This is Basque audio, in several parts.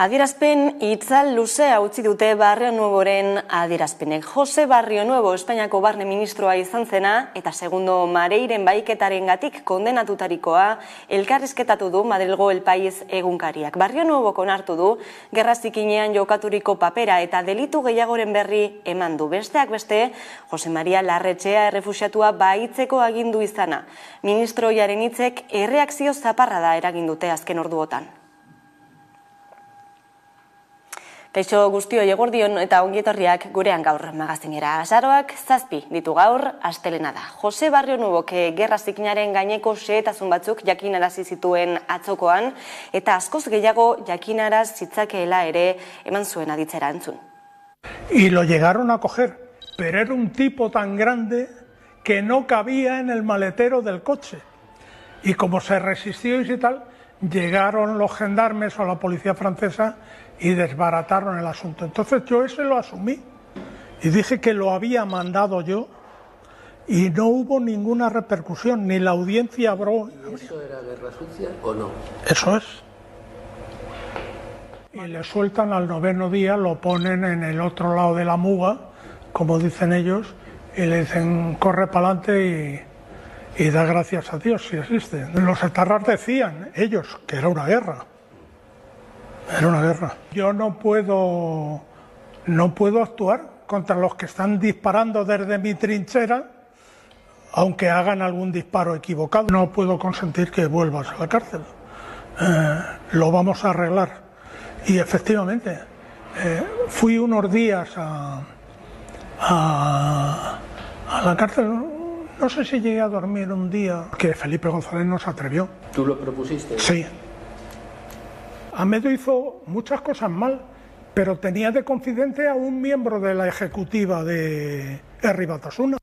Adierazpen itzal luzea utzi dute Barrio Nuevoren adierazpenek. Jose Barrio Nuevo Espainiako barne ministroa izan zena eta segundo Mareiren baiketarengatik kondenatutarikoa elkarrizketatu du Madrilgo El País egunkariak. Barrio Nuevo onartu du gerra zikinean jokaturiko papera eta delitu gehiagoren berri eman du. Besteak beste, Jose Maria Larretxea errefuxiatua baitzeko agindu izana. Ministroiaren hitzek erreakzio zaparra da eragin dute azken orduotan. Kaixo guztio eguerdion eta ongietorriak gurean gaur magazinera. Azaroak 7 ditu gaur, astelena da. Jose Barrio Nuevok gerra zikinaren gaineko xehetasun batzuk jakinarazi zituen atzokoan eta askoz gehiago jakinaraz zitzakeela ere eman zuen aditzera entzun. Y lo llegaron a coger, pero era un tipo tan grande que no cabía en el maletero del coche. Y como se resistió y tal, llegaron los gendarmes o la policía francesa y desbarataron el asunto. Entonces yo ese lo asumí y dije que lo había mandado yo y no hubo ninguna repercusión, ni la audiencia abrió. ¿Y eso era guerra sucia o no? Eso es. Y le sueltan al 9º día, lo ponen en el otro lado de la muga, como dicen ellos, y le dicen corre para adelante y da gracias a Dios si existe. Los etarras decían, ellos, que era una guerra. Era una guerra. Yo no puedo actuar contra los que están disparando desde mi trinchera, aunque hagan algún disparo equivocado. No puedo consentir que vuelvas a la cárcel. Lo vamos a arreglar. Y efectivamente, fui unos días a la cárcel. No sé si llegué a dormir un día, que Felipe González no se atrevió. ¿Tú lo propusiste? Sí. Amedo hizo muchas cosas mal, pero tenía de confidente a un miembro de la ejecutiva de Herri Batasuna.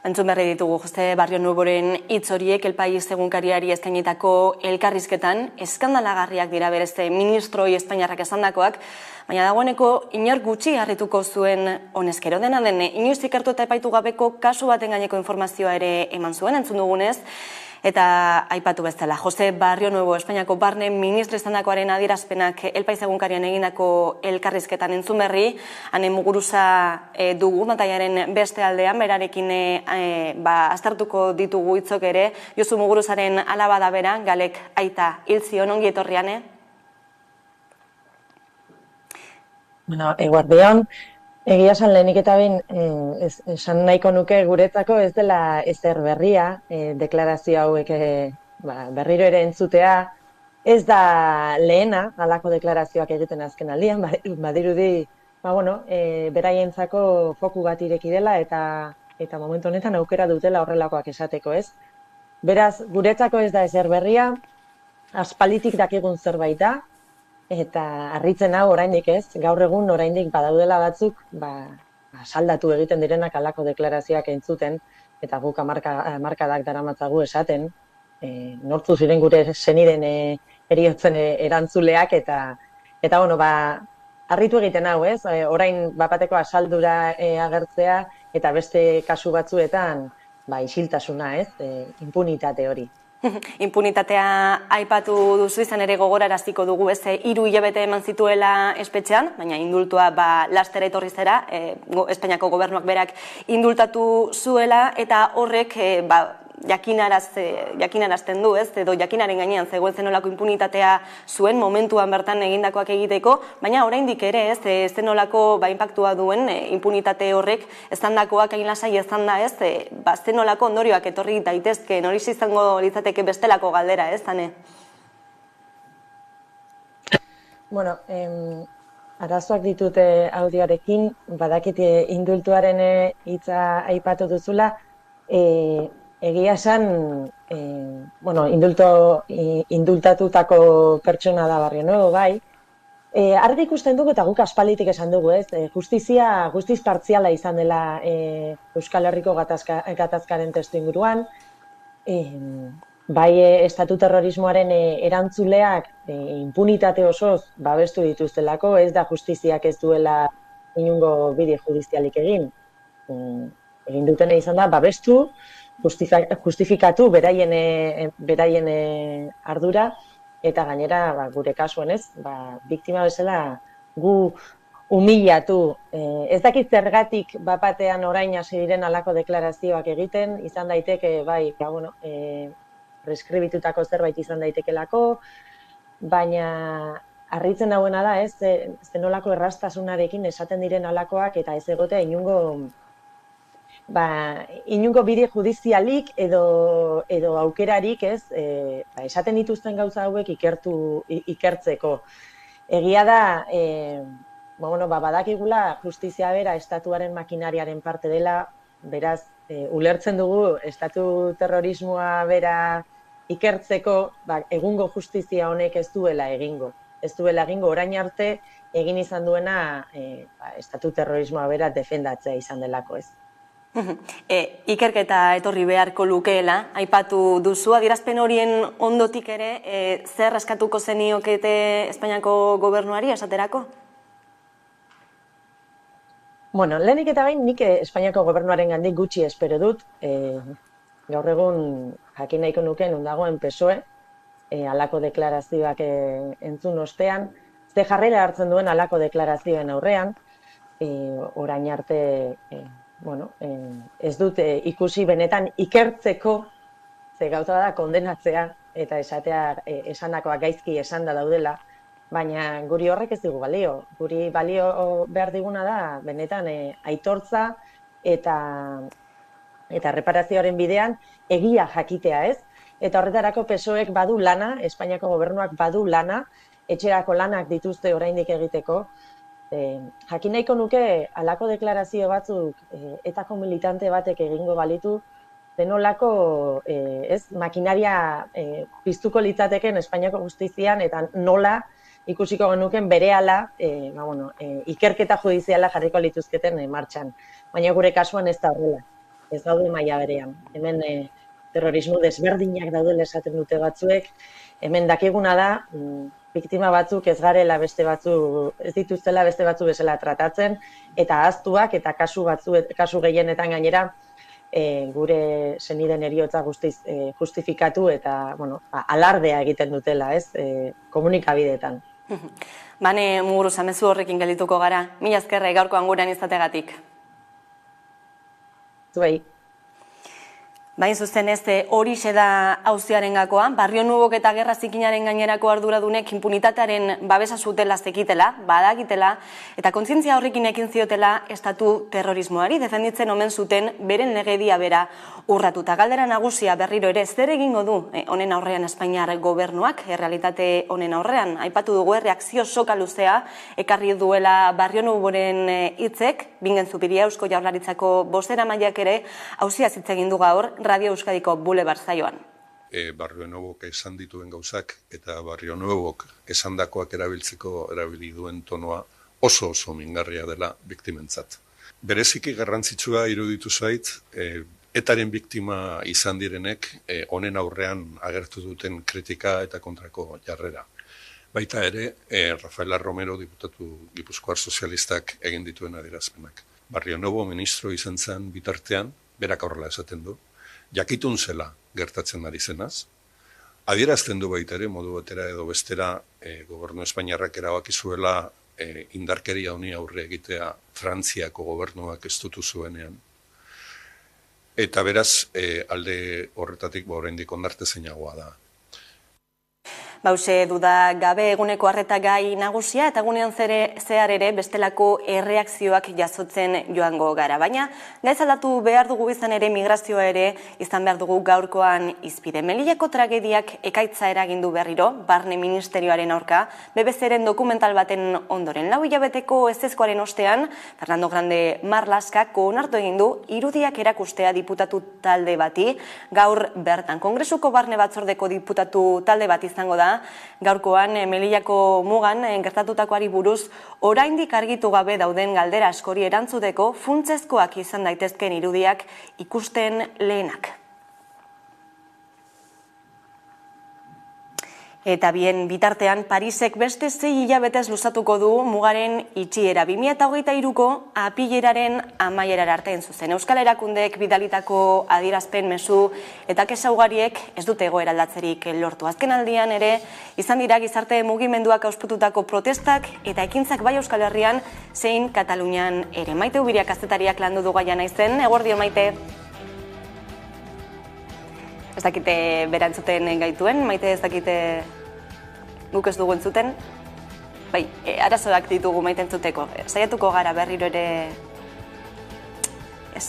Entzun berri ditugu Jose Barrio Nuevoren hitz horiek El País egunkariari eskainitako elkarrizketan eskandalagarriak dira berezte ministroi espainiarrak esandakoak, baina dagoeneko inor gutxi harrituko zuen honezkero. Dena den inoiz ikertu eta epaitu gabeko kasu baten gaineko informazioa ere eman zuen, entzun dugunez. Eta aipatu bezala, Jose Barrio Nuevo Espainiako barne ministro izandakoaren adierazpenak El País egunkarian egindako elkarrizketan entzun berri, Ane Muguruza dugu, mataiaren beste aldean, berarekin aztertuko ditugu hitzok ere. Josu Muguruzaren alaba da bera, Galek aita hil zion, ongi etorriane? Bueno, eguardion. Egia esan lehenik eta behin, esan nahiko nuke guretzako ez dela ezer berria, deklarazio hauek berriro ere entzutea, ez da lehena, halako deklarazioak egiten azken aldian, badirudi, beraientzako foku bat ireki dela eta momentu honetan aukera dutela horrelakoak esateko, ez? Beraz, guretzako ez da ezer berria, aspalditik dakigun zerbait da, eta harritzen hau oraindik ez, gaur egun oraindik badaudela batzuk saldatu egiten direnak halako deklarazioak entzuten, eta guk hamarkadak daramatzagu esaten, nortzu ziren gure seniden heriotzen erantzuleak, eta harritu egiten hau ez, orain bapateko asaldura agertzea, eta beste kasu batzuetan isiltasuna ez, impunitate hori. Impunitatea aipatu duzu izan ere gogoraraziko dugu ez 3 hilabete eman zituela espetxean, baina indultua lastera etorri zera, Espainiako gobernuak berak indultatu zuela eta horrek jakinarazten du ez, edo jakinaren gainean zegoen zenolako impunitatea zuen momentuan bertan egindakoak egiteko, baina oraindik ere ez, zenolako inpaktua duen impunitate horrek ezandakoak hain lasai ezan da ez, zenolako ondorioak etorri daitezke, hori izango litzateke bestelako galdera ez, Ane? Bueno, arazoak ditute audioarekin, badakit indultuaren hitza aipatu duzula, egia esan, indultatutako pertsona da Barrio Nuevo bai. Argi ikusten dugu eta guk aspalditik esan dugu ez, justizia guztiz partziala izan dela Euskal Herriko gatazkaren testuinguruan, bai estatu terrorismoaren erantzuleak impunitate osoz babestu dituztelako, ez da justiziak ez duela inungo bide judizialik egin. Egin dutena izan da babestu, justifikatu beraien ardura eta gainera gure kasuan ez, biktima bezala gu humillatu. Ez dakit zergatik bapatean orain hasi diren halako deklarazioak egiten, izan daiteke, bai, preskribitutako zerbait izan daitekelako, baina harritzen hauena da, ez, zenolako errastasunarekin esaten diren halakoak eta ez egotea inungo bide judizialik edo aukerarik, ez, esaten dituzten gauza hauek ikertzeko. Egia da, badakigula justizia bera estatuaren makinariaren parte dela, beraz, ulertzen dugu estatu terrorismoa bera ikertzeko, egungo justizia honek ez duela egingo. Ez duela egingo orain arte egin izan duena estatu terrorismoa bera defendatzea izan delako, ez. Ikerketa etorri beharko lukeela, aipatu duzu, adierazpen horien ondotik ere, zer eskatuko zeniokete Espainiako gobernuari esaterako? Bueno, lehenik eta bain, nik Espainiako gobernuaren gandik gutxi espero dut, gaur egun jakin nahiko nuke non dagoen PSOE, halako deklarazioak entzun ostean, ze jarrera hartzen duen halako deklarazioen aurrean, orain arte, ez dut ikusi benetan ikertzeko, ze gauza da kondenatzea eta esatea esandakoa gaizki esanda daudela, baina guri horrek ez digu balio. Guri balio behar diguna da benetan aitortza eta reparazioaren bidean egia jakitea, ez? Eta horretarako PSOEk badu lana, Espainiako gobernuak badu lana, etxerako lanak dituzte oraindik egiteko. Jakin nahiko nuke halako deklarazio batzuk etako militante batek egingo balitu, denolako makinaria piztuko litzateken Espainiako justizian eta nola ikusiko genuken berehala ikerketa judiziala jarriko lituzketen martxan. Baina gure kasuan ez da horrela, ez daude maila berean. Hemen terrorismo desberdinak daudela esaten dute batzuek, hemen dakiguna da, biktima batzuk ez garela beste batzu, ez dituztela beste batzu bezala tratatzen, eta ahaztuak eta kasu gehienetan gainera gure senideen heriotza guztiz justifikatu eta alardea egiten dutela, ez, komunikabideetan. Bane Muguruza, mezu horrekin geldituko gara. Mila esker gaurkoan gurean izategatik. Zuei. Bain zuzen ez, horixe da auziaren gakoa, Barrio Nuevok eta Gerra Zikinaren gainerako arduradunek impunitatearen babesa zutela zekitela, badakitela, eta kontzientzia horrekin ekin ziotela estatu terrorismoari, defenditzen omen zuten beren legedia bera urratuta. Galdera nagusia berriro ere, zer egingo du honen aurrean Espainiar gobernuak, errealitate honen aurrean, aipatu dugu reakzio soka luzea, ekarri duela Barrio Nuevoren hitzek, Bingen Zupiria Eusko Jaurlaritzako bozeramaileak ere, auzia hitz egin du gaur, Radio Euskadiko Boulevard saioan. Barrio Nuevok esan dituen gauzak eta Barrio Nuevok esandakoak erabiltzeko erabili duen tonoa oso mingarria dela biktimentzat. Bereziki garrantzitsua iruditu zait, etaren biktima izan direnek honen aurrean agertu duten kritika eta kontrako jarrera. Baita ere, Rafael Romero diputatu Gipuzkoar sozialistak egin dituen adierazpenak. Barrio Nuevo ministro izan zen bitartean, berak horrela esaten du, jakitun zela gertatzen ari zenaz, adierazten du baita ere, modu batera edo bestera, gobernu Espainiarrak erabaki zuela indarkeria honi aurre egitea Frantziako gobernuak estutu zuenean. Eta beraz, alde horretatik oraindik onartezeinagoa da. Bauze duda gabe eguneko arreta gai nagusia eta egunean zehar ere bestelako erreakzioak jasotzen joango gara. Baina gaiz aldatu behar dugu izan ere migrazioa ere izan behar dugu gaurkoan izpide. Melillako tragediak ekaitza eragindu berriro, Barne Ministerioaren aurka, BBC-ren dokumental baten ondoren. 4 hilabeteko ezezkoaren ostean, Fernando Grande Marlaskak onartu egin du irudiak erakustea diputatu talde bati, gaur bertan Kongresuko Barne Batzordeko diputatu talde bat izango da, gaurkoan Melillako mugan gertatutakoari buruz oraindik argitu gabe dauden galdera askori erantzuteko funtsezkoak izan daitezken irudiak ikusten lehenak. Eta bien bitartean, Parisek beste 6 hilabetez luzatuko du mugaren itxiera. 2023ko apileraren amaierara arte zuzen. Euskal Erakundeek bidalitako adierazpen mezu eta kexa ugariek ez dute egoera aldatzerik lortu. Azken aldian ere, izan dira gizarte mugimenduak auspututako protestak eta ekintzak bai Euskal Herrian zein Katalunian ere. Maite Ubiria kazetariak landu du gaia naizen. Eguerdio, Maite. Ez dakite berantzuten gaituen, Maite ez dakite guk ez dugu entzuten. Bai, arazoak ditugu Maite entzuteko. Saiatuko gara berriro ere... Ez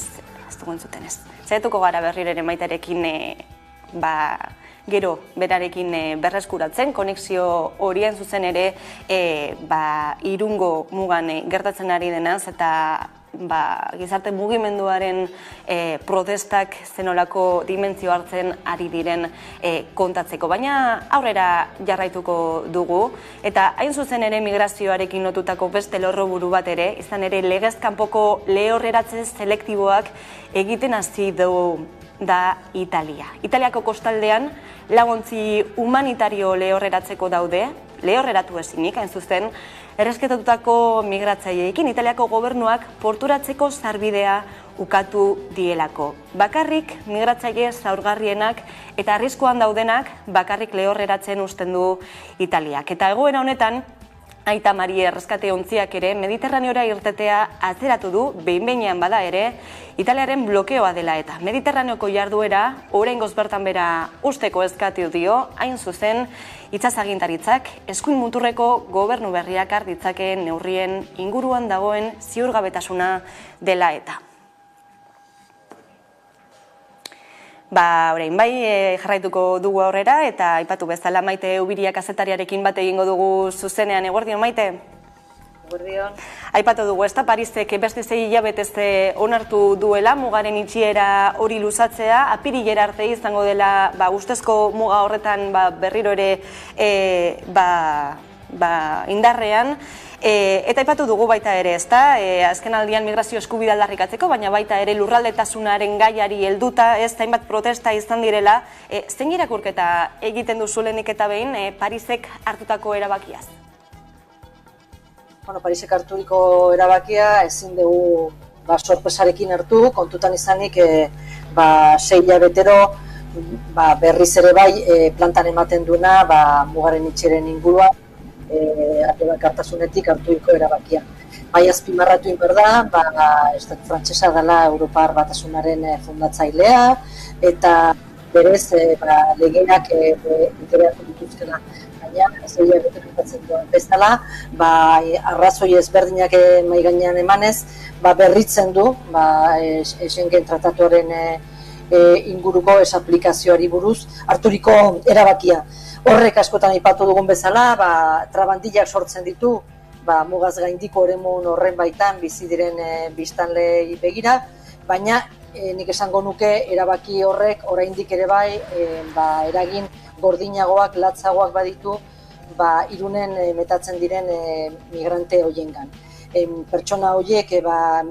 dugu entzuten ez. Saiatuko gara berriro ere Maiterekin gero berarekin berreskuratzen, konexio horien zuzen ere Irungo mugan gertatzen ari denaz eta gizarte mugimenduaren protestak zenolako dimentsio hartzen ari diren kontatzeko. Baina aurrera jarraituko dugu, eta hain zuzen ere migrazioarekin lotutako beste lerroburu bat ere, izan ere legez kanpoko lehorreratze selektiboak egiten hasi du da Italia. Italiako kostaldean laguntzi humanitario lehorreratzeko daude, lehorreratu ezinik, hain zuzen, erresketatutako migratzaileekin Italiako gobernuak porturatzeko sarbidea ukatu dielako. Bakarrik migratzaile zaurgarrienak eta arriskuan daudenak bakarrik lehorreratzen uzten du Italiak. Eta egoera honetan, Aita Mari erreskate ontziak ere Mediterraneora irtetea atzeratu du, behin-behinean bada ere, Italiaren blokeoa dela eta Mediterraneoko jarduera oraingoz bertan bera usteko eskatu dio, hain zuzen, itsasagintaritzak eskuin muturreko gobernu berriak har ditzakeen neurrien inguruan dagoen ziurgabetasuna dela eta. Orain jarraituko dugu aurrera eta aipatu bezala Maite Ubiria kazetariarekin bat egingo dugu zuzenean. Eguerdion, Maite? Eguerdion. Aipatu dugu, ez da Parisek beste 6 hilabetez onartu duela mugaren itxiera hori luzatzea, apirilera arte izango dela ustezko muga horretan berriro ere indarrean. Eta aipatu dugu baita ere, ez da, azken aldian migrazio eskubidea aldarrikatzeko, baina baita ere lurraldetasunaren gaiari helduta, ez hainbat protesta izan direla, zein irakurketa egiten duzu lehenik eta behin Parisek hartutako erabakiaz? Parisek harturiko erabakia ezin dugu sorpresarekin hartu, kontutan izanik 6 hilabetero berriz ere bai plantan ematen duena mugaren itxieren ingurua, aldebakartasunetik hartuiko erabakia. Bai azpimarratu inber da, Estatu frantsesa dela Europar Batasunaren fundatzailea, eta berez legeak integratu dituzkela. Baina, zeia betetzen duen bezala, arrazoi ezberdinak mahai gainean emanez, berritzen du Schengen tratatuaren inguruko aplikazioari buruz harturiko erabakia. Horrek askotan aipatu dugun bezala, trabantillak sortzen ditu, mugaz gaindiko eremun horren baitan bizi diren biztanleei begira, baina nik esango nuke erabaki horrek oraindik ere bai eragin gordinagoak, latzagoak baditu Irunen metatzen diren migrante horiengan. Pertsona horiek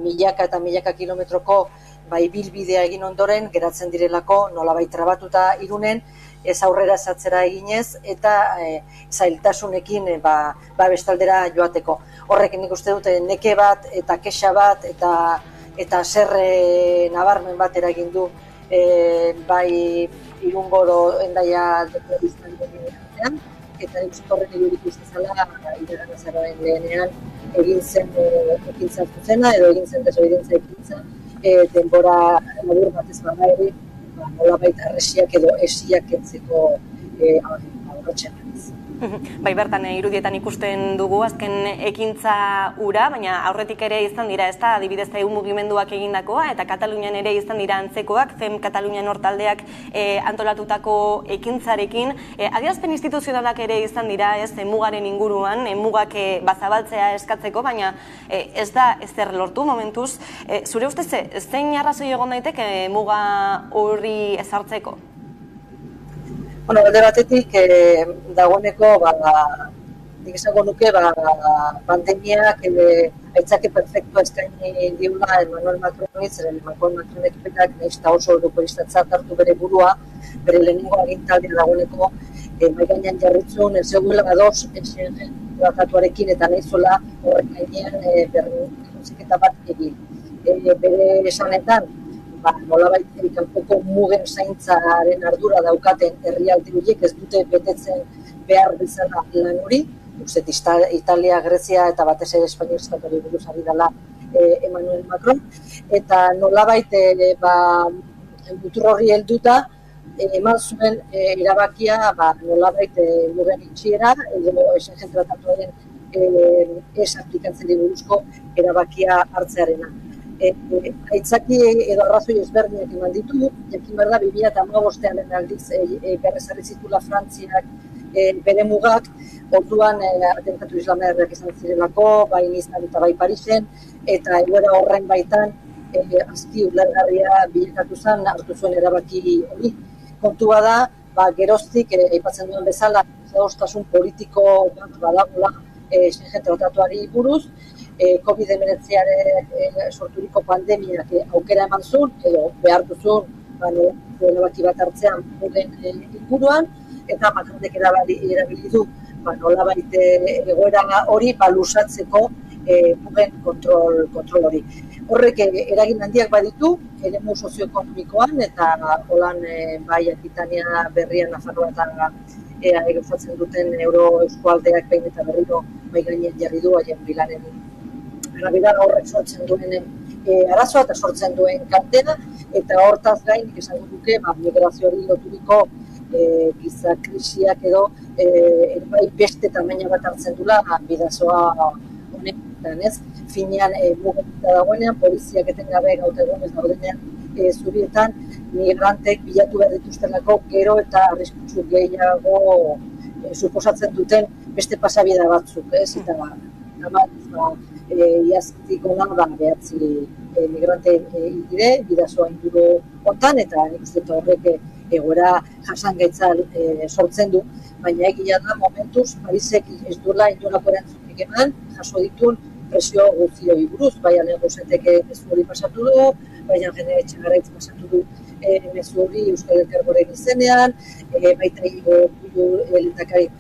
milaka eta milaka kilometroko ibilbidea egin ondoren geratzen direlako nolabait trabatuta Irunen, ez aurrera ez atzera eginez eta zailtasunekin bestaldera joateko. Horrek nik uste dute neke bat eta kexa bat eta zer nabarmen bat eragin du bai Irungo Hendaia izan denean, eta nik uste horren iruditu izazala iragan azaroen lehenean egin zen ekintza zuzena edo egin zen desobedientzia ekintza denbora labur batez bada ere nolabait arresiak edo esiak kentzeko aurratxean. Bai, bertan irudietan ikusten dugu azken ekintza ura, baina aurretik ere izan dira, ez da, adibidez mugimenduak egindakoa, eta Katalunian ere izan dira antzekoak, FEM Katalunian hortaldeak antolatutako ekintzarekin. Adierazpen instituzionalak ere izan dira, ez, mugaren inguruan, mugak bazabaltzea eskatzeko, baina ez da ezer lortu momentuz. Zure ustez, zein arrazoi egon daiteke muga hori ezartzeko? Alde batetik, dagoeneko, nik esango nuke, pandemiak aitzake perfektua eskaini diula Emmanuel Macroni, zeren Emmanuel Macronek berak nahizta oso europeistatzat hartu bere burua, bere lehenengo agintaldea dagoeneko mai gainean jarritzun, ez zegoela ados Schengen tratatuarekin eta nahi zola horrek gainean berriketa bat egin. Bere esanetan, nolabait kanpoko mugen zaintzaren ardura daukaten herrialde horiek ez dute betetzen behar bezala lan hori, uste Italia, Grezia eta batez ere Espainia estatuari buruz ari dela Emmanuel Macron, eta nolabait mutur horri helduta eman zuen erabakia nolabait mugen itxiera edo Schengen tratatuaren ez aplikatzen buruzko erabakia hartzearena. Aitzaki edo arrazoi ezberdinak eman ditu, jakin behar da 2015 aldiz berrezarri zitula Frantziak bere mugak, orduan atentatu islamiarrak izan zirelako, bai Nizan eta bai Parisen, eta egoera horren baitan azki ulergarria bilakatu zen, hartu zuen erabaki hori. Kontua da, geroztik, aipatzen duen bezala, adostasun politiko bat badagula Schengen tratatuari buruz, COVID-19 sorturiko pandemiak aukera eman zuen, edo behar duzun, erabaki bat hartzean mugen inguruan, eta Macronek erabili du nolabait egoera hori luzatzeko mugen kontrol hori. Horrek eragin handiak baditu, eremu sozioekonomikoan, eta holan bai Akitania berrian Nafarroa eta egozatzen duten euro-eskualdeak behin eta berriro bai gainean jarri du haien bilanen arabera horrek sortzen duen arazoa eta sortzen duen kaltera, eta hortaz gain, esango duke, migrazioari loturiko giza krisiak edo bai beste tamaina bat hartzen dula bidazoa honetan, ez? Finean mugatuta dagoenean, poliziak etengabe gaut egunez daudenean zurietan, migrantek bilatu behar dituztelako gero eta arriskutsu gehiago suposatzen duten beste pasabide batzuk, ez? Eta iaztik ona behatzi migrante dire, bidazoa inguru hontan, eta nik uste horrek egoera jasangaitzal sortzen du, baina egia da momentuz Parisek ez duela inolako erantzunik eman, jaso ditun presio guztioi buruz, bai Alegosetek mezu hori pasatu du, bai Jene Etxegaretz pasatu du mezu hori Euskal Elkargoaren izenean, baita lehendakari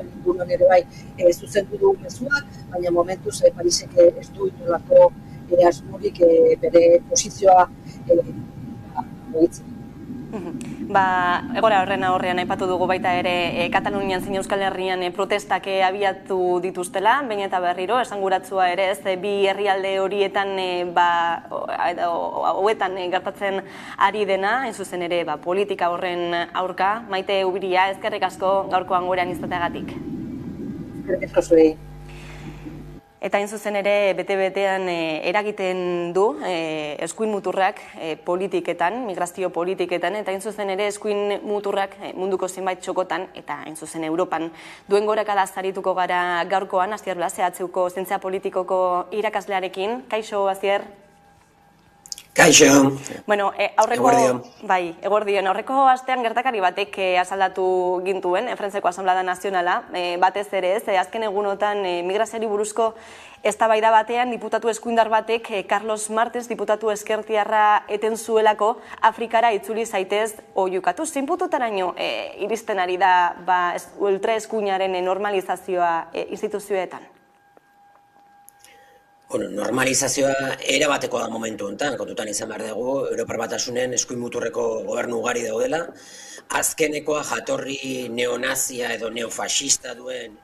inguruan ere bai zuzendu du mezuak, baina momentuz Parisek ez du inolako asmorik bere posizioa mugitzen. Egora horren aurrean aipatu dugu baita ere Katalunian zein Euskal Herrian protestak abiatu dituztela, baina eta berriro, esanguratsua ere ez, bi herrialde horietan hauetan gertatzen ari dena, hain zuzen ere politika horren aurka. Maite Ubiria, eskerrik asko gaurkoan gurean izateagatik. Eskerrik asko zuei. Eta hain zuzen ere bete-betean eragiten du eskuin muturrak politiketan, migrazio politiketan, eta hain zuzen ere eskuin muturrak munduko zenbait txokotan, eta hain zuzen Europan duen gorakada zarituko gara gaurkoan, Asier Blas, EHUko zientzia politikoko irakaslearekin. Kaixo, Asier? Kaixo. Bueno, aurreko astean gertakari batek asaldatu gintuen, Frantzeko Asamblada Nazionala, batez ere ez, azken egunotan migrazioari buruzko eztabaida batean diputatu eskuindar batek Carlos Martens diputatu ezkertiarra eten zuelako Afrikara itzuli zaitez oiukatu. Zein puntutaraino iristen ari da ultraeskuinaren normalizazioa instituzioetan? Normalizazioa erabateko da momentu honetan, kontutan izan behar dugu, Europar Batasunen eskuin muturreko gobernu ugari daudela. Azkenekoa jatorri neonazia edo neofaxista duen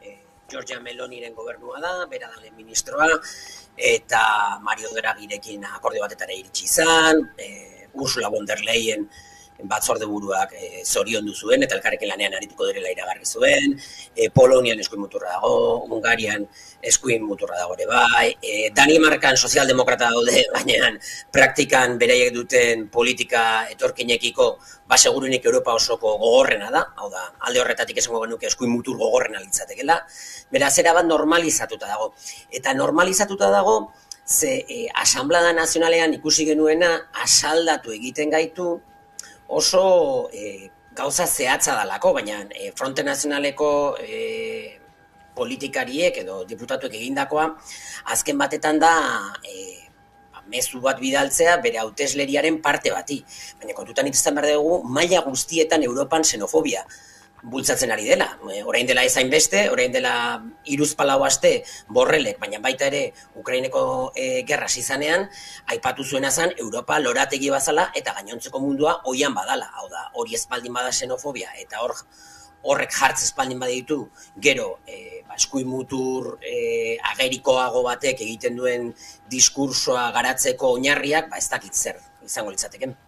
Giorgia Meloniren gobernua da, bera da lehen ministroa, eta Mario Draghirekin akordio batetara iritsi izan, Ursula von der Leyen batzorde buruak zoriondu zuen, eta elkarrekin lanean arituko direla iragarri zuen, Polonian eskuin muturra dago, Hungarian eskuin muturra dago ere bai, Danimarkan sozialdemokrata daude, baina praktikan beraiek duten politika etorkinekiko segurunik Europa osoko gogorrena da, hau da, alde horretatik esango genuke eskuin mutur gogorrena litzatekela, beraz erabat normalizatuta dago. Eta normalizatuta dago, ze Asamblada Nazionalean ikusi genuena asaldatu egiten gaitu, oso gauza zehatza dalako, baina Fronte Nazionaleko politikariek edo diputatuek egindakoa, azken batetan da mezu bat bidaltzea bere hautesleriaren parte bati. Baina kontutan izan behar dugu, maila guztietan Europan xenofobia bultzatzen ari dela. Orain dela ezain beste, orain dela 3-4 aste Borrelek, baina baita ere Ukraineko gerra izanean, aipatu zuena zen Europa lorategi bazala eta gainontzeko mundua oian badala. Hau da, hori espaldin bada xenofobia eta horrek jartz espaldin baditu, gero eskuin mutur agerikoago batek egiten duen diskursoa garatzeko oinarriak, ez dakit zer izango litzateken.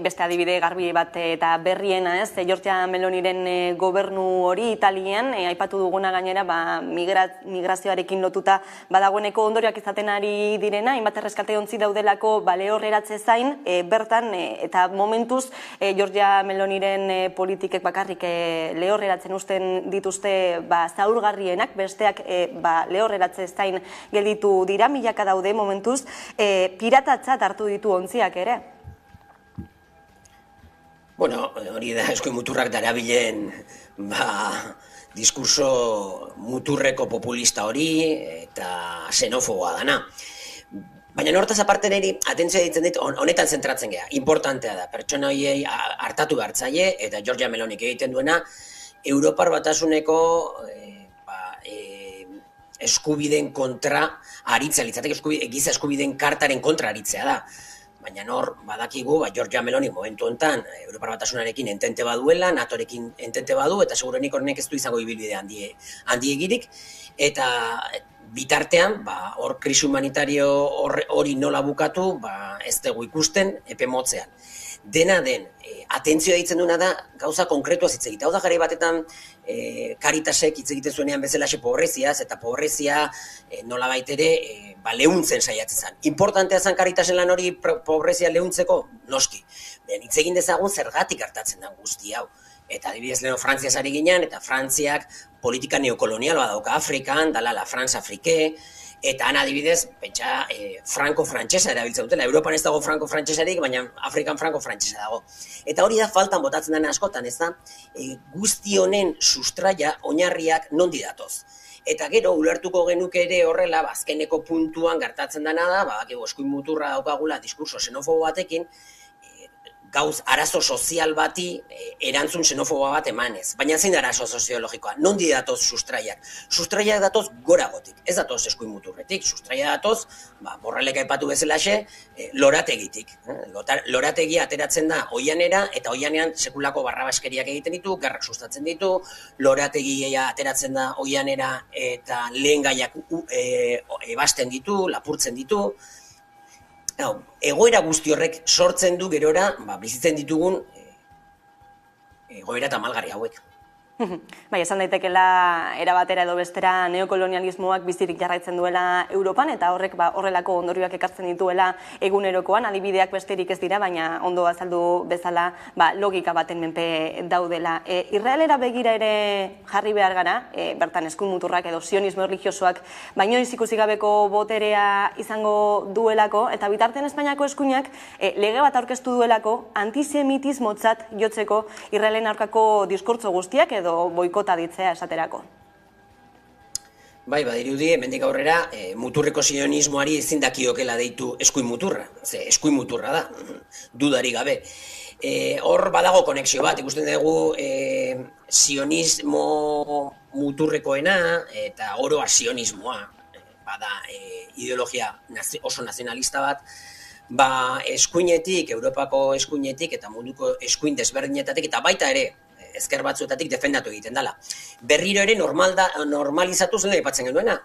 Beste adibide garbi bat eta berriena, ez? Giorgia Meloniren gobernu hori Italian, aipatu duguna gainera, migrazioarekin lotuta badagoeneko ondorioak izaten ari direna, hainbat erreskate ontzi daudelako lehorreratze zain, bertan, eta momentuz, Giorgia Meloniren politikek bakarrik lehorreratzen usten dituzte zaurgarrienak, besteak lehorreratze zain gelditu dira, milaka daude momentuz, piratatzat hartu ditu ontziak ere. Bueno, hori da eskuin muturrak darabilen diskurso muturreko populista hori eta xenofoboa dana. Baina hortaz aparte niri atentzioa ditzen dit, honetan zentratzen geha. Importantea da, pertsona horiei hartatu behartzaile eta Giorgia Melonik egiten duena Europar Batasuneko eskubideen kontra aritzea, litzateke giza eskubideen kartaren kontra aritzea da. Baina hor, badakigu, Giorgia Meloni momentu honetan Europar Batasunarekin entente baduela, NATOrekin entente badu, eta segurenik horrenek ez du izango ibilbide handiegirik, eta bitartean, hor krisi humanitario hori nola bukatu, ez dugu ikusten epe motzean. Dena den, atentzioa ditzen duena da, gauza konkretua hitz egitea. Hau da, garai batetan, Caritasek hitz egiten zuenean bezalaxe pobreziaz, eta pobrezia nolabait ere leuntzen saiatzen zen. Importantea zen Caritasen lan hori pobrezia leuntzeko? Noski. Hitz egin dezagun zergatik hartatzen den guzti hau. Eta adibidez leheno Frantziaz ari ginen, eta Frantziak politika neokolonial badauka Afrikan, dala la France Afrique, eta han adibidez, pentsa, franko-frantsesa erabiltzen dutela. Europan ez dago franko-frantsesarik, baina Afrikan franko-frantsesa dago. Eta hori da faltan botatzen dena askotan, ez da, guzti honen sustraia oinarriak nondi datoz. Eta gero, ulertuko genuke ere horrela, azkeneko puntuan gertatzen dena da, eskuin muturra daukagula diskurso xenofobo batekin, gauz arazo sozial bati erantzun xenofoboa bat emanez. Baina zein da arazo soziologikoa? Nondi datoz sustraiak? Sustraiak datoz goragotik, ez datoz eskuin muturretik. Sustraia datoz, Borrelek aipatu bezalaxe, lorategitik. Lorategia ateratzen da oianera, eta oianean sekulako barrabaskeriak egiten ditu, gerrak sustatzen ditu, lorategia ateratzen da oianera eta lehen gaiak ebasten ditu, lapurtzen ditu. Egoera guzti horrek sortzen du gerora, bizitzen ditugun egoera tamalgarri hauek. Bai, esan daitekela erabatera edo bestera neokolonialismoak bizirik jarraitzen duela Europan, eta horrek horrelako ondorioak ekartzen dituela egunerokoan, adibideak besterik ez dira, baina ondo azaldu bezala logika baten menpe daudela. Israelera begira ere jarri behar gara, bertan eskuin muturrak edo sionismo erlijiosoak, baino ikusi gabeko boterea izango duelako, eta bitartean Espainiako eskuinak lege bat aurkeztu duelako antisemitismotzat jotzeko Israelen aurkako diskurtso guztiak edo boikota ditzea esaterako. Bai, badirudi, hemendik aurrera, muturreko sionismoari ezin dakiokela deitu eskuin muturra. Ze eskuin muturra da, dudari gabe. Hor badago konexio bat, ikusten dugu sionismo muturrekoena eta oroa sionismoa. Bada ideologia oso nazionalista bat, eskuinetik, Europako eskuinetik eta munduko eskuin desberdinetatik eta baita ere ezker batzuetatik defendatu egiten dela. Berriro ere normalizatu zen aipatzen genuena.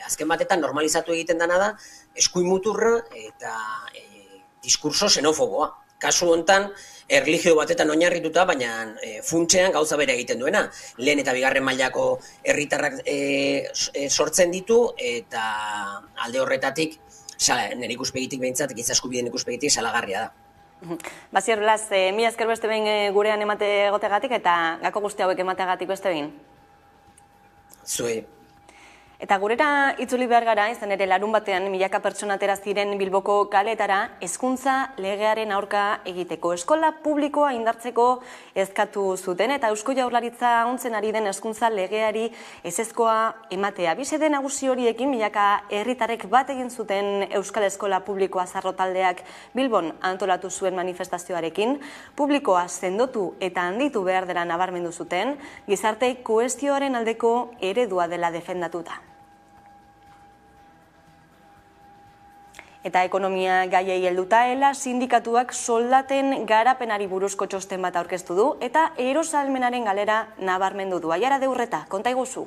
Azken batetan normalizatu egiten dena da eskuin muturra eta diskurso xenofoboa. Kasu hontan, erlijio batetan oinarrituta, baina funtsean gauza bere egiten duena. Lehen eta bigarren mailako herritarrak sortzen ditu eta alde horretatik, nire ikuspegitik behintzat, giza eskubideen ikuspegitik salagarria da. Basier Blas, mila esker beste behin gurean emate egotegatik eta gako guzti hauek emateagatik beste behin. Zue. Eta gurera itzuli behar gara, izan ere larun batean milaka pertsona atera ziren Bilboko kaleetara hezkuntza legearen aurka egiteko. Eskola publikoa indartzeko eskatu zuten eta Eusko Jaurlaritza ontzen ari den hezkuntza legeari ezezkoa ematea. Bi xede nagusi horiekin milaka herritarrek bat egin zuten Euskal Eskola Publikoa Zarro taldeak Bilbon antolatu zuen manifestazioarekin. Publikoa sendotu eta handitu behar dela nabarmendu zuten, gizarte kohestioaren aldeko eredua dela defendatuta. Eta ekonomia gaiei helduta, ELA sindikatuak soldaten garapenari buruzko txosten bat aurkeztu du eta erosahalmenaren galera nabarmendu du. Aiara de Urreta, konta iguzu.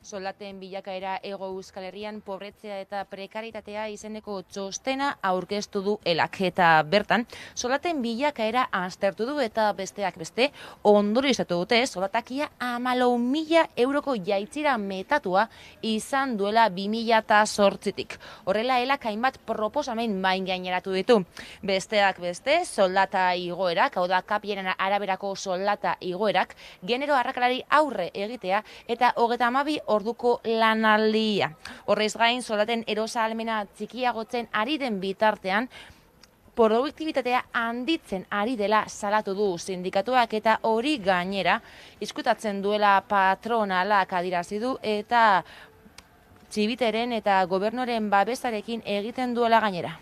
Soldaten bilakaera Hego Euskal Herrian pobretzea eta prekaritatea izeneko txostena aurkeztu du ELAK. Eta bertan, soldaten bilakaera aztertu du eta besteak beste ondorioztatu dute soldatakia 14.000 euroko jaitzira metatua izan duela 2008-tik. Horrela ELAK hainbat proposamen main gaineratu ditu. Besteak beste, soldata igoerak, hau da kapienen araberako soldata igoerak, genero arrakalari aurre egitea eta 32 orduko lanaldia. Horrez gain, soldaten erosahalmena txikiagotzen ari den bitartean, produktibitatea handitzen ari dela salatu du sindikatuak eta hori gainera izkutatzen duela patronalak adirazi du eta txibiteren eta gobernuaren babesarekin egiten duela gainera.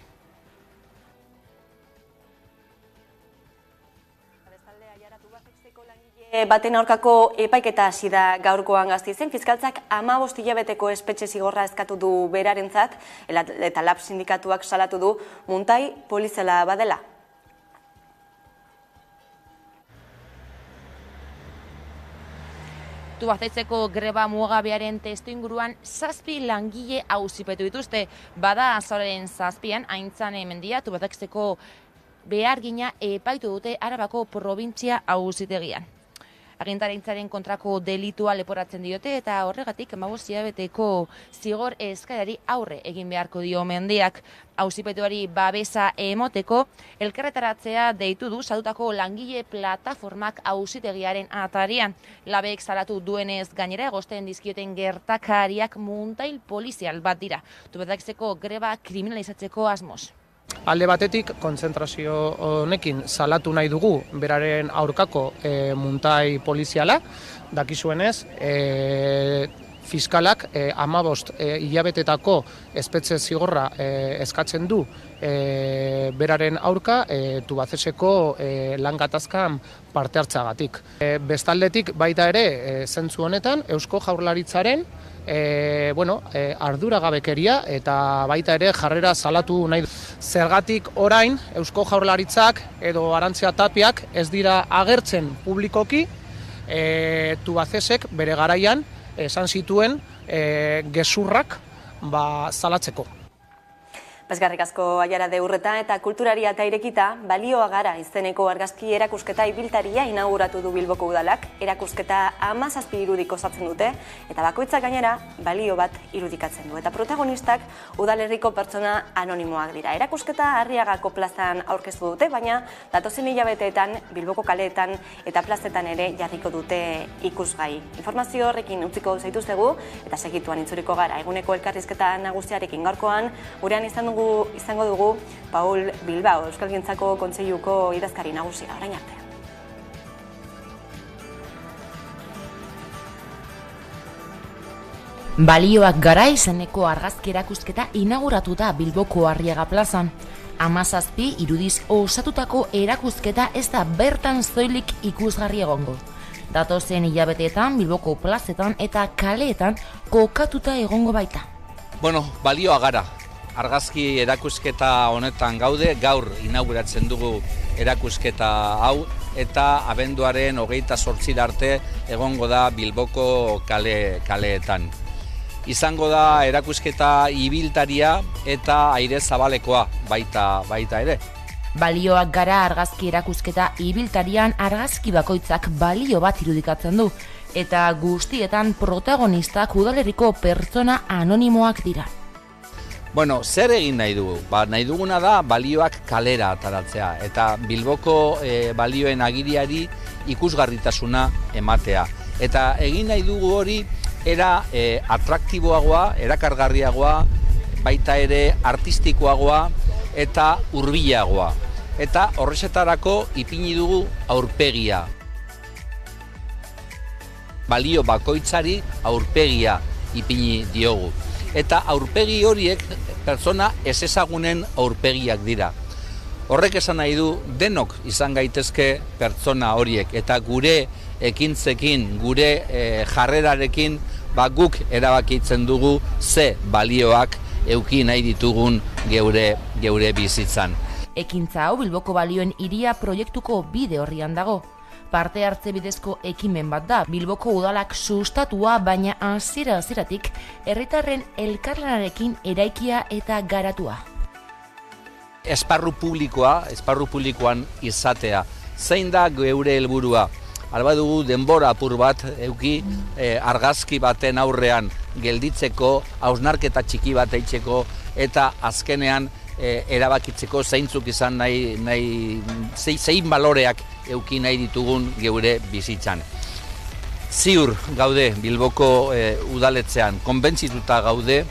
Baten aurkako epaiketa hasi da gaurkoan Gasteizen. Fiskaltzak 15 hilabeteko espetxe zigorra eskatu du berarentzat eta LAB sindikatuak salatu du muntai poliziala badela. Tubazaitzeko greba mugabearen testuinguruan 7 langile auzipetu dituzte. Bada azaroaren 7an Aintzane Mendia Tubazaitzeko behargina epaitu dute Arabako probintzia auzitegian. Agintarintzaren kontrako delitua leporatzen diote eta horregatik 15 hilabeteko zigor eskaerari aurre egin beharko dio Mendiak. Auzipetuari babesa emoteko elkarretaratzea deitu du salutako langile plataformak auzitegiaren atarian. Labek salatu duenez gainera egosten dizkioten gertakariak muntail polizial bat dira. Tubazaitzeko greba kriminalizatzeko asmoz. Alde batetik, kontzentrazio honekin salatu nahi dugu beraren aurkako muntai poliziala, dakizuenez, fiskalak 15 hilabetetako espetxe zigorra eskatzen du beraren aurka Tubacexeko lan gatazkan parte hartzagatik. Bestaldetik baita ere, zentzu honetan, Eusko Jaurlaritzaren arduragabekeria eta baita ere jarrera salatu nahi du. Zergatik orain Eusko Jaurlaritzak edo Arantzea Tapiak ez dira agertzen publikoki Tubacexek bere garaian esan zituen gezurrak salatzeko. Eskerrik asko Aiara de Urreta eta kulturaria eta irekita balioa gara izeneko argazki erakusketa ibiltaria inauguratu du Bilboko udalak. Erakusketa 17 irudik osatzen dute eta bakoitzak gainera balio bat irudikatzen du. Eta protagonistak udalerriko pertsona anonimoak dira. Erakusketa Arriagako plazan aurkeztu dute, baina datozen hilabeteetan Bilboko kaleetan eta plazetan ere jarriko dute ikusgai. Informazio horrekin utziko zaituztegu eta segituan itzuriko gara. Eguneko elkarrizketa nagusiarekin gaurkoan gurean izango dugu Paul Bilbao, Euskalgintzako Kontseiluko idazkari nagusia. Orain arte. Balioak gara izeneko argazki erakusketa inauguratu da Bilboko Arriaga plazan. 17 irudiz osatutako erakusketa ez da bertan zoilik ikusgarri egongo. Datozen hilabeteetan Bilboko plazetan eta kaleetan kokatuta egongo baita. Balioa gara. Argazki erakusketa honetan gaude, gaur inauguratzen dugu erakusketa hau eta abenduaren 28 arte egongo da Bilboko kaleetan. Izango da erakusketa ibiltaria eta aire zabalekoa baita ere. Balioak gara argazki erakusketa ibiltarian argazki bakoitzak balio bat irudikatzen du eta guztietan protagonistak udalerriko pertsona anonimoak dira. Zer egin nahi dugu? Nahi duguna da balioak kalera ataratzea eta Bilboko balioen agiriari ikusgarritasuna ematea. Eta egin nahi dugu hori era atraktiboagoa, erakargarriagoa, baita ere artistikoagoa eta hurbilagoa. Eta horrexetarako ipini dugu aurpegia. Balio bakoitzari aurpegia ipini diogu. Eta aurpegi horiek pertsona ezezagunen aurpegiak dira. Horrek esan nahi du denok izan gaitezke pertsona horiek eta gure ekintzekin, gure jarrerarekin guk erabakitzen dugu ze balioak eduki nahi ditugun geure bizitzan. Ekintza hau Bilboko Balioen Hiria proiektuko bide horrian dago. Parte hartze bidezko ekimen bat da, Bilboko udalak sustatua, baina hasiera-hasieratik herritarren elkarlanarekin eraikia eta garatua. Esparru publikoan izatea. Zein da geure helburua? Alba dugu denbora apur bat eduki argazki baten aurrean gelditzeko, hausnarketa txiki bat eitzeko eta azkenean erabakitzeko zeintzuk izan zein baloreak eduki nahi ditugun geure bizitzan. Ziur gaude Bilboko udaletzean, konbentzituta gaude,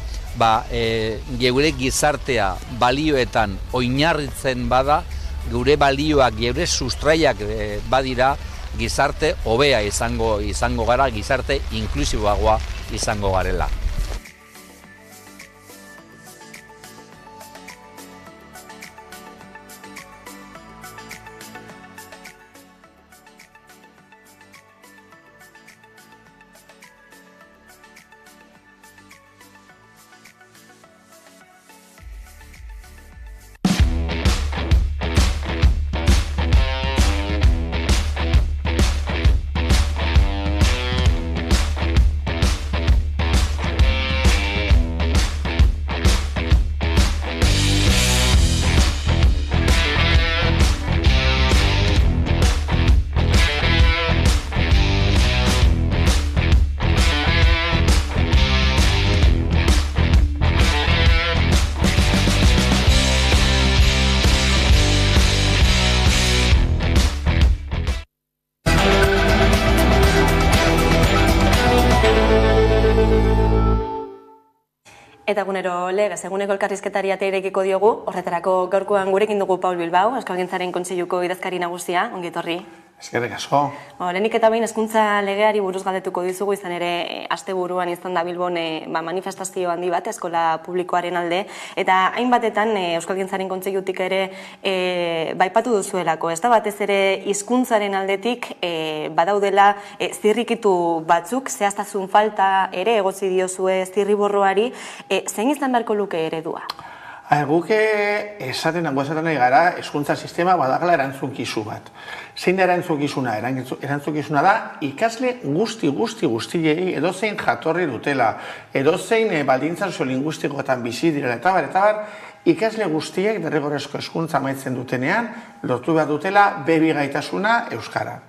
geure gizartea balioetan oinarritzen bada, geure balioak, geure sustraiak badira, gizarte hobea izango gara, gizarte inklusiboagoa izango garela. Eta egunero legez, eguneko elkarrizketari atea irekiko diogu, horretarako gaurkoan gurekin dugu Paul Bilbao, Euskalgintzaren Kontseiluko idazkari nagusia, ongi etorri. Eskerrik asko. Lehenik eta behin hezkuntza legeari buruz galdetuko dizugu, izan ere asteburuan izan da Bilbon manifestazio handi bat eskola publikoaren alde, eta hainbatetan Euskalgintzaren Kontseilutik ere baipatu duzuelako, ez da batez ere hizkuntzaren aldetik badaudela zirrikitu batzuk, zehaztasun falta ere egotzi diozue zirriborroari, zein izan beharko luke eredua? Guk esaten nahi gara, hezkuntza sistema badagala erantzunkizu bat. Zein da erantzukizuna? Erantzukizuna da ikasle guztiei edozein jatorri dutela, edozein baldintza soziolinguistikoetan bizi direla eta bar, ikasle guztiek derrigorrezko hezkuntza amaitzen dutenean lortu behar dutela B2 gaitasuna euskara.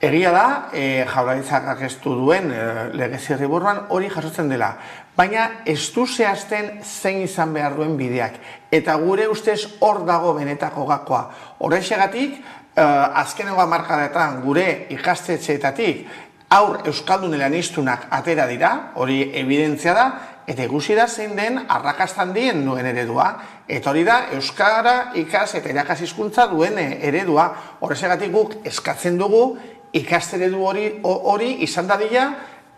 Egia da, Jaurlaritzak aurkeztu duen lege zirriborroan hori jasotzen dela, baina ez du zehazten zein izan behar duen bideak. Eta gure ustez hor dago benetako gakoa. Horrexegatik, azkeneko hamarkadetan gure ikastetxeetatik haur euskaldun eleaniztunak atera dira, hori evidentzia da, eta ikusi da zein den arrakastan dien duen eredua. Eta hori da, euskara ikas eta irakas hizkuntza duen eredua. Horrexegatik guk eskatzen dugu ikasteredu hori izan dadila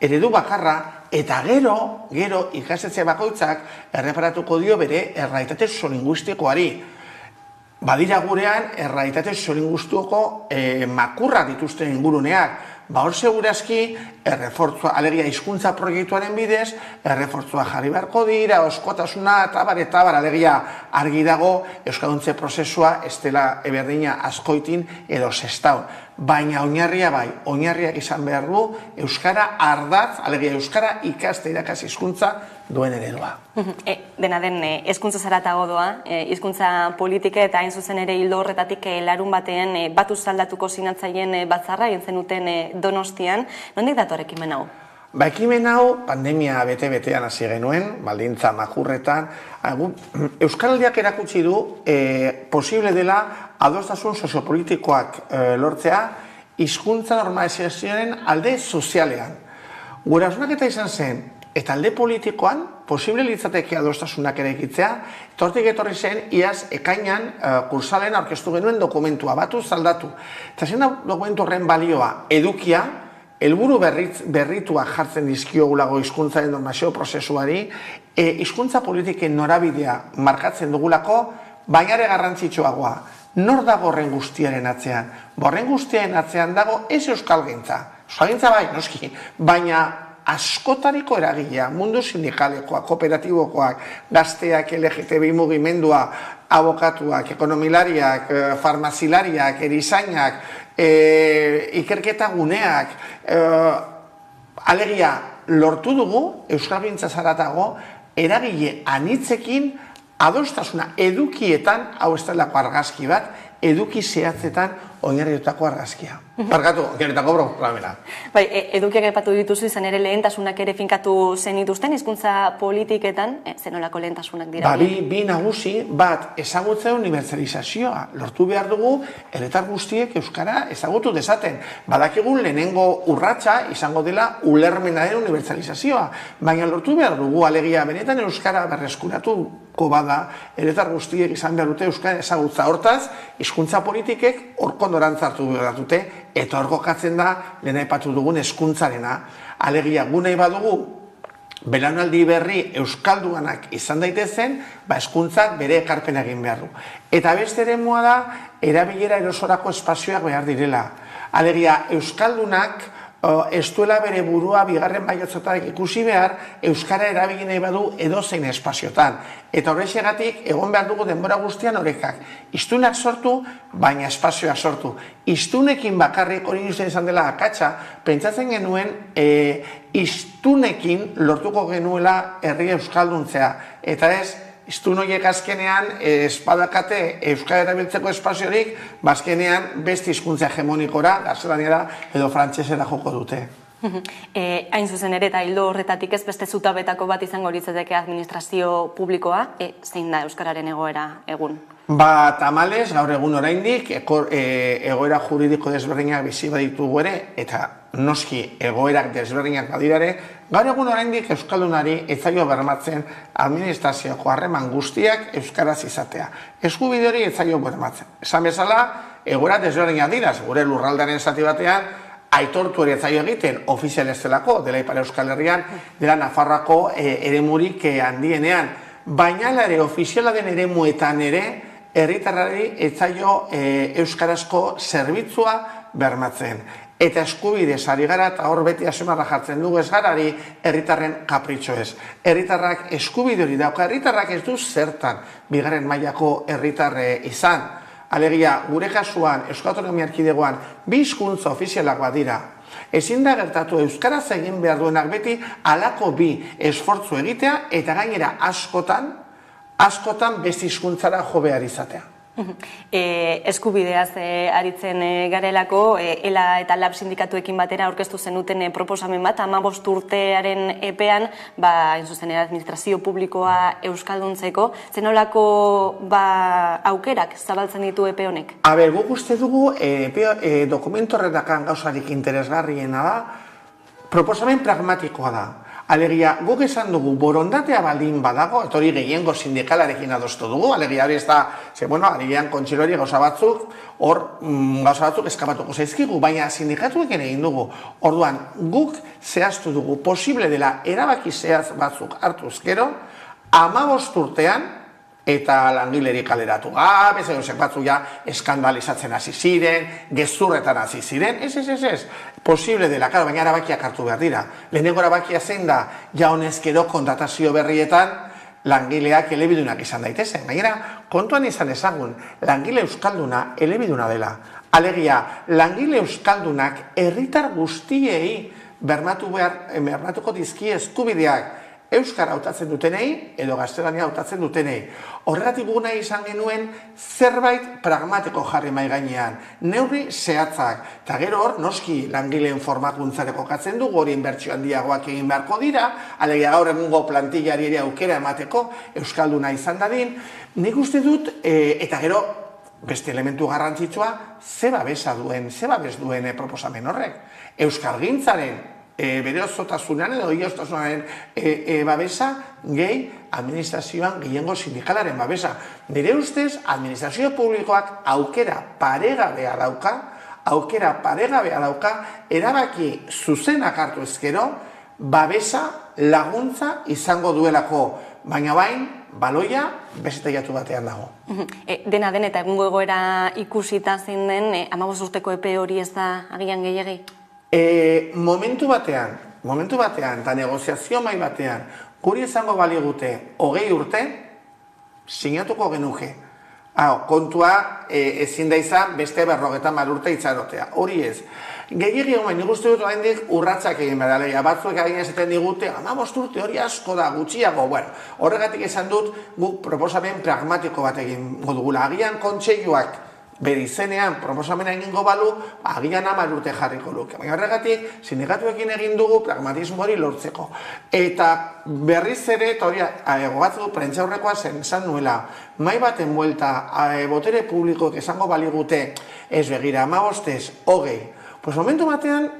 eredu bakarra, eta gero ikastetxe bakoitzak erreparatuko dio bere errealitate soziolinguistikoari. Badira gurean errealitate soziolinguistiko makurrak dituzten inguruneak. Hor segurazki, alegia hizkuntza proiektuaren bidez, errefortzua jarri beharko dira, oskotasuna, eta bar, alegia argi dago, euskalduntze prozesua ez dela eberdina askoitin edo zestaun. Baina oinarria bai, oinarriak izan behar du, euskara ardatz, alegia euskara ikaste irakas hizkuntza duen eredua. Dena den, hezkuntza zaratago doa, hizkuntza politika eta hain zuzen ere hildo horretatik larun batean batuz aldatuko sinatzaileen batzarra egin zenuten Donostian. Nondik dator ekimen hau? Ekimen hau pandemia bete-betean hasi genuen, baldintza makurretan. Euskaraldiak erakutsi du posible dela adostasun soziopolitikoak lortzea hizkuntza normalizazioaren alde sozialean. Gure hausnarketa izan zen, eta alde politikoan, posible litzateke adostasunak eraikitzea, hortik etorri zen, iaz ekainan kursalen aurkeztu genuen dokumentua, batu zaldatu. Eta zen dokumentu horren balioa, edukia, helburu berritua jartzen dizkiogulago hizkuntzaren normazio prozesuari, hizkuntza politiken norabidea markatzen dugulako, baina ere garrantzitsuagoa. Nor dago horren guztiaren atzean? Horren guztiaren atzean dago ez euskalgintza. Euskalgintza bai, noski, baina askotariko eragilea, mundu sindikalekoak, kooperatibokoak, gazteak, LGTBI mugimendua, abokatuak, ekonomilariak, farmazilariak, erizainak, ikerketa guneak, alegia lortu dugu, euskalgintza zaratago, eragile anitzekin adostasuna edukietan, hau ez delako argazki bat, eduki zehatzetan oinarritutako argazkia. Barkatu, oinarritutako programera. Bai, edukiak aipatu dituzu izan ere lehentasunak ere finkatu zenituzten, hizkuntza politiketan, zenolako lehentasunak dira? Bi nagusi, bat, ezagutza unibertsalizazioa. Lortu behar dugu, herritar guztiek euskara ezagutu dezaten. Badakigun lehenengo urratsa izango dela ulermenaren unibertsalizazioa. Baina lortu behar dugu, alegia, benetan euskara berreskuratuko bada, herritar guztiek izan behar dute euskara ezagutza. Hortaz, hizkuntza politikek horko norantzartu behar dute, eta hor kokatzen da, lehen aipatu dugun hezkuntzarena. Alegia, gu nahi badugu, belaunaldi berri euskalduanak izan daitezen, hezkuntzak bere ekarpena egin behar du. Eta beste eremua da, erabilera erosorako espazioak behar direla. Alegia, euskaldunak ez duela bere burua bigarren mailatzotarik ikusi behar, euskara erabili nahi badu edozein espaziotan. Eta horrexegatik egon behar dugu denbora guztian orekak. Hiztunak sortu, baina espazioa sortu. Hiztunekin bakarrik hori uste izan dela akatsa, pentsatzen genuen hiztunekin lortuko genuela herri euskalduntzea. Eta ez, hiztun horiek azkenean espadakate euskara erabiltzeko espaziorik, azkenean beste hizkuntza hegemonikora, gaztelaniara edo frantsesera joko dute. Hain zuzen ere, eta hildo horretatik ez beste zutabetako bat izango litzateke administrazio publikoa, zein da euskararen egoera egun? Tamalez, gaur egun oraindik, egoera juridiko desberdinak bizi baditugu ere, eta noski egoerak desberdinak badirare, gaur egun oraindik euskaldunari ez zaio bermatzen administrazioko harreman guztiak euskaraz izatea. Eskubide hori ez zaio bermatzen. Esan bezala, egoera desberdinak dira, gure lurraldearen zati batean, aitortu ere ez zaio egiten, ofizial ez delako, dela Ipar Euskal Herrian, dela Nafarroako eremurik handienean, baina ere ofiziala den eremuetan ere, herritarrari ez zaio euskarazko zerbitzua bermatzen. Eta eskubidez ari gara, eta hor beti asemarra jartzen dugu ez garari, herritarren kapritxo ez. Herritarrak eskubide hori dauka, herritarrak ez du zertan bigarren mailako herritarre izan. Alegia, gure kasuan, Euskal Autonomia Erkidegoan, bi hizkuntza ofizialak badira. Ezin da gertatu euskaraz egin behar duenak beti halako bi esfortzu egitea eta gainera askotan beste hizkuntzara jo behar izatea. Eskubideaz aritzen garelako, ELA eta LAB sindikatuekin batera aurkeztu zenuten proposamen bat, 15 urtearen epean, hain zuzen administrazio publikoa euskalduntzeko, zenolako aukerak zabaltzen ditu epe honek? Guk uste dugu dokumentu horretakan gauzarik interesgarriena da, proposamen pragmatikoa da. Alegia, guk esan dugu, borondatea baldin badago, eta hori gehiengo sindikalarekin adostu dugu, alegia hori ez da, alegian kontxilori gauza batzuk, hor gauza batzuk eskapatuko zaizkigu, baina sindikatuekin egin dugu. Orduan, guk zehaztu dugu, posible dela erabaki zehaz batzuk hartuz gero, 15 urtean, eta langileri kaleratu gabe, batzuk ja eskandalizatzen hasi ziren, gezurretan hasi ziren, ez, posible dela, baina erabakiak hartu behar dira. Lehenengo erabakia zein da, ja honezkero kontratazio berrietan langileak elebidunak izan daitezen. Gainera, kontuan izan ezagun, langile euskalduna elebiduna dela. Alegia, langile euskaldunak herritar guztiei bermatuko dizki eskubideak euskara hautatzen dutenei edo gaztelania hautatzen dutenei. Horregatik guna izan genuen zerbait pragmatiko jarri mahai gainean, neurri zehatzak, eta gero hor noski langileen formakuntzareko katzen dugu, hori inbertsio handiagoak egin beharko dira, alegia gaur egungo plantillari ere aukera emateko euskalduna izan dadin. Nik uste dut, eta gero beste elementu garrantzitsua, ze babes duen proposamen horrek. Euskalgintzaren bere osotasunean edo ostasunaren babesa gehi administrazioan gehiengo sindikalaren babesa. Nire ustez, administrazio publikoak aukera paregabea dauka, erabaki zuzenak hartu ezkero, babesa laguntza izango duelako, baina bain, baloia bezetaiatu batean dago. Dena den eta egungo egoera ikusita zein den, 15 urteko epe hori ez da agian gehiagi? Momentu batean, eta negoziazio mai batean, guri izango baligute 20 urte, sinatuko genuke. Kontua ezin da izan beste 50 urte itxarotea. Hori ez. Gehiagi egon, nik uste dut oraindik urratsak egin behar da, batzuek agin esaten digute, 15 urte hori asko da, gutxiago. Bueno, horregatik esan dut, guk proposamen pragmatiko bat egingo dugula. Agian kontseiluak bere izenean proposamena egingo balu, agian 10 urte jarriko luke. Baina horregatik, sindikatuekin egin dugu pragmatismo hori lortzeko. Eta berriz ere, eta hori gogatzen dut, prentsaurrekoa esan nuela, mai baten buelta, botere publikoek esango baligute, ez begira, 15, 20, pues momentu batean,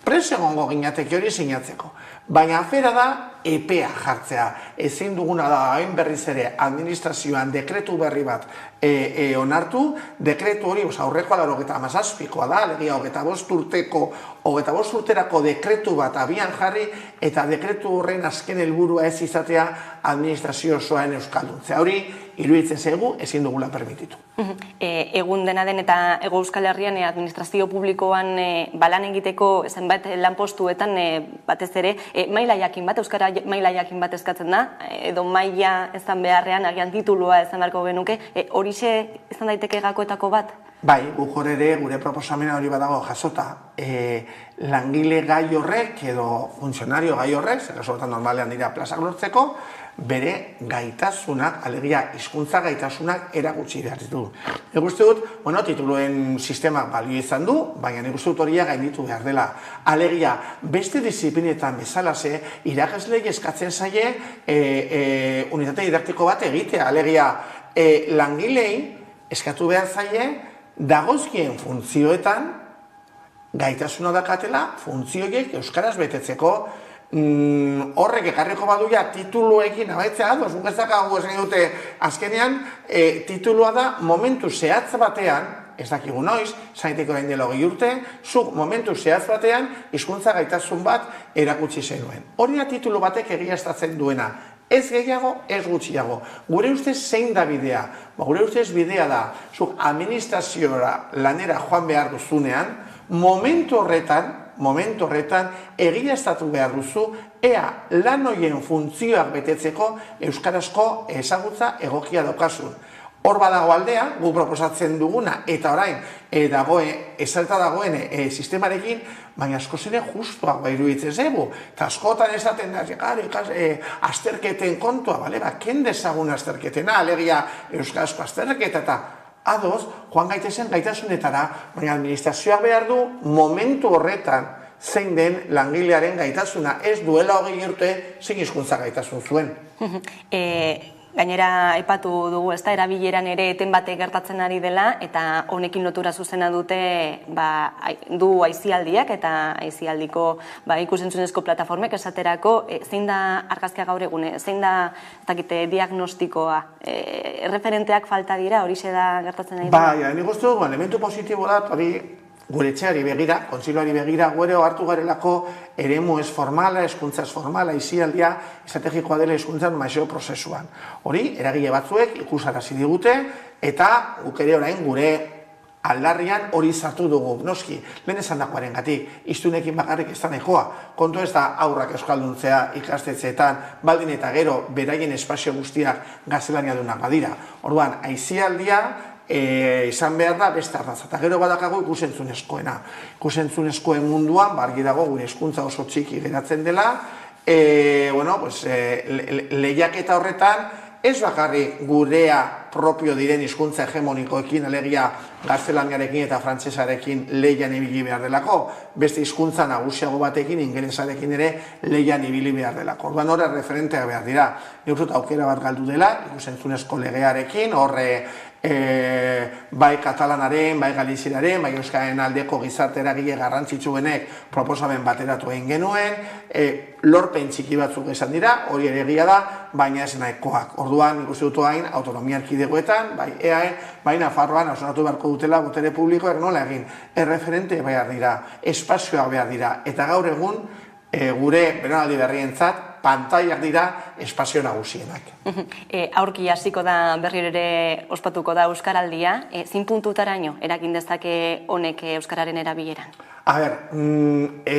preso egongo ginateke hori sinatzeko. Baina afera da, epea jartzea. Ezin duguna da, hain berriz ere, administrazioan dekretu berri bat onartu, dekretu hori, aurrekoa 97koa da, alegia 25 urterako dekretu bat abian jarri, eta dekretu horren azken helburua ez izatea administrazio osoaren euskalduntzea. Hori, iruditzen zaigu, ezin dugula permititu. Egun dena den eta Hego Euskal Herrian administrazio publikoan balan egiteko zenbait lanpostuetan batez ere, maila jakin bat, euskara maila jakin bat eskatzen da, edo maila ezan beharrean, agian titulua ezan beharko genuke, horixe izan daiteke gakoetako bat? Bai, guk hor ere, gure proposamena hori badago jasota, langile gai horrek edo funtzionario gai horrek, zer esotan normalean dira plazak lortzeko, bere gaitasunak, alegia hizkuntza gaitasunak erakutsi behar ditu. Nik uste dut, tituluen sistema balio izan du, baina nik uste dut horia gainditu behar dela. Alegia, beste disiplinetan bezalase, irakaslei eskatzen zaie unitate didaktiko bat egitea. Alegia, langilei eskatu behar zaie, dagozkien funtzioetan gaitasuna dakatela funtzioiek euskaraz betetzeko. Horrek ekarriko baduia tituluekin abaitzea, guk ez dakagu esan dute azkenean, titulua da momentu zehatz batean, ez dakigu noiz, zaiteko gain dela 20 urte, zuk momentu zehatz batean hizkuntza gaitasun bat erakutsi zenuen. Hori da titulu batek egiaztatzen duena. Ez gehiago, ez gutxiago. Gure ustez zein da bidea? Gure ustez bidea da, zuk administraziora lanera joan behar duzunean, momentu horretan egiaztatu behar duzu, ea lan horien funtzioak betetzeko euskarazko ezagutza egokia daukasun. Hor badago aldea, gu proposatzen duguna, eta orain, ezalta dagoen sistemarekin, baina askoz ere justuago iruditzen zaigu. Eta askotan esaten da, azterketen kontua, ken dezagun azterketena, alegia euskarazko azterketa eta ados, joan gaitezen gaitasunetara, baina administrazioak behar du momentu horretan zein den langilearen gaitasuna, ez duela 20 urte zein hizkuntza gaitasun zuen. Gainera aipatu dugu, ez da, erabileran ere eten batek gertatzen ari dela, eta honekin lotura zuzena dute du aizialdiak eta aizialdiko ikusentzunezko plataformek esaterako, zein da argazkia gaur egune, zein da diagnostikoa, referenteak falta dira, horixe da gertatzen ari dela? Bai, nik uste dugu, elementu positibo da, hori gure etxeari begira, kontseiluari begira, gure hartu garelako eremu ez formala, hezkuntza ez formala, aizialdia, estrategikoa dela hezkuntza normalizazio prozesuan. Hori, eragile batzuek ikusarazi digute, eta guk ere orain gure aldarrian hori sartu dugu. Noski, lehen esan dagoaren gatik, hiztunekin bakarrik ez da nahikoa. Kontu ez da aurrak euskalduntzea ikastetxeetan, baldin eta gero beraien espazio guztiak gaztelaniadunak badira. Orduan, aizialdia izan behar da beste ardatza. Eta gero badakago ikusentzunezkoena. Ikusentzunezkoen munduan, bargi dago gure hezkuntza oso txiki geratzen dela, lehiaketa horretan, ez bakarrik gurea propio diren hizkuntza hegemonikoekin, alegia gaztelaniarekin eta frantsesarekin lehian ibili behar delako, beste hizkuntza nagusiago batekin, ingelesarekin ere lehian ibili behar delako. Orduan horre referenteak behar dira. Nik uste dut aukera bat galdu dela, ikusentzunezko legearekin, horre bai katalanaren, bai galizieraren, bai euskaren aldeko gizarte eragile garrantzitsuenek proposamen bateratu egin genuen, lorpen txiki batzuk esan dira, hori ere egia da, baina ez nahikoak. Orduan, ikusi dut hain, autonomia erkidegoetan, bai EAE, bai Nafarroan, hausnartu beharko dutela botere publikoak nola egin, erreferente behar dira, espazioa behar dira, eta gaur egun, gure belaunaldi berrientzat, pantaiak dira espazio nagusienak. Aurki hasiko da berriro ere ospatuko da Euskaraldia, zein puntutaraino erakin dezake honek euskararen erabileran? A ber,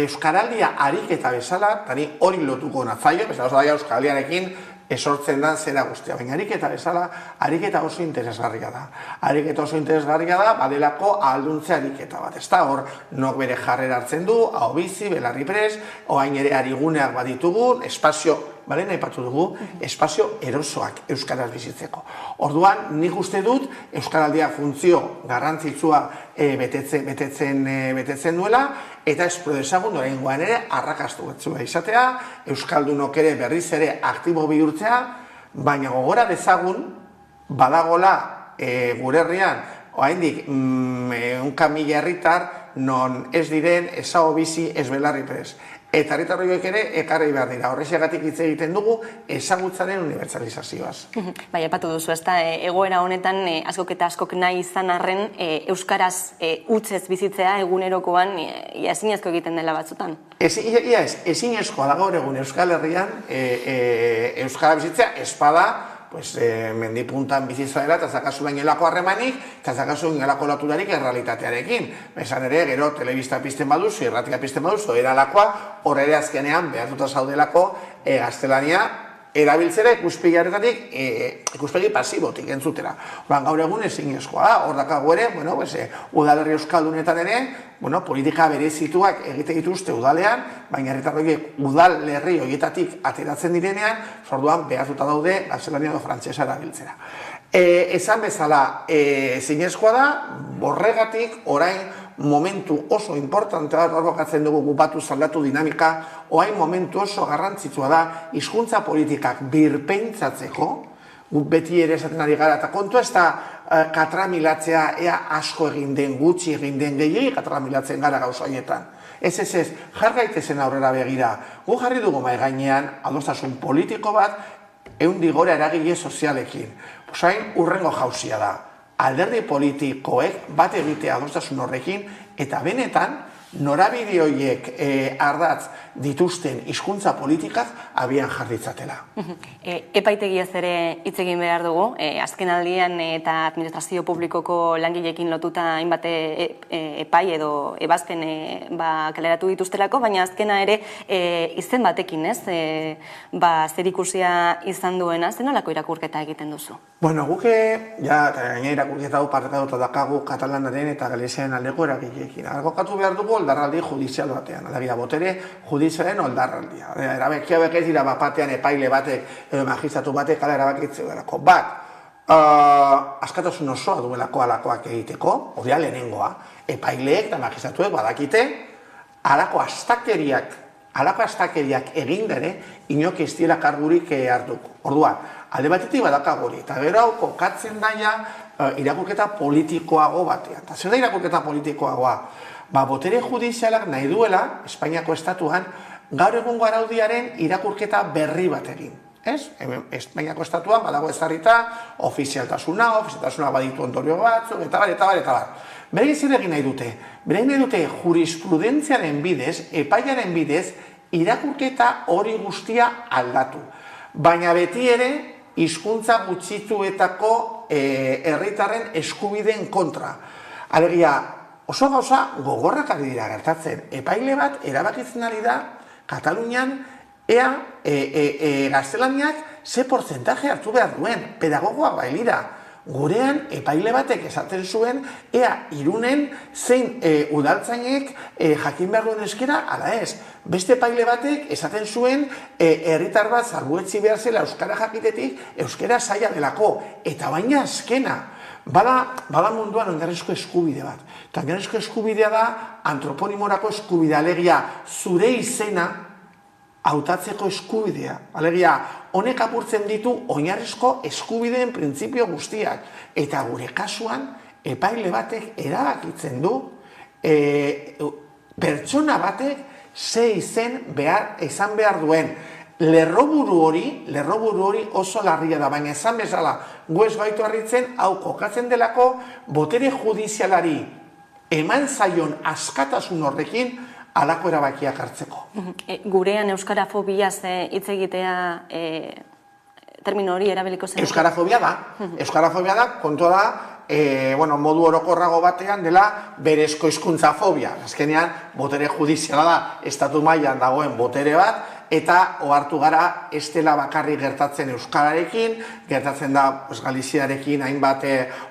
Euskaraldia ariketa bezala, tani hori lotuko natzaio, bezala Euskaraldiarekin esortzen da zera guztia, baina ariketa bezala, ariketa oso interesgarria da. Ariketa oso interesgarria da, badelako ahalduntze ariketa bat, ez da, hor, nok bere jarrera hartzen du, hau bizi, belarri prest, oain ere ariguneak baditugu, espazio, balen aipatu dugu, espazio erosoak euskaraz bizitzeko. Orduan, nik uste dut, Euskaraldia funtzio garrantzitsua betetzen duela, eta espero dezagun oraingoan ere arrakastu batzua izatea, euskaldunok ere berriz ere aktibo bihurtzea, baina gogora dezagun badagola gure herrian, oraindik 100.000 herritar non ez diren ez hau bizi ez belarri prest. Eta herritar horiek ere ekarri behar dira. Horrexegatik hitz egiten dugu ezagutzaren unibertsalizazioaz. Bai, aipatu duzu, ez da, egoera honetan askok eta askok nahi izan arren euskaraz hutsez bizitzea egunerokoan ezinezko egiten dela batzutan. Ezinezkoa da gaur egun Euskal Herrian euskara bizitzea espada mendipuntan bizitza dela, eta zakazu bainelako harremanik, eta zakazu bainelako laturarik errealitatearekin. Esan ere, gero, telebista pizten baduzu, irratika pizten baduzu, eralakoa, hor ere azkenean, behatuta zaudelako, gaztelania, erabiltzera ikuspegiaretatik, ikuspegi pasibotik entzutera. Gaur egun ezinezkoa da, hor dakago ere, udalerri euskaldunetan ere, politika berezituak egite dituzte udalean, baina herritar horiek udalerri horietatik ateratzen direnean, orduan behatuta daude gaztelania edo frantsesa erabiltzera. Esan bezala, ezinezkoa da, borregatik orain momentu oso importante bat orbokatzen dugu gupatu zaldatu dinamika, orain momentu oso garrantzitsua da hizkuntza politikak birpentsatzeko, beti ere esaten ari gara, eta kontua ez da katramilatzea ea asko egin den, gutxi egin den gehiagi katramilatzen gara gauza horietan. Ez, jar gaitezen aurrera begira. Gu jarri dugu mahai gainean adostasun politiko bat ehundik gora eragile sozialekin. Osain hurrengo jauzia da. Alderdi politikoek bat egitea adostasun horrekin eta benetan norabide horiek ardatz dituzten hizkuntza politikak abian jarritzatela. Epaitegiaz ere hitz egin behar dugu, azken aldian eta administrazio publikoko langileekin lotuta hainbat epai edo ebazpen kaleratu dituztelako, baina azkena ere izen batekin, ez? Zerikusia izan duena, zenolako irakurketa egiten duzu? Bueno, guke, gaina irakurketa hau partekatuta dakagu katalanaren eta galiziaren aldeko eragileekin. Argokatu behar dugu oldarraldi judizial batean, alegia botere judizialen oldarraldia. Erabekia ez dira bapatean epaile batek edo magistratu batek ala erabakitzea delako. Askatasun osoa duelako alakoak egiteko, hori lehenengoa, epaileek eta magistratuek badakite alako astakeriak egindere inok ez dira kargurik hartuko. Orduan, alde batetik badakagori, eta gero hau kokatzen daia irakurketa politikoago batean. Eta zer da irakurketa politikoagoa? Botere judizialak nahi duela, Espainiako estatuan, gaur egungo araudiaren irakurketa berri bat egin. Espainiako estatuan badago ezarrita ofizialtasuna baditu ondorio batzuk, eta bar. Bere zer egin nahi dute? Bere egin nahi dute jurisprudentziaren bidez, epaiaren bidez, irakurketa hori guztia aldatu. Baina beti ere, hizkuntza gutxituetako herritarren eskubideen kontra. Alegia, oso gauza gogorrak ari dira gertatzen. Epaile bat erabakitzen ari da Katalunian ea gaztelaniak ze portzentaje hartu behar duen. Pedagogoak bailira. Gurean epaile batek esaten zuen ea Irunen zein udaltzainek jakin behar duen euskera ala ez. Beste epaile batek esaten zuen herritar bat salbuetsi behar zela euskara jakitetik euskera zaila delako. Eta baina azkena. Bada munduan oinarrizko eskubide bat. Eta oinarrizko eskubidea da antroponimorako eskubidea, alegia zure izena hautatzeko eskubidea. Alegia, honek apurtzen ditu oinarrizko eskubideen printzipio guztiak. Eta gure kasuan, epaile batek erabakitzen du, pertsona batek ze izan behar duen. Lerroburu hori oso larria da, baina esan bezala, gu ez gaitu harritzen, hau kokatzen delako, botere judizialari eman zaion askatasun horrekin, alako erabakiak hartzeko. Gurean euskarafobiaz hitz egitea termino hori erabiliko zen? Euskarafobia da, kontua da, modu orokorrago batean dela berezko hizkuntza fobia. Azkenean, botere judiziala da, estatu mailan dagoen botere bat, eta ohartu gara ez dela bakarrik gertatzen euskararekin, gertatzen da Galiziarekin hainbat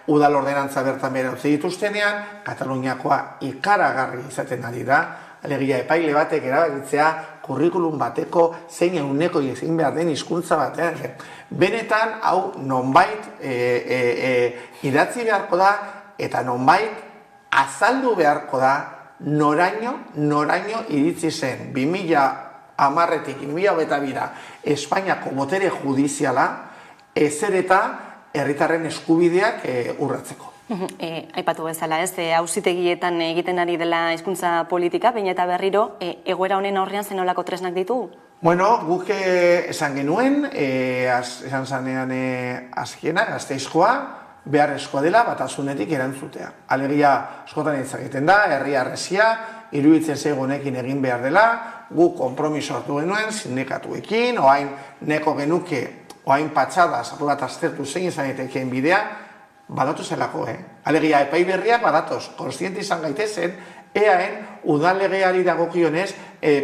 udal ordenantza bertan bera utzi dituztenean, Kataluniakoa ikaragarri izaten ari da, alegia epaile batek erabakitzea kurrikulum bateko zein eguneko ezin behar den hizkuntza batean. Benetan, hau nonbait idatzi beharko da, eta nonbait azaldu beharko da noraino iritsi zen 2010-tik 2022 Espainiako botere judiziala ezer eta herritarren eskubideak urratzeko. Aipatu bezala, auzitegietan egiten ari dela hizkuntza politika, baina eta berriro, egoera honen aurrean zenolako tresnak ditugu? Bueno, guk esan genuen, esan zanean azkiena, Gasteizkoa, beharrezkoa dela batasunetik erantzutea. Alegia, askotan egiten da, herri harresia, iruditzen zegoenekin egin behar dela, guk konpromiso hartu genuen, sindikatuekin, oain neko genuke, oain patxada, zapu bat aztertu zein izan etekeen bidea, badatu zelako, Alegia, epai berriak badatoz, konstiente izan gaitezen, eaen udalegeari dagokionez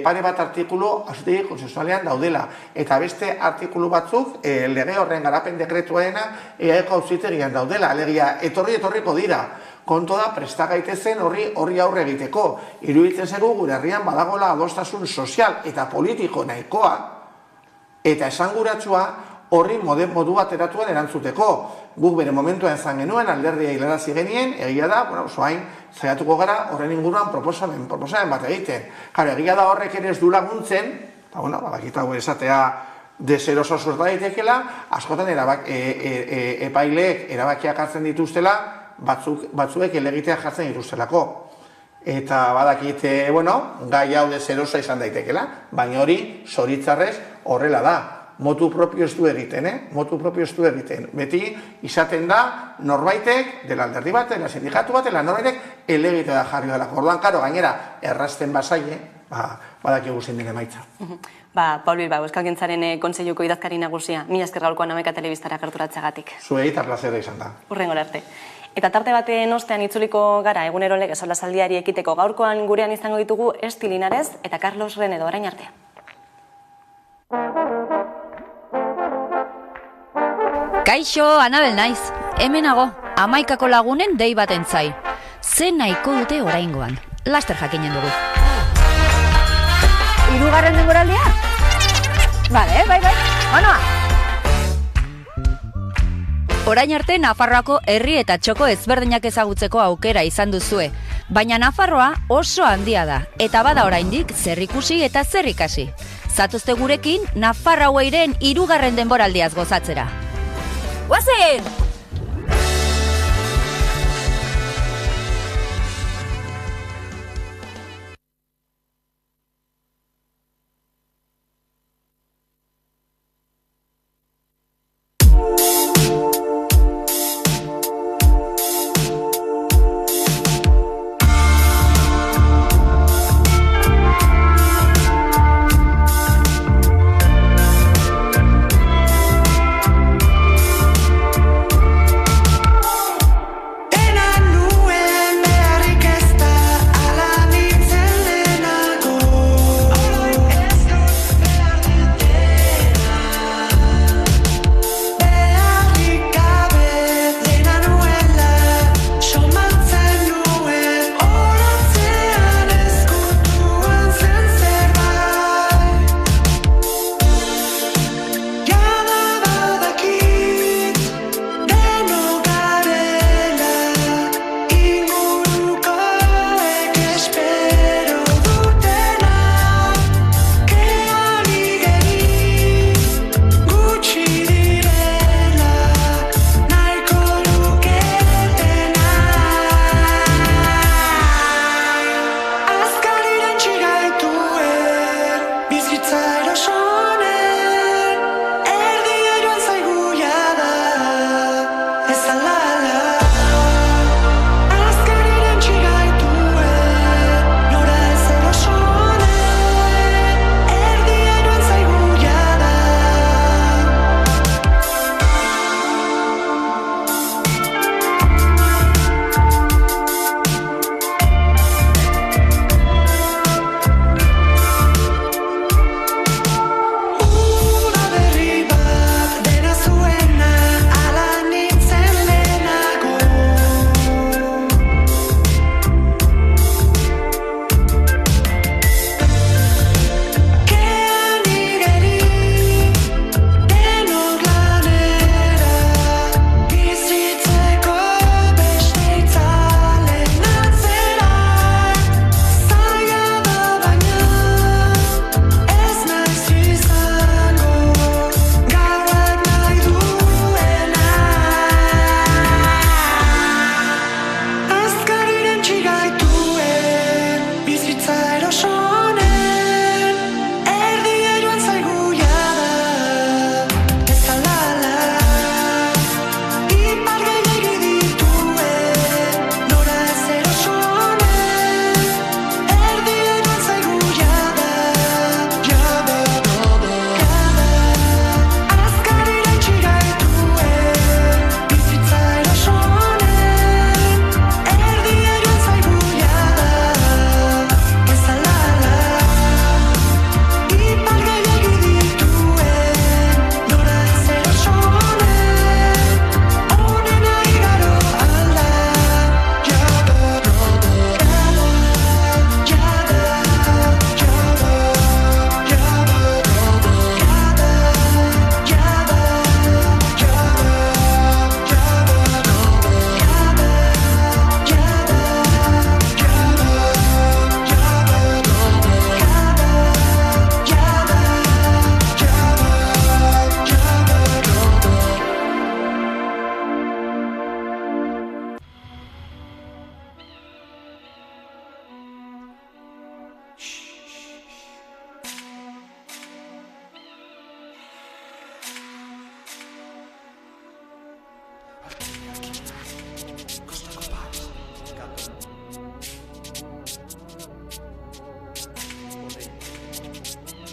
pare bat artikulu auzitegi konstituzionalean daudela. Eta beste artikulu batzuk lege horren garapen dekretuarena eaeko auzitegian daudela. Alegia, etorriko dira. Konto da, presta gaitezen horri aurre egiteko. Iruditzen zaigu gure herrian badagoela adostasun sozial eta politiko nahikoa eta esanguratsua horri modu bateratuan erantzuteko. Guk bere momentuan zan genuen, alderdia hilarazi genien, egia da, zoain, zaiatuko gara horren inguruan proposamen bat egiten. Egia da horrek ere ez du laguntzen, eta badakitago esatea deseroso sorta daitekela, askotan epaileek erabakiak hartzen dituztela, batzuek elegitea jartzen dituztelako. Eta badakit, gai hau deserosa izan daitekela, baina hori zoritzarrez horrela da. Motu propio ez du egiten, Beti izaten da norbaitek, dela alderdi bat, dela sindikatu bat, dela norbaitek elegitea da jarri dela. Orduan, karo, gainera, errazten bazaie, badakigu zein den emaitza. Paul Bilbao, Euskalgintzaren Kontseiluko idazkari nagusia, mila esker gaurkoan Hamaika Telebistara gerturatzeagatik. Zuei eta plazera izan da. Hurrengora arte. Eta tarte baten ostean itzuliko gara egunero lege solasaldiari ekiteko gaurkoan gurean izango ditugu Esti Linares eta Carlos Renedo, orain arte. Kaixo, Anabel naiz. Hemenago, Hamaikako lagunen dei baten zai. Ze nahiko dute oraingoan. Laster jakinen dugu. 3. denboraldia? Bale, bai. Onoa! Orain arte Nafarroako herri eta txoko ezberdinak ezagutzeko aukera izan duzue. Baina Nafarroa oso handia da, eta bada oraindik zer ikusi eta zer ikasi. Zatozte gurekin Nafarroairen 3. denboraldiaz gozatzera. Guazen!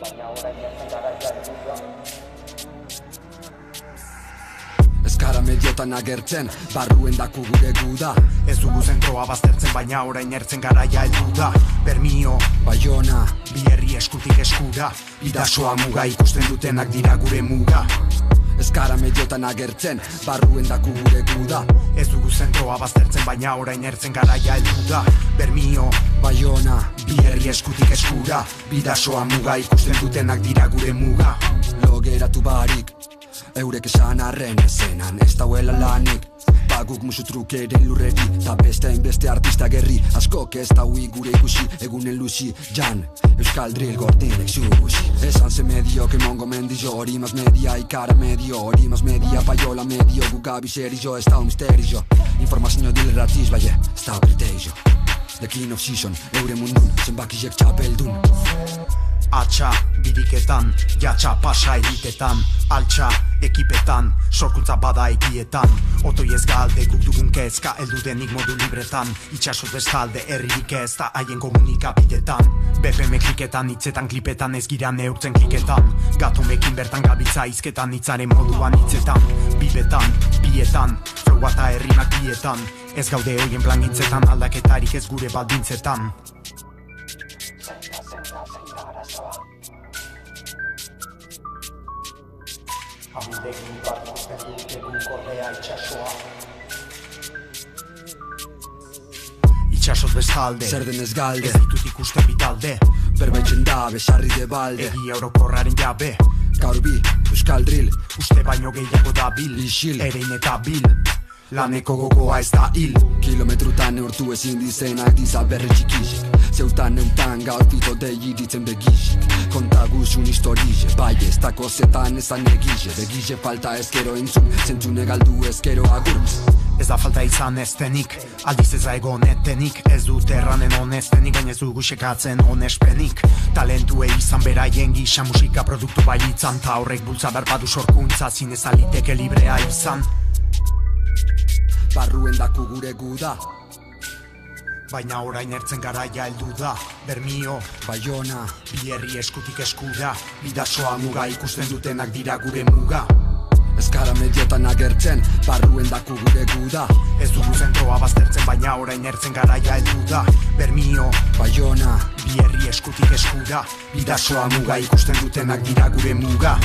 baina orain ez garaia heldu da. Ez gara mediotan agertzen, barruen daku gure guda. Ez dugu zentroa baztertzen, baina orain ertzen garaia heldu da. Bermio, Baiona, bi herri eskutik eskura. Bidasoa muga ikusten dutenak dira gure muga. Ez gara mediotan agertzen, barruen daku gure guda. Ez dugu zentroa baztertzen, baina orain ertzen garaia heldu da. Bermio, Baiona, bi herri eskutik eskura. Bidasoa muga ikusten dutenak dira gure muga. Lo geratu barik, eurek esan arren ezenan ez dauela lanik. Baguk musu trukeren lurreri, ta beste artista gerri. Askok ez daui gure ikusi, egunen luzi, jan Euskal Drill gordinek zugusi. Esan ze medio, que mongo mendizo, hori mas media, ikara medio, hori mas media, paiola medio, gugabi serio, ez dau misterio. Informazio dilerratiz, baie, ez dau kriterio. The King of Season, eure mundun, zenbakizek txapeldun. Atxa, biriketan, jatxa pasa elitetan. Altxa, ekipetan, sorkuntza bada ekietan. Otoi ez galde, guk dugun kezka, eldu denik modu libretan. Itxasot bestalde, herririk ez da haien komunikabidetan. BPM kliketan, hitzetan klipetan, ez gira neurtzen kliketan. Gatomekin bertan gabiltza izketan, hitzaren moduan hitzetan. Bibetan, bietan, flowa eta herrimak bietan. Ez gaude hoien plangintzetan, aldaketarik ez gure baldintzetan. Amildegin bat ikusten dut egun korrea itxasoa. Itxasot bestalde, zer denez galde, ez ditut ikusten bitalde. Berbaitzen da, besarri de balde, egia orokorraren jabe. Gaur bi, Euskal Drill, uste baino gehiago da bil, isil, erein eta bil. Laneko gogoa ez da hil. Kilometrutan neurtu ezin dizenak diza berri txikizek. Zeutan neutan gaur pito dei ditzen begizek. Kontaguzun historize, bai ez dako zetan ezan egize. Begize falta ezkero entzun, zentzune galdu ezkero agur. Ez da falta izan eztenik, aldiz ez da egon etenik. Ez dut erranen honeztenik, baina ez dugu sekatzen honespenik. Talentuei izan beraien gisa musika produktu bailitzan. Ta horrek bultza berbadu sorkuntza, zinez aliteke librea izan. Barruen daku gure guda, baina orain ertzen garaia heldu da. Bermio, Baiona, bi herri eskutik eskura. Bidasoa muga ikusten dutenak dira gure muga. Ez gara mediotan agertzen, barruen daku gure guda. Ez dugu zentroa baztertzen, baina orain ertzen garaia heldu da. Bermio, Baiona, bi herri eskutik eskura. Bidasoa muga ikusten dutenak dira gure muga.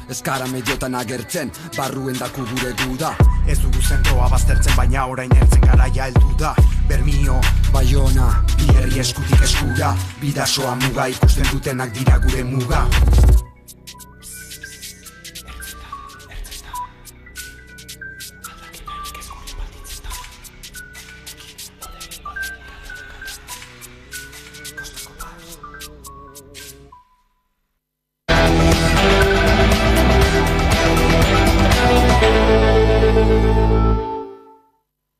Ez gara mediotan agertzen, barruen daku gure guda. Ez dugu zentroa baztertzen, baina orain ertzen garaia heldu da. Bermio, Baiona, bi herri eskutik eskura. Bidasoa muga ikusten dutenak dira gure muga.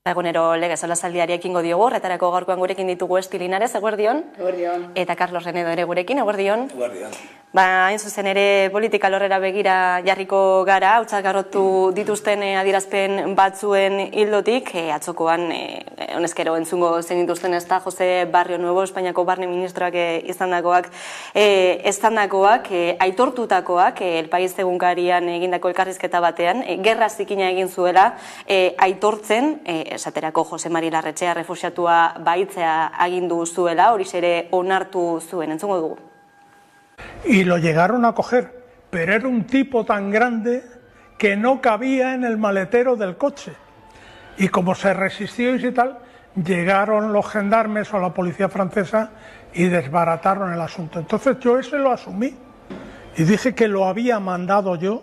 Egunero lege solasaldiari ekingo diogu, horretarako gaurkoan gurekin ditugu Esti Linares, eguerdion. Eguerdion. Eta Carlos Renedo ere gurekin, eguerdion. Eguerdion. Hain zuzen ere politika lorrera begira jarriko gara, hautsak garrotu dituzten adierazpen batzuen hildotik, atzokoan honezkero entzungo zen dituzten ez da, Jose Barrio Nuevo, Espainiako barne ministroak izandakoak, aitortutakoak, El País egunkarian egindako elkarrizketa batean, gerra zikina egin zuela, aitortzen, esaterako Jose Mari Larretxea refuxiatua baitzea agindu zuela, hori ere onartu zuen, entzungo dugu. Y lo llegaron a coger, pero era un tipo tan grande que no cabía en el maletero del coche. Y como se resistió y tal, llegaron los gendarmes o la policía francesa y desbarataron el asunto. Entonces yo ese lo asumí y dije que lo había mandado yo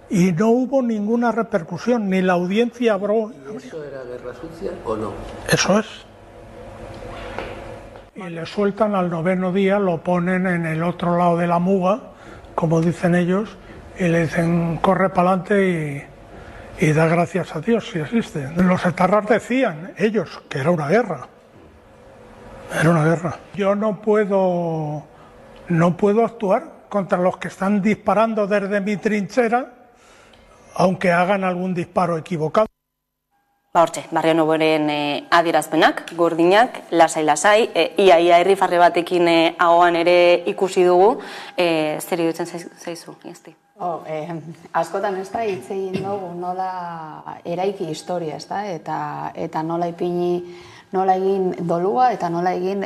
y no hubo ninguna repercusión, ni la audiencia habló. ¿Y eso era guerra sucia o no? Eso es. Y le sueltan al 9º día, lo ponen en el otro lado de la muga, como dicen ellos, y le dicen corre para adelante y da gracias a Dios si existe. Los etarras decían, ellos, que era una guerra. Era una guerra. Yo no puedo actuar contra los que están disparando desde mi trinchera, aunque hagan algún disparo equivocado. Hortxe, Barrio Nuevoren adierazpenak, gordinak, lasai-lasai, ia herrifarre batekin ahoan ere ikusi dugu, zer iruditzen zaizu, Iazti? Askotan ez da hitz egin dugu nola eraiki historia, ez da, eta nola ipini, nola egin dolua eta nola egin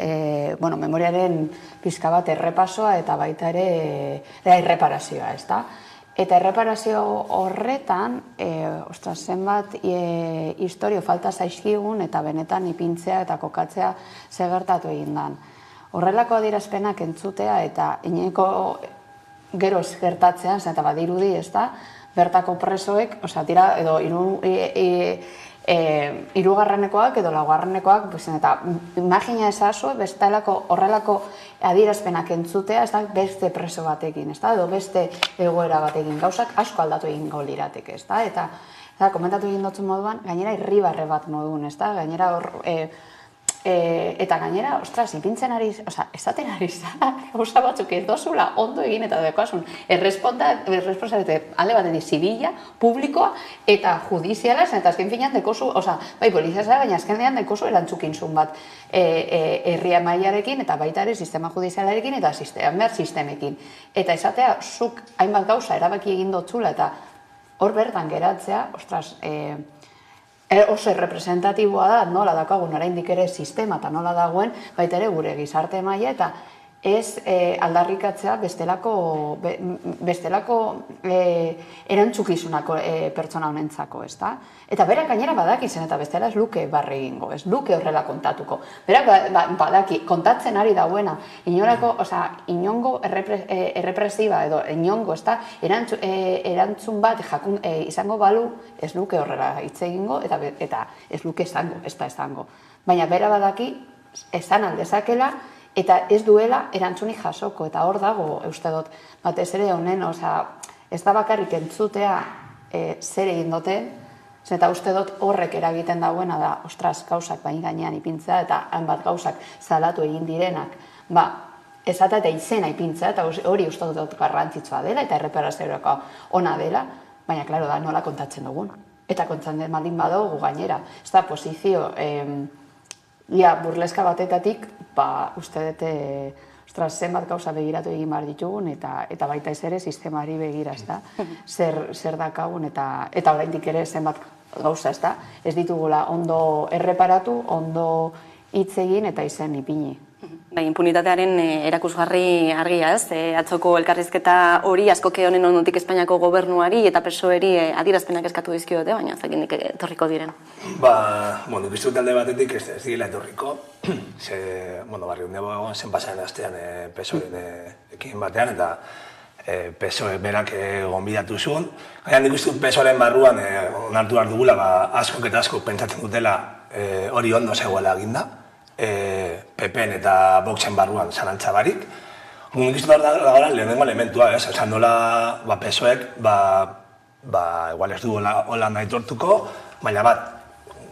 memoriaren pizka bat errepasoa eta baita ere erreparazioa, ez da. Eta erreparazio horretan, zenbat historio falta zaizkigun eta benetan ipintzea eta kokatzea segertatu egin dan. Horrelako adierazpenak entzutea eta ineko geroz gertatzean, eta badirudi, ez da, bertako presoek, dira, edo hirugarrenekoak edo laugarrenekoak, eta imagina ezazu, bestelako horrelako adierazpenak entzutea, ez da, beste preso batekin, ez da, edo beste egoera batekin, gauzak asko aldatu egin lirateke, ez da, eta komentatu egin dutzu moduan, gainera irribarre bat modun, ez da, gainera hor, eta gainera, ostras, ipintzen ari, esaten ari zara, gauza batzuk ez dozula ondo egin eta dekoasun, erresponsabilitate alde batetik zibila, publikoa eta judiziala, eta azken finean dekozu, bai polizia zara, baina azken finean dekozu erantzukinzun bat herria mailarekin eta baita ere sistema judizialarekin eta sistemekin. Eta esatea, zuk hainbat gauza erabaki egin dotzula eta hor bertan geratzea, ostras, oso representatiboa da, nola dakagun oraindik ere sistema eta nola dagoen, baita ere gure gizarte maila eta ez aldarrikatzea bestelako erantzukizunako pertsona honentzako, ez da? Eta berak gainera badakizen eta bestela ez luke barre egingo, ez luke horrela kontatuko. Berak badaki, kontatzen ari dauena, inongo errepresiba edo inongo, ez da, erantzun bat izango balu, ez luke horrela hitz egingo eta ez luke esango, ez da esango. Baina bera badaki, esan aldezakela, eta ez duela erantzunik jasoko, eta hor dago, uste dut, batez ere honen, ez da bakarrik entzutea zer egin duten, eta uste dut horrek eragiten dauena da, ostras, gauzak bain gainean ipintzea, eta hainbat gauzak zalatu egin direnak, esatea eta izena ipintzea, eta hori uste dut garrantzitsua dela, eta erreparazioako ona dela, baina, klaro, da nola kontatzen dugun. Eta kontatzen maldin badugu gainera, ez da posizio burleska batetatik, uste dute, zenbat gauza begiratu egin behar ditugun, eta baita ez ere sistemari begira, ez da, zer dakagun, eta oraindik ere zenbat gauza, ez da, ez ditugula ondo erreparatu, ondo hitz egin eta izen ipini. Impunitatearen erakusgarri argia, ez? Atzoko elkarrizketa hori askoke honen ondotik Espainiako gobernuari eta PSOEri adierazpenak eskatu dizkiote, baina zakindik etorriko diren. Nik uste dut alde batetik ez direla etorriko. Barrio Nuevo zen pasaren astean PSOEren ekin batean, eta PSOE berak gonbidatu zuen. Gaina nik uste dut PSOEren barruan onartu behar dugula, askok eta askok pentsatzen dutela hori ondo zegoela eginda. PPen eta Voxen barruan zalantza barik. Nik uste dut dagoela lehenengo elementua, esan dola PSOEk, igual ez du hola nahi tortuko, baina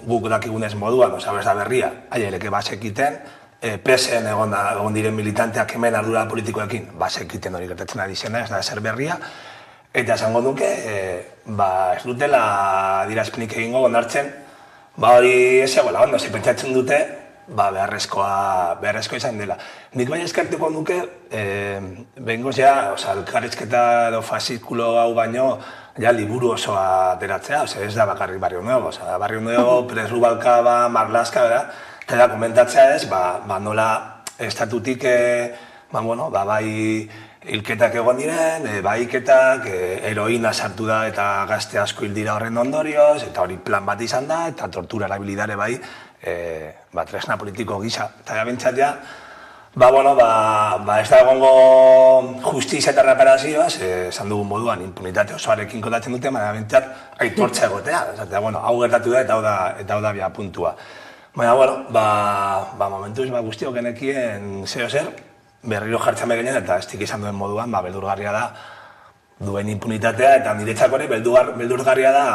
guk dakigunez moduan, ez da berria, aieleke basekiten, presen egon diren militanteak hemen ardura politikoekin, basekiten hori gertatzen ari zena, ez da ezer berria, eta esango duke, ez dutela adierazpenik egingo onartzen, hori ez egoela ondo, ze pentsatzen dute, beharrezkoa izan dela. Nik baina eskertuko nuke, behingoz elkarrizketa edo fasikulo hau baino, liburu osoa ateratzea, ez da bakarrik Barrio Nuevo. Barrio Nuevo, Pérez Rubalcaba, Marlaska, eta komentatzea ez, nola estatutik, bai hilketak egon diren, bahiketak, heroina sartu da eta gazte asko hil dira horren ondorioz, eta hori plan bat izan da, eta tortura erabilidare bai, tresna politiko gisa. Eta bintzat ja, ez da egongo justizia eta reparazioa, esan dugun moduan impunitate osoarekin kontatzen dute, baina bintzat aitortza egotea. Hau gertatu da eta hau da bia puntua. Baina, momentuz guztiok genekien zeo zer, berriro jartzen begenean eta estik izan duen moduan, beldurgarria da duen impunitatea, eta niretzako ere beldurgarria da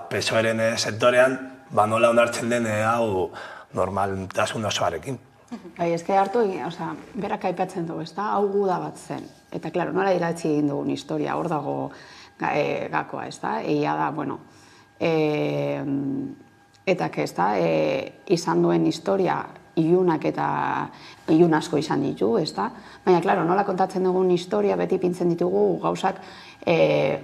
PSOEren sektorean nola onartzen den hau normaltasun osoarekin. Eske hartu, berak aipatzen dugu, ez da, hau guda bat zen. Eta, klaro, nola iratzi egin dugun historia, hor dago gakoa, ez da? Egia da, Etak ez da, izan duen historia ilunak eta ilun asko izan ditu, ez da? Baina, klaro, nola kontatzen dugun historia beti pintzen ditugu gauzak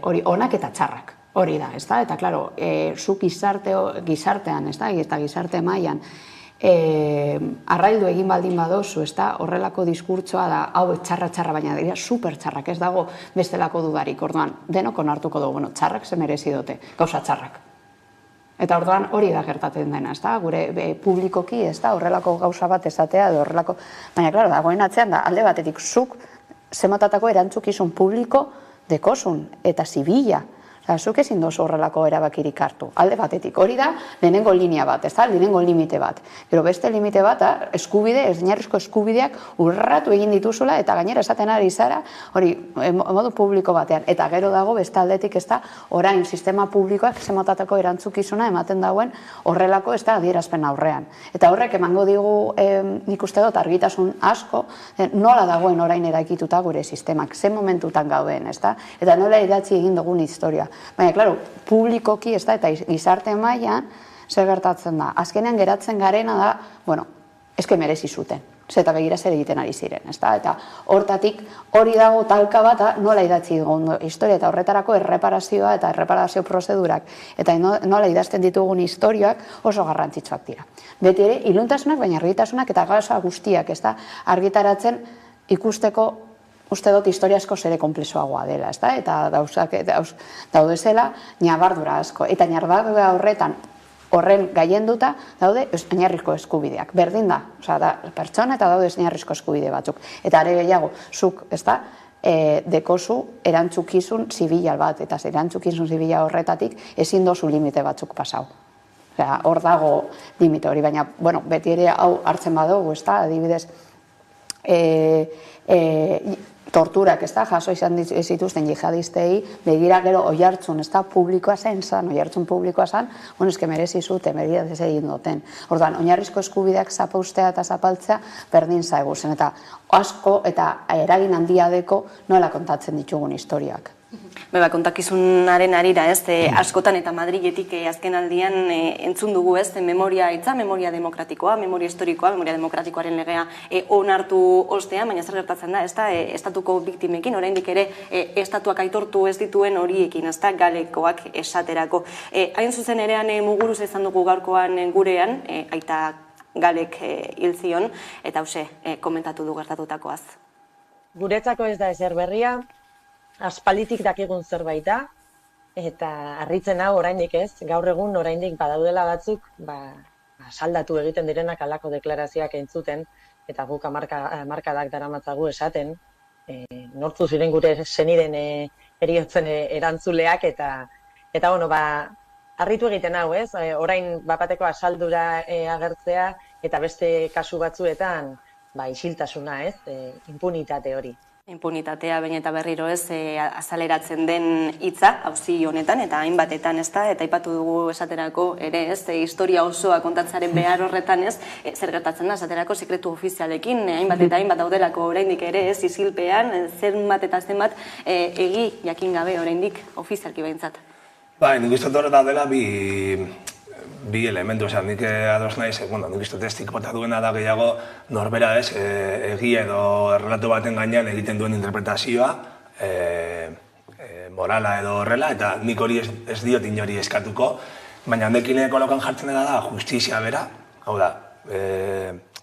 hori onak eta txarrak, hori da, ez da? Eta, klaro, zuk gizartean, ez da? Eta gizarte mailan arraildu egin baldin badozu, ez da? Horrelako diskurtsoa da, hau txarra, baina dira super txarrak, ez dago bestelako dudarik, orduan, denok onartuko dugu, bueno, txarrak ze merezi dute, gauza txarrak. Eta orduan hori da gertatzen dena, ez da? Gure publikoki, ez da? Horrelako gauza bat esatea, edo horrelako... Baina, klaro, dagoen atzean da, alde batetik zuk zemotatako erantzukizun publiko dekosun eta zibila. Zuk ezin dozu horrelako erabakirik hartu. Alde batetik, hori da, lehenengo linea bat, ez da? Lehenengo limite bat. Gero beste limite bat, eskubide, oinarrizko eskubideak urratu egin dituzula, eta gainera esaten ari zara, hori, modu publiko batean. Eta gero dago, beste aldetik, ez da, orain sistema publikoak zemotatako erantzukizuna ematen dauen horrelako, ez da, adierazpen aurrean. Eta horrek emango digu, nik uste dut, argitasun asko, nola dagoen orain eraikituta gure sistemak, ze momentutan gauden, ez da? Eta nola idatzi egin dugun historia. Baina, klaro, publikoki, ez da, eta gizarte mailan zer gertatzen da. Azkenean geratzen garena da, bueno, eske merezi zuten. Zeta begira zer egiten ari ziren, ez da? Eta hortatik hori dago talka bat nola idatzi dugun historia eta horretarako erreparazioa eta erreparazio prozedurak eta nola idazten ditugun historiak oso garrantzitsuak dira. Beti ere, iluntasunak, baina argitasunak eta gauza guztiak, ez da, argitaratzen ikusteko uste dut historia asko zere komplexoagoa dela, ez da? Eta daude zela ñabardura asko. Eta ñabardura horretan horren gaienduta daude oinarrizko eskubideak. Berdin da, da pertsona eta daude oinarrizko eskubide batzuk. Eta are gehiago, zuk, ez da, dekozu erantzukizun zibila bat, eta erantzukizun zibila horretatik ezin dozu limite batzuk pasau. Hor dago limite hori, baina, bueno, beti ere hau hartzen badugu, ez da, adibidez, torturak, ez da, jaso izan zituzten jihadistei, begira gero oihartzun, ez da, publikoa zen, oihartzun publikoa zen, eske merezi zuten, begira ez egin duten. Orduan, oinarrizko eskubideak zapaustea eta zapaltzea berdin zaigu zen, eta asko eta eragin handia deko nola kontatzen ditugun historiak. Beba, kontakizunaren arira, ez, askotan eta Madriletik azken aldian entzun dugu, ez, memoria hitza, memoria demokratikoa, memoria historikoa, memoria demokratikoaren legea onartu ostean, baina zer gertatzen da, ez da, estatuko biktimekin, oraindik ere, estatuak aitortu ez dituen horiekin, ez da, galekoak esaterako. Hain zuzen erean Muguruz izan dugu gaurkoan gurean, aita galek hil zion, eta hause, komentatu du gertatutakoaz. Guretzako ez da ezer berria, aspalditik dakigun zerbait da, eta harritzen hau oraindik ez, gaur egun oraindik badaudela batzuk, saldatu egiten direnak halako deklarazioak entzuten, eta guk hamarkadak daramatzagu esaten, nortzu ziren gure seniden heriotzen erantzuleak, eta bueno, harritu egiten hau ez, orain bapateko asaldura agertzea, eta beste kasu batzuetan, isiltasuna ez, impunitate hori. Impunitatea baina eta berriro ez azaleratzen den hitza, auzi honetan, eta hainbatetan ez da, eta aipatu dugu esaterako ere ez, historia osoa kontatzaren behar horretan ez, zer gertatzen da, esaterako sekretu ofizialekin, hainbat eta hainbat daudelako oraindik ere ez, isilpean, zenbat eta zenbat egi jakin gabe oraindik ofizialki behintzat. Nik uste horretan dela bi elementu, nik ados naiz, nik uste testik bota duena da gehiago norbera ez, egia edo errelatu baten gainean egiten duen interpretazioa, morala edo horrela, eta nik hori ez diot inori eskatuko, baina handekin kolokan jartzen dela da justizia bera, hau da,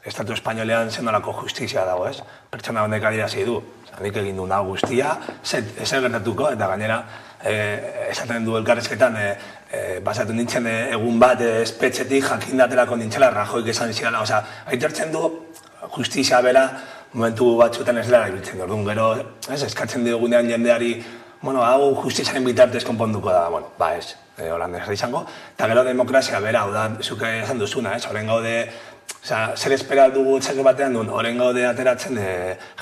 Estatu Espainolean zenolako justizia dago ez, pertsona honek adierazi du, nik egin du nago guztia, ezer gertatuko, eta gainera, esaten du elkarrezketan, basatu nintzen egun bat espetxetik jakindaterako nintzela Rajoik esan zidala, aitortzen du justizia bera momentu batzuetan ez dela ibiltzen du, gero eskatzen digunean jendeari, hau justiziaren bitartez konponduko da, ez, holan ez da izango, eta gero demokrazia bera, hau da, zuke esan duzuna, horren gaude, zer espera dugu txake batean duen, horren gaude ateratzen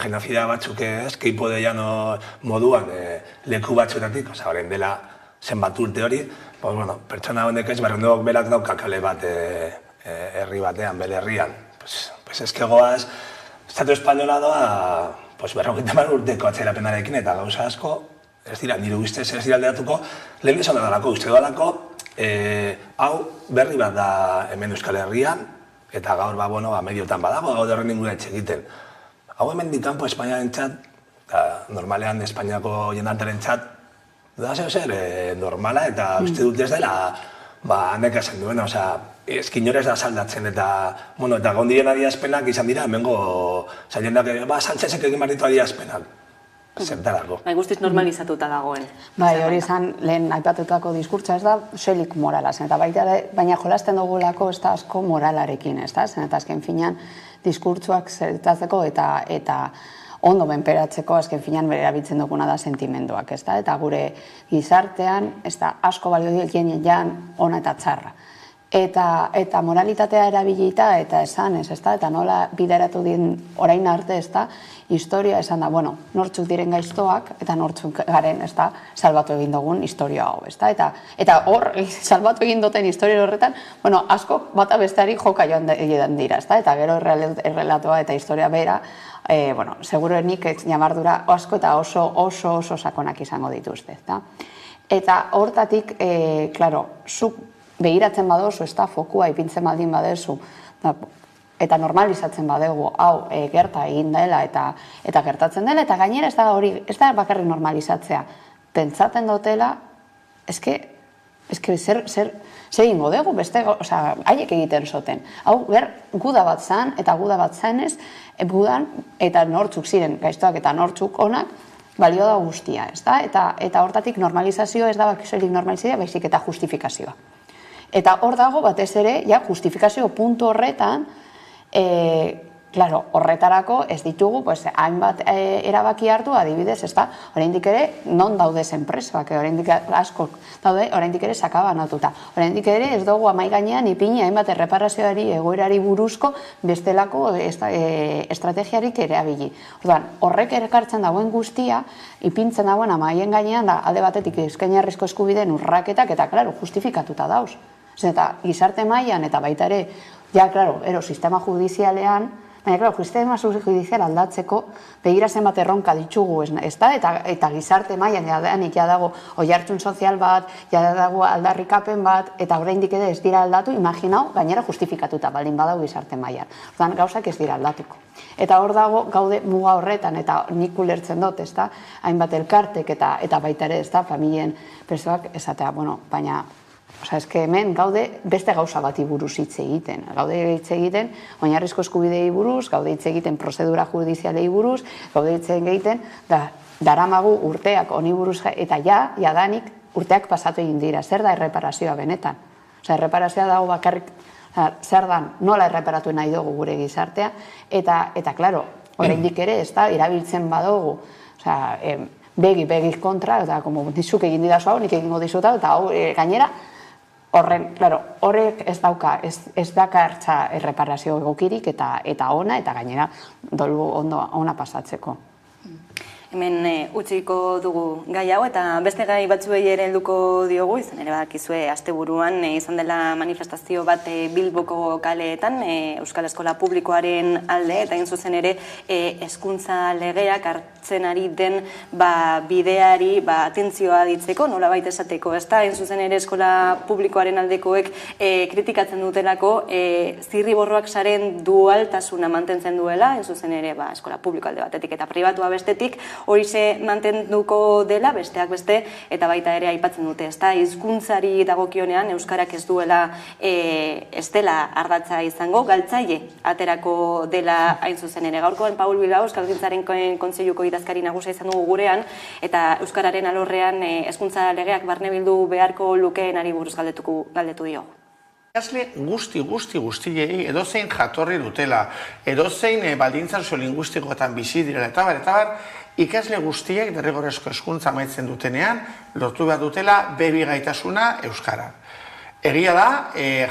genozida batzuk keipo de llano moduan leku batzuetatik, horren dela zenbat urte hori, pertsona honek ez, berrendok berak dauka kale bat herri batean, bere herrian. Ezkegoaz, Estatu Espainola doa, berrogeita hamar urteko atzerapenarekin eta gauza asko, ez dira, nire ustez ez dira alderatuko, lehen esan dalako, uste dalako, Hau berri bat da hemen Euskal Herrian, eta gaur mediotan badago, gaur horren ingurua egiten. Hau hemen dikampo Espainiaren txat, normalean Espainiako jendartaren txat, da zer normala, eta uste dut ez dela haneka esan duena, eskinores da saldatzen, eta gondiren adierazpenak izan dira, hemengo jendak, Sánchezek egin barritu adierazpenak. Zertarako. Guztiz normalizatuta dagoen. Hori izan, lehen aipatutako diskurtsa ez da, soilik morala zen, eta baina jolasten dugulako ez da asko moralarekin, ez da, zen eta azken finean diskurtsuak zertatzeko eta ondo benperatzeko azken finean erabiltzen duguna da sentimenduak, ez da, eta gure gizartean ez da asko balio jan ona eta txarra. Eta moralitatea erabilita eta esan ez da, eta nola bideratu din orain arte ez da, historia esan da, nortzuk diren gaiztoak eta nortzuk garen, ez da, salbatu egin dugun historia hau, ez da, eta hor, salbatu egin duten historia horretan, asko bata besteari joka joan dira, ez da, eta gero errelatoa eta historia bera, seguruenik ñamardura asko eta oso sakonak izango dituzte, ez da. Eta hortatik, klaro, zuk begiratzen badozu, ez da, fokua ipintzen baldin badezu, eta normalizatzen badegu, hau, gerta egin dela eta gertatzen dela, eta gainera ez da bakarrik normalizatzea. Pentsatzen dutela, eske zer egingo dugu, beste, haiek egiten zoten. Hau, guda bat zan, eta guda bat zanez, gudan, eta nortzuk ziren gaiztoak eta nortzuk onak, balio da guztia, ez da? Eta hortatik normalizazioa ez da bakisoelik normalizazioa, baizik eta justifikazioa. Eta hor dago batez ere, justifikazio puntu horretan, horretarako ez ditugu hainbat erabaki hartu, adibidez, ez da, oraindik ere non daude enpresak, oraindik asko daude, oraindik ere sakabanatuta. Oraindik ere ez dugu amai gainean ipini hainbat erreparazioari egoerari buruzko bestelako estrategiarik erabili. Orduan, horrek ekartzen dagoen guztia, ipintzen dagoen amaien gainean da alde batetik eskainarrizko eskubideen urraketak eta, justifikatuta dauz. Eta gizarte mailan eta baita ere, sistema judizialean, baina, sistema judizial aldatzeko begira zenbat erronka ditugu, ez da? Eta gizarte mailan jadanik dago oihartzun sozial bat, dago aldarrikapen bat, eta oraindik ere ez dira aldatu, imaginau, gainera justifikatuta baldin badago gizarte mailan. Orduan, gauzak ez dira aldatuko. Eta hor dago, gaude muga horretan, eta nik ulertzen dut, ez da? Hainbat elkartek eta baita ere, ez da? Familien persoak esatea, baina hemen gaude beste gauza bati buruz hitz egiten. Gaude hitz egiten oinarrizko eskubidei buruz, gaude hitz egiten prozedura judizialei buruz, gaude hitz egiten daramagu urteak honi buruz, eta jadanik urteak pasatu egin dira. Zer da erreparazioa benetan? Erreparazioa dago bakarrik zer dan nola erreparatu nahi dugu gure gizartea, eta oraindik ere ez da, erabiltzen badugu, begi kontra, eta nizuk egin didazu hau, nik egingo dizut hau, eta hau gainera, horrek ez dauka, ez dakartza erreparazio egokirik eta ona, eta gainera dolu ona pasatzeko. Hemen utziko dugu gai hau, eta beste gai batzuei ere helduko diogu, izan ere badakizue asteburuan izan dela manifestazio bat Bilboko kaleetan, Euskal Eskola Publikoaren alde, eta hain zuzen ere hezkuntza legeak hartzen ari den bideari atentzioa ditzeko, nolabait esateko, ez da, hain zuzen ere Eskola Publikoaren aldekoek kritikatzen dutelako zirriborroak saren dualtasuna mantentzen duela, hain zuzen ere Eskola Publiko alde batetik eta pribatua bestetik, horixe mantenduko dela, besteak beste, eta baita ere aipatzen dute, ez da, hizkuntzari dagokionean euskarak ez duela, ez dela ardatza izango, galtzaile aterako dela hain zuzen ere. Gaurkoan Paul Bilbao, Euskalgintzaren Kontseiluko idazkari nagusia izan dugu gurean, eta euskararen alorrean hezkuntza legeak barne bildu beharko lukeenari buruz galdetu diogu. Ikasle guztiei edozein jatorri dutela, edozein baldintza soziolinguistikoetan bizi direla eta bar, ikasle guztiek derrigorrezko hezkuntza amaitzen dutenean lortu behar dutela B2 gaitasuna euskara. Egia da,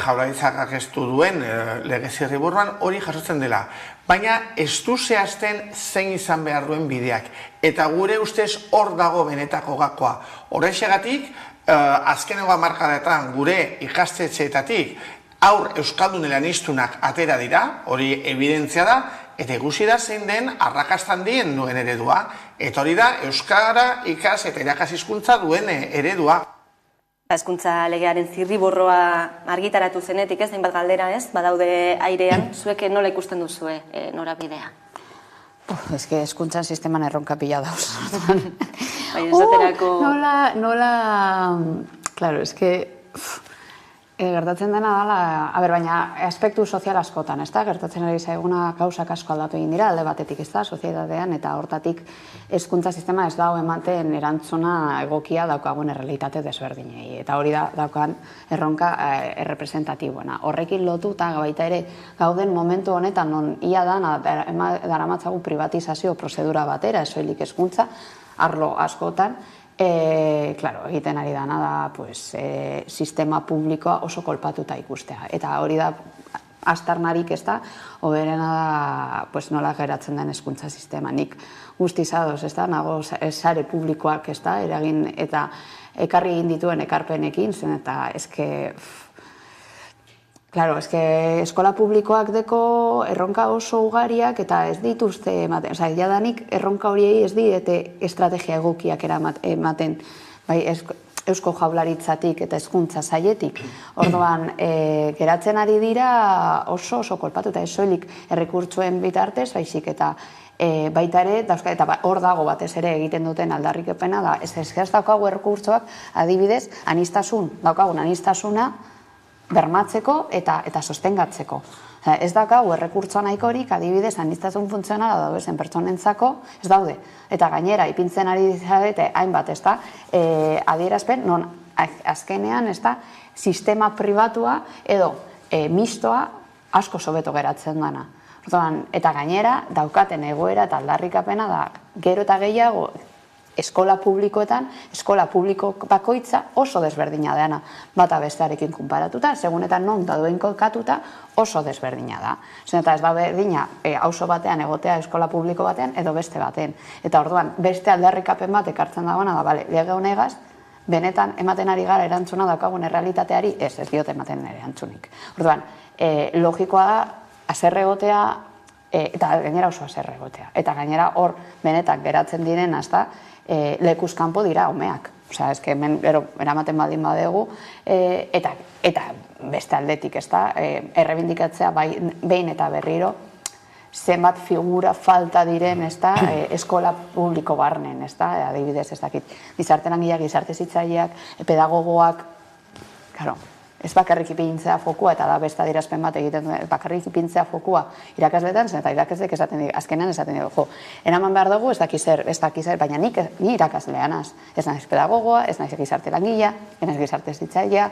Jaurlaritzak aurkeztu duen lege zirriborroan hori jasotzen dela, baina ez du zehazten zein izan behar duen bideak, eta gure ustez hor dago benetako gakoa. Horrexegatik, azkeneko hamarkadetan gure ikastetxeetatik aur euskaldun eleaniztunak atera dira, hori evidentzia da, eta ikusi da zein den arrakastan dien duen eredua, eta hori da euskara ikas eta irakas hizkuntza duen eredua. Hezkuntza legearen zirriborroa argitaratu zenetik, ez, hainbat galdera, ez, badaude airean, zuek nola ikusten duzue norabidea? Eske hezkuntzan sisteman erronka pila dauz. Claro, eske gertatzen dena dela, baina aspektu sozial askotan, ez da? Gertatzen ari zaiguna gauzak asko aldatu egin dira, alde batetik, ez da, sozietatean, eta hortatik hezkuntza sistema ez dago ematen erantzuna egokia daukagun errealitate desberdinei. Eta hori da daukan erronka errepresentatiboena. Horrekin lotuta baita ere gauden momentu honetan non ia dana daramatzagu privatizazio prozedura batera, esoilik hezkuntza, arlo askotan, claro, egiten ari dana da sistema publikoa oso kolpatuta ikustea. Eta hori da astarnarik, ez da, hoberena da nola geratzen den hezkuntza sistema. Nik guztiz ados, ez da, nago sare publikoak, ez da, eragin eta ekarri egin dituen ekarpenekin, zen eta eske... Claro, eskola publikoak deko erronka oso ugariak eta ez dituzte ematen. Osa, jadanik erronka horiei ez diete estrategia egokiak ematen, bai, Eusko Jaurlaritzatik eta hezkuntza sailetik. Orduan, geratzen ari dira oso kolpatuta, ez soilik errekurtsuen bitartez, baizik eta baita ere, eta hor dago batez ere egiten duten aldarrikapena da, ez daukagu errekurtsoak, adibidez, daukagun anistasuna, bermatzeko eta sostengatzeko. Ez daukagu errekurtsoa nahikorik, adibidez, aniztasun funtzionala daudezen pertsonentzako, ez daude. Eta gainera, ipintzen ari zarete, hainbat, ez da, adierazpen, non azkenean, ez da, sistema pribatua edo mistoa asko sobeto geratzen dana. Eta gainera, daukaten egoera eta aldarrikapena da, gero eta gehiago, eskola publikoetan, eskola publiko bakoitza oso desberdina dena, bata bestearekin konparatuta, segunetan non daduen kokatuta oso desberdina da. Eta ez da berdina auzo batean egotea eskola publiko batean edo beste baten. Eta orduan, beste aldarrikapen bat ekartzen dagoena da, lege honegaz, benetan ematen ari gara erantzuna daukagun errealitateari, ez diote ematen erantzunik. Orduan, logikoa da, haserre egotea, eta gainera oso haserre egotea. Eta gainera hor benetan geratzen diren, hasta, lekuz kanpo dira umeak. Osea, eske hemen eramaten baldin badegu, eta beste aldetik, ez da, errebindikatzea behin eta berriro, zenbat figura falta diren, ez da, eskola publiko barnen, ez da, adibidez, ez dakit, gizarte langileak, gizarte hezitzaileak, pedagogoak, karo, ez bakarrik ipintzea fokua, eta da beste adierazpen bat egiten duen, bakarrik ipintzea fokua irakasletan, zen eta irakasleek azkenean esaten dugu, eraman behar dugu, ez daki zer, baina ni irakaslean az, ez naiz pedagogoa, ez naiz gizarte langilea, ez naiz gizarte hezitzaileak,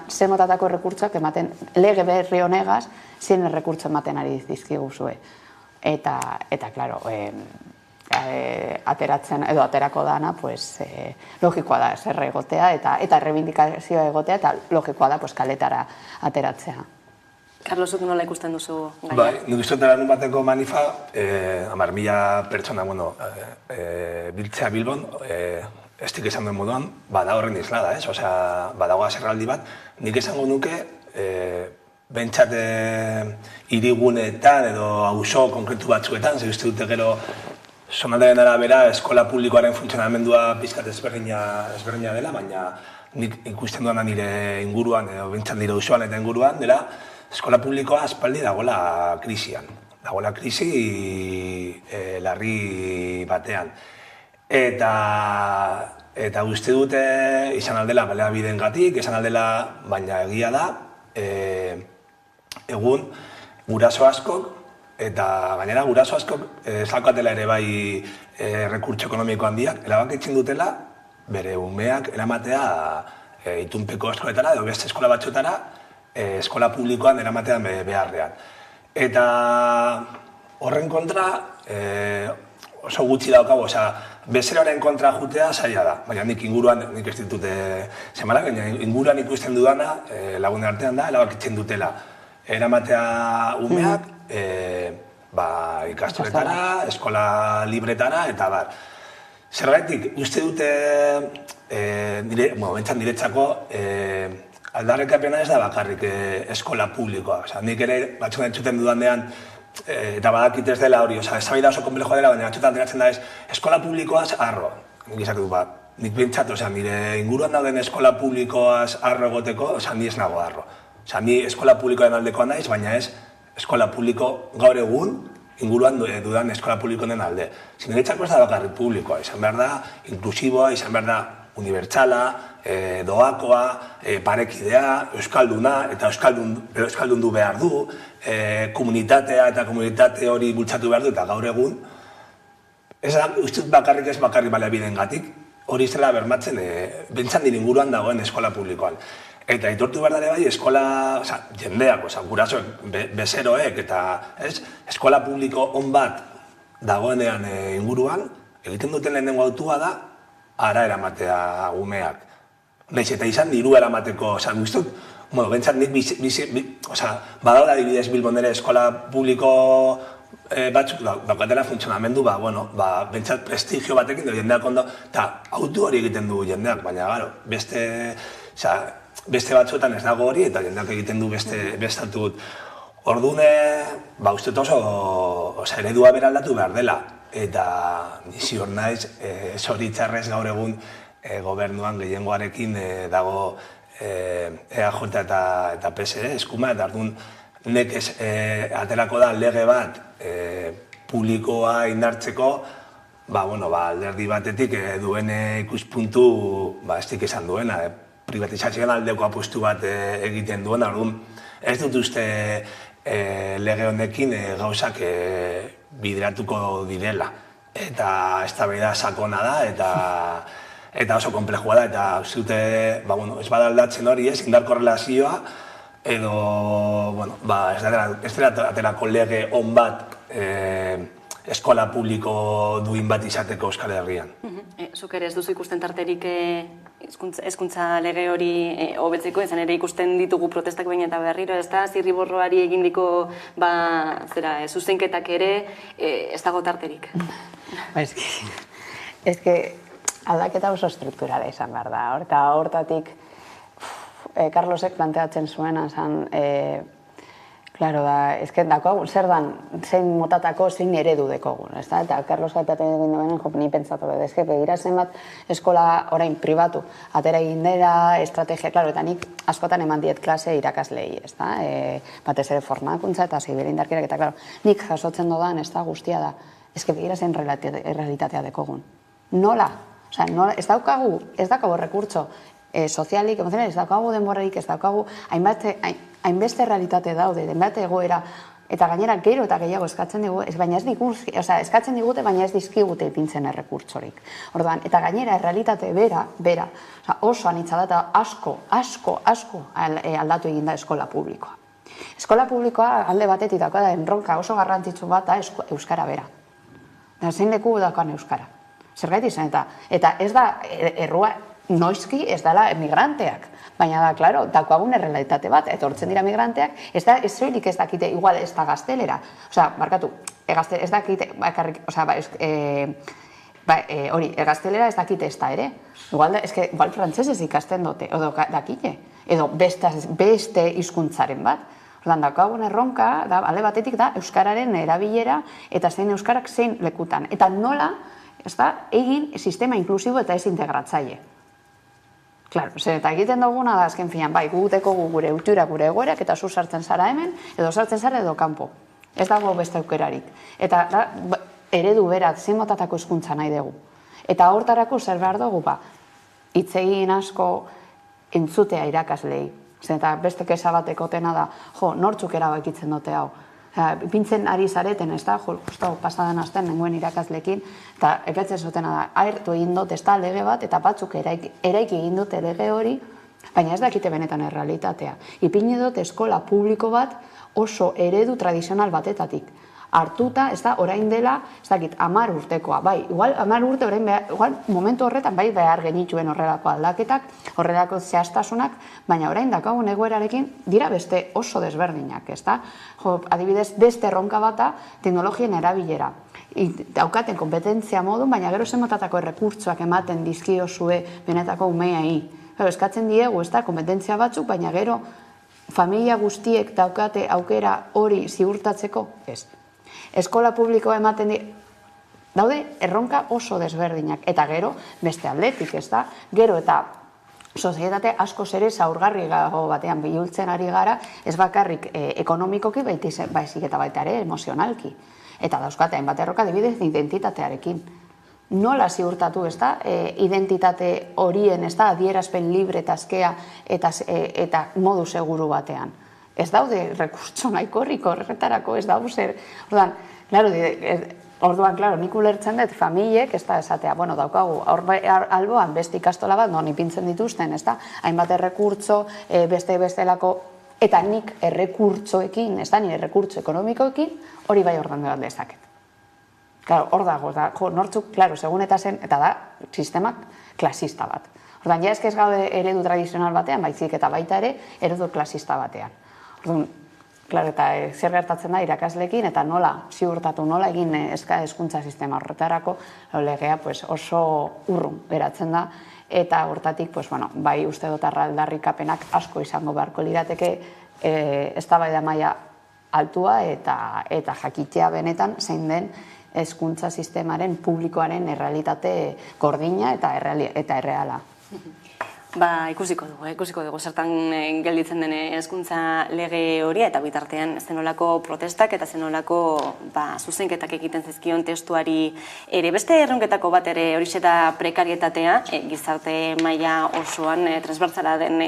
zer motatako errekurtsoak ematen, lege berri honegaz, zien errekurtso ematen ari dizkigu zue. Eta, klaro, ateratzen edo aterako dana, logikoa da zer egotea eta errebindikazioa egotea eta logikoa da kaletara ateratzea. Carlosuk nola ikusten duzu gaia? Bai, nik uste dut bateko manifa, 10.000 pertsona, biltzea Bilbon, estik esan duen moduan, bada horren islada, ez? Osea, badago aserraldi bat, nik esango nuke, bentsat hirigunetan edo auzo konkretu batzuetan, ze uste dute gero zonaldaren arabera eskola publikoaren funtzionamendua pizkat ezberdina dela, baina nik ikusten duana nire inguruan, edo bentsat nire auzoan eta inguruan, dela eskola publikoa aspaldi dagoela krisian. Dagoela krisi larri batean. Eta uste dute izan aldela baliabideengatik, izan aldela, baina egia da, egun guraso askok, eta gainera guraso askok zaukatela ere bai rekurtso ekonomiko handiak, erabakitzen dutela bere umeak eramatea itunpeko eskoletara edo beste eskola batzuetara eskola publikoan eramatean beharrean. Eta horren kontra oso gutxi daukagu, bezeroaren kontra jutea zaila da, baina nik inguruan, nik ez ditute zemarak, baina inguruan ikusten dudana lagunen artean da, erabakitzen dutela eramatea umeak ikastoletara, eskola libretara, eta bar. Zergatik, uste dute, bentsat niretzako, aldarrekapena ez da bakarrik eskola publikoa. Nik ere, batzutan entzuten dudanean, eta badakit ez dela hori, ez da oso konplejoa dela, baina batzutan ateratzen da ez, eskola publikoaz arro. Nik izak du, nik bintzat, nire inguruan dauden eskola publikoaz arro egoteko, ni ez nago arro. Ni eskola publikoen aldekoa naiz, baina ez eskola publiko gaur egun, inguruan dudan eskola publikoen alde. Niretzako ez da bakarrik publikoa, izan behar da, inklusiboa, izan behar da, unibertsala, doakoa, parekidea, euskalduna, eta euskaldun du behar du, komunitatea eta komunitate hori bultzatu behar du, eta gaur egun, ez da, ustut bakarrik ez bakarrik baliabideen gatik, hori zela bermatzen, bentzan nire inguruan dagoen eskola publikoan. Eta aitortu behar dara bai, eskola, jendeak, gurasoek, bezeroek, eta eskola publiko on bat dagoenean inguruan, egiten duten lehenengo autua da, ara eramatea umeak. Naiz, eta izan diru eramateko, guztut, bentsat nik, badaula adibidez Bilbon ere eskola publiko batzuk daukatela funtzionamendu, bentsat prestigio batekin, jendeak ondo, eta autu hori egiten du jendeak, baina, beste batzuetan ez dago hori, eta jendeak egiten du beste altut. Ordune, uste oso eredua beraldatu behar dela, eta nizi hor naiz, zoritxarrez gaur egun gobernuan gehiengoarekin dago EAJ eta PSE eskuma, eta ardun nekez aterako da lege bat publikoa indartzeko, alderdi batetik duen ikuspuntu estik esan duena, privatizazioan aldeko apustu bat egiten duena, ardun ez dut uste lege honekin gauzak bideratuko direla. Eta eztabaida sakona da, eta oso konplexua da, eta zute, ez bada aldatzen hori ez, indar korrelazioa, edo, ez dela aterako lege on bat eskola publiko duin bat izateko Euskal Herrian. Zuk ere ez duzu ikusten tarterik hezkuntza lege hori hobetzeko, izan ere ikusten ditugu protestak baina eta berriro, ez da, zirriborroari egindiko zuzenketak ere ez dago tarterik. Ez que aldaketa oso strukturala izan behar da, eta hortatik Carlosek planteatzen zuena zan, claro, ez que dakoagun, zer dan, zein motatako, zein eredu dekogun, ez da? Eta Carlos gaipaten egin duen, ni pentsatu behar, ez que begira zenbat eskola orain pribatu, atera egin dira, estrategia, claro, eta nik askotan eman diet klase irakaslei, ez da? Batez ere formakuntza eta zibilindarkerak, eta claro, nik jasotzen dodan, ez da, guztia da, ez que begira zen realitatea dekogun. Nola? Ez daukagu rekurtso sozialik, emozionalik, ez daukagu denborarik, ez daukagu hainbeste realitate daude, denbate egoera, eta gainera gero eta gehiago eskatzen dugu, eskatzen digute, baina ez dizkigute ipintzen errekurtsorik. Orduan, eta gainera realitate bera, oso anitza da eta asko aldatu egin da eskola publikoa. Eskola publikoa alde batetik dagoa da enronka oso garrantzitsu bat da euskara bera. Zein leku dagoan euskara. Zergaiti zen, eta ez da errua noizki ez dela emigranteak, baina da, klaro, dakoagun errealitate bat, etortzen dira migranteak, ez da, ez zoilik ez dakite, igual ez da gaztelera, barkatu, ez dakite, hori, gaztelera ez dakite ez da ere, igual frantzesez ikasten dute, edo dakite, edo beste hizkuntzaren bat, ordan dakoagun erronka, alde batetik da, euskararen erabilera, eta zein euskarak zein lekutan, eta nola, ez da, egin sistema inklusibo eta ez integratzaile. Claro, eta egiten duguna da, azken finan, guteko gure eutura, gure egoerak, eta zu sartzen zara hemen, edo sartzen zara edo kanpo. Ez dago beste aukerarik. Eta eredu berat, zein motatako hizkuntza nahi dugu. Eta hortarako zer behar dugu, hitz egin asko entzutea irakaslei. Eta beste kesa bateko tena da, nortzuk erabakitzen dute hau. Pintzen ari zareten, ez da, justo pasadan astean nengoen irakaslekin, eta epetzen zutena da, ahertu egin dut, ez da, lege bat, eta batzuk eraiki egin dute lege hori, baina ez dakite benetan errealitatea. Ipini dut eskola publiko bat oso eredu tradizional batetatik. Hartuta, ez da, orain dela, ez dakit, 10 urtekoa, igual 10 urte, igual momentu horretan, behar genituen horrelako aldaketak, horrelako zehaztasunak, baina orain dakagun egoerarekin dira beste oso desberdinak, ez da? Adibidez, beste erronka bata teknologien erabilera. Daukaten kompetentzia modun, baina gero zemotatako errekurtsoak ematen dizkiozue benetako umeai. Eskatzen diegu, ez da, kompetentzia batzuk, baina gero familia guztiek daukate aukera hori ziurtatzeko, ez. Eskola publikoa ematen daude erronka oso desberdinak, eta gero beste aldetik, ez da? Gero eta sozietate asko ere zaurgarriago batean bihurtzen ari gara, ez bakarrik ekonomikoki baizik eta baita ere emozionalki. Eta dauzkate hainbat erronka adibidez identitatearekin. Nola ziurtatu, ez da, identitate horien, ez da, adierazpen libre eta askea eta modu seguru batean. Ez daude rekurtso nahiko horretarako, ez daude zer. Orduan, nik ulertzen dut, familiek, ez da, esatea, bueno, daukagu, alboan beste ikastola bat, non ipintzen dituzten, ez da, hainbat errekurtso, bestelako, eta nik errekurtsoekin, ez da, nire errekurtso ekonomikoekin, hori bai ordan bat dezaket. Hor dago, nortzuk, segun eta zen, eta da, sistemak klasista bat. Ordan, ja ez gaude eredu tradizional batean, baizik eta baita ere, eredu klasista batean. Orduan, eta zer gertatzen da irakasleekin, eta nola ziurtatu, nola egin hezkuntza sistema horretarako, legea oso urrun geratzen da, eta hortatik, bai uste dut aldarrikapenak asko izango beharko lirateke, eztabaida maila altua eta jakitea benetan zein den hezkuntza sistemaren publikoaren errealitate gordina eta erreala. Ikusiko dugu zertan gelditzen den hezkuntza lege hori, eta bitartean zenolako protestak eta zenolako zuzenketak egiten zizkion testuari ere. Beste erronketako bat ere horixe da prekarietatea, gizarte maila osoan transbertsala den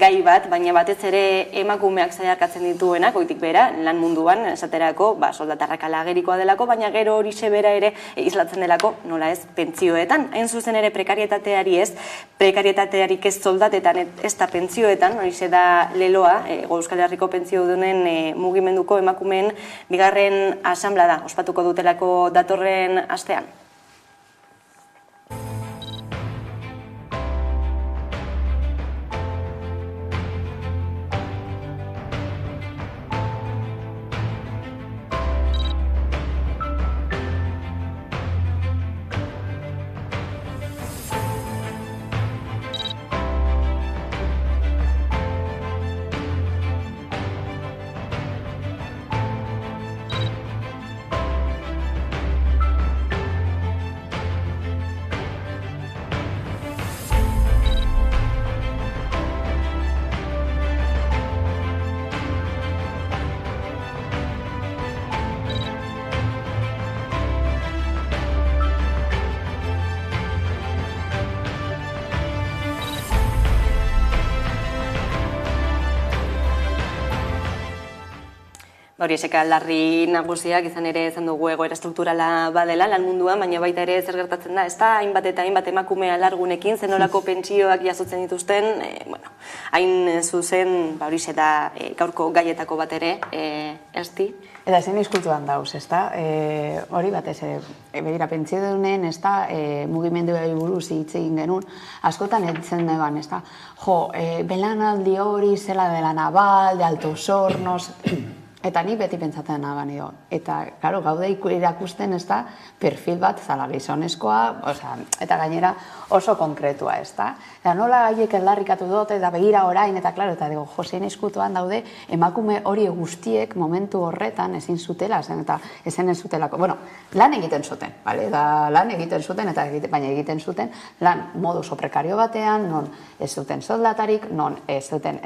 gai bat, baina batez ere emakumeak zeharkatzen dituenak, goitik bera, lan munduan, esaterako, soldatarrak alagerikoa delako, baina gero horixe bera ere islatzen delako, nola ez, pentsioetan. Hain zuzen ere prekarietateari ez, prekarietatearik ez soldatetan, ez da pentsioetan, horixe da leloa, Euskal Herriko pentsiodunen mugimenduko emakumeen bigarren asanblada ospatuko dutelako datorren astean. Hori eseka aldarri nagusiak izan ere izan dugu egoera strukturala badela lan munduan, baina baita ere zer gertatzen da, ez da hainbat eta hainbat emakume alargunekin, zenolako pentsioak jasotzen dituzten, hain zuzen, hori da gaurko gaietako bat ere, ezti? Eta zen izkultuan dauz, ez da? Hori batez, begira, pentsiodunen, ez da, mugimenduari buruz hitz egin genuen, askotan etzen deban, ez da? Belanaldi hori zela de la naval, de Altos Hornos, eta ni beti pentsatzen naban edo. Eta, claro, gaude irakusten, ez da, perfil bat zala gizonezkoa, eta gainera oso konkretua, ez da? Eta nola gaiek aldarrikatu dut, eta begira orain, eta, claro, eta digo, josein eskutuan daude, emakume hori guztiek momentu horretan ezin zutela, eta ezen ez zutelako. Bueno, lan egiten zuten, lan egiten zuten, baina egiten zuten, lan modu oso prekario batean, non ez zuten soldatarik, non ez zuten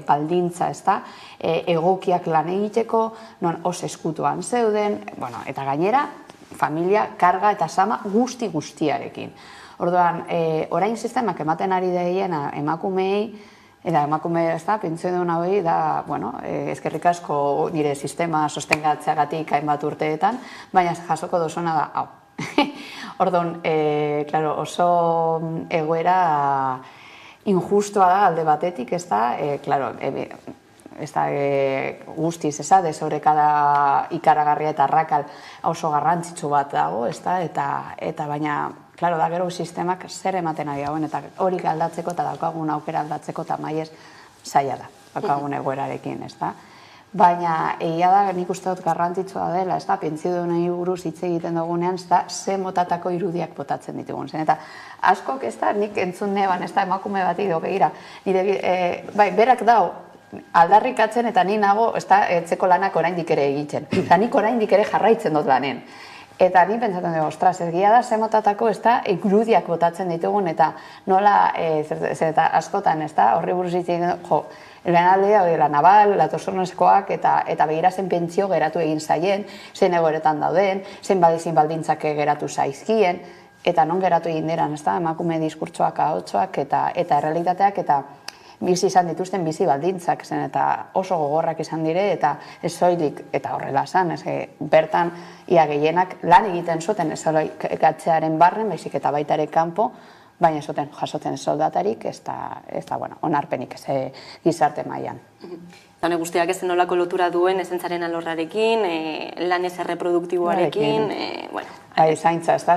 baldintza, ez da, egokiak lan egiteko, non oso eskutuan zeuden, eta gainera, familia, karga eta sama guztiarekin. Orduan, orain sistemak ematen ari deiena emakumeei, eta emakume, ez da, pentsiodun hauei da, eskerrik asko nire sistema sostengatzeagatik hainbat urteetan, baina jasoko dozuna da, hau. Orduan, oso egoera injustua da alde batetik, ez da, guztiz, ez da, desorekada ikaragarria eta arrakal oso garrantzitsu bat dago, ez da, eta baina, klaro, da gero sistemak zer ematen ari hauen, eta hori aldatzeko eta daukagun aukera aldatzeko eta maiez zaila da, daukagun egoerarekin, ez da. Baina, egia da, nik uste dut garrantzitsua dela, ez da, pentsiodunei buruz hitz egiten dugunean, ez da, ze motatako irudiak botatzen ditugun zen. Eta askok, ez da, nik entzun neban, ez da, emakume bat ido, begira, bai, berak dau, aldarrikatzen eta ni nago, ez da, etzeko lanak oraindik ere egiten. Eta nik oraindik ere jarraitzen dut lanen. Eta ni pentsatzen dugu, ostras, egia da, zemotatako, ez da, irudiak botatzen ditugun, eta nola, eta askotan, ez da, horri buruz hitz egin, jo, lanaldea, la naval, la tosornoskoak, eta begirazen pentsio geratu egin zaien, zein egoeretan dauden, zein baldintzak geratu zaizkien, eta non geratu egin diran, ez da, emakume diskurtsoak, ahotsoak, eta errealitateak, eta bizi izan dituzten bizi baldintzak zen, eta oso gogorrak izan dire, eta ez soilik, eta horrela esan, bertan ia gehienak lan egiten zuten, ez gatzearen barren, baizik eta baita ere kanpo, baina zuten jasotzen soldatarik, ez da, onarpenik gizarte mailan. Hone guztiak ez nolako lotura duen esentzaren alorrarekin, lan ez erreproduktiboarekin, Bai, zaintza, ez da,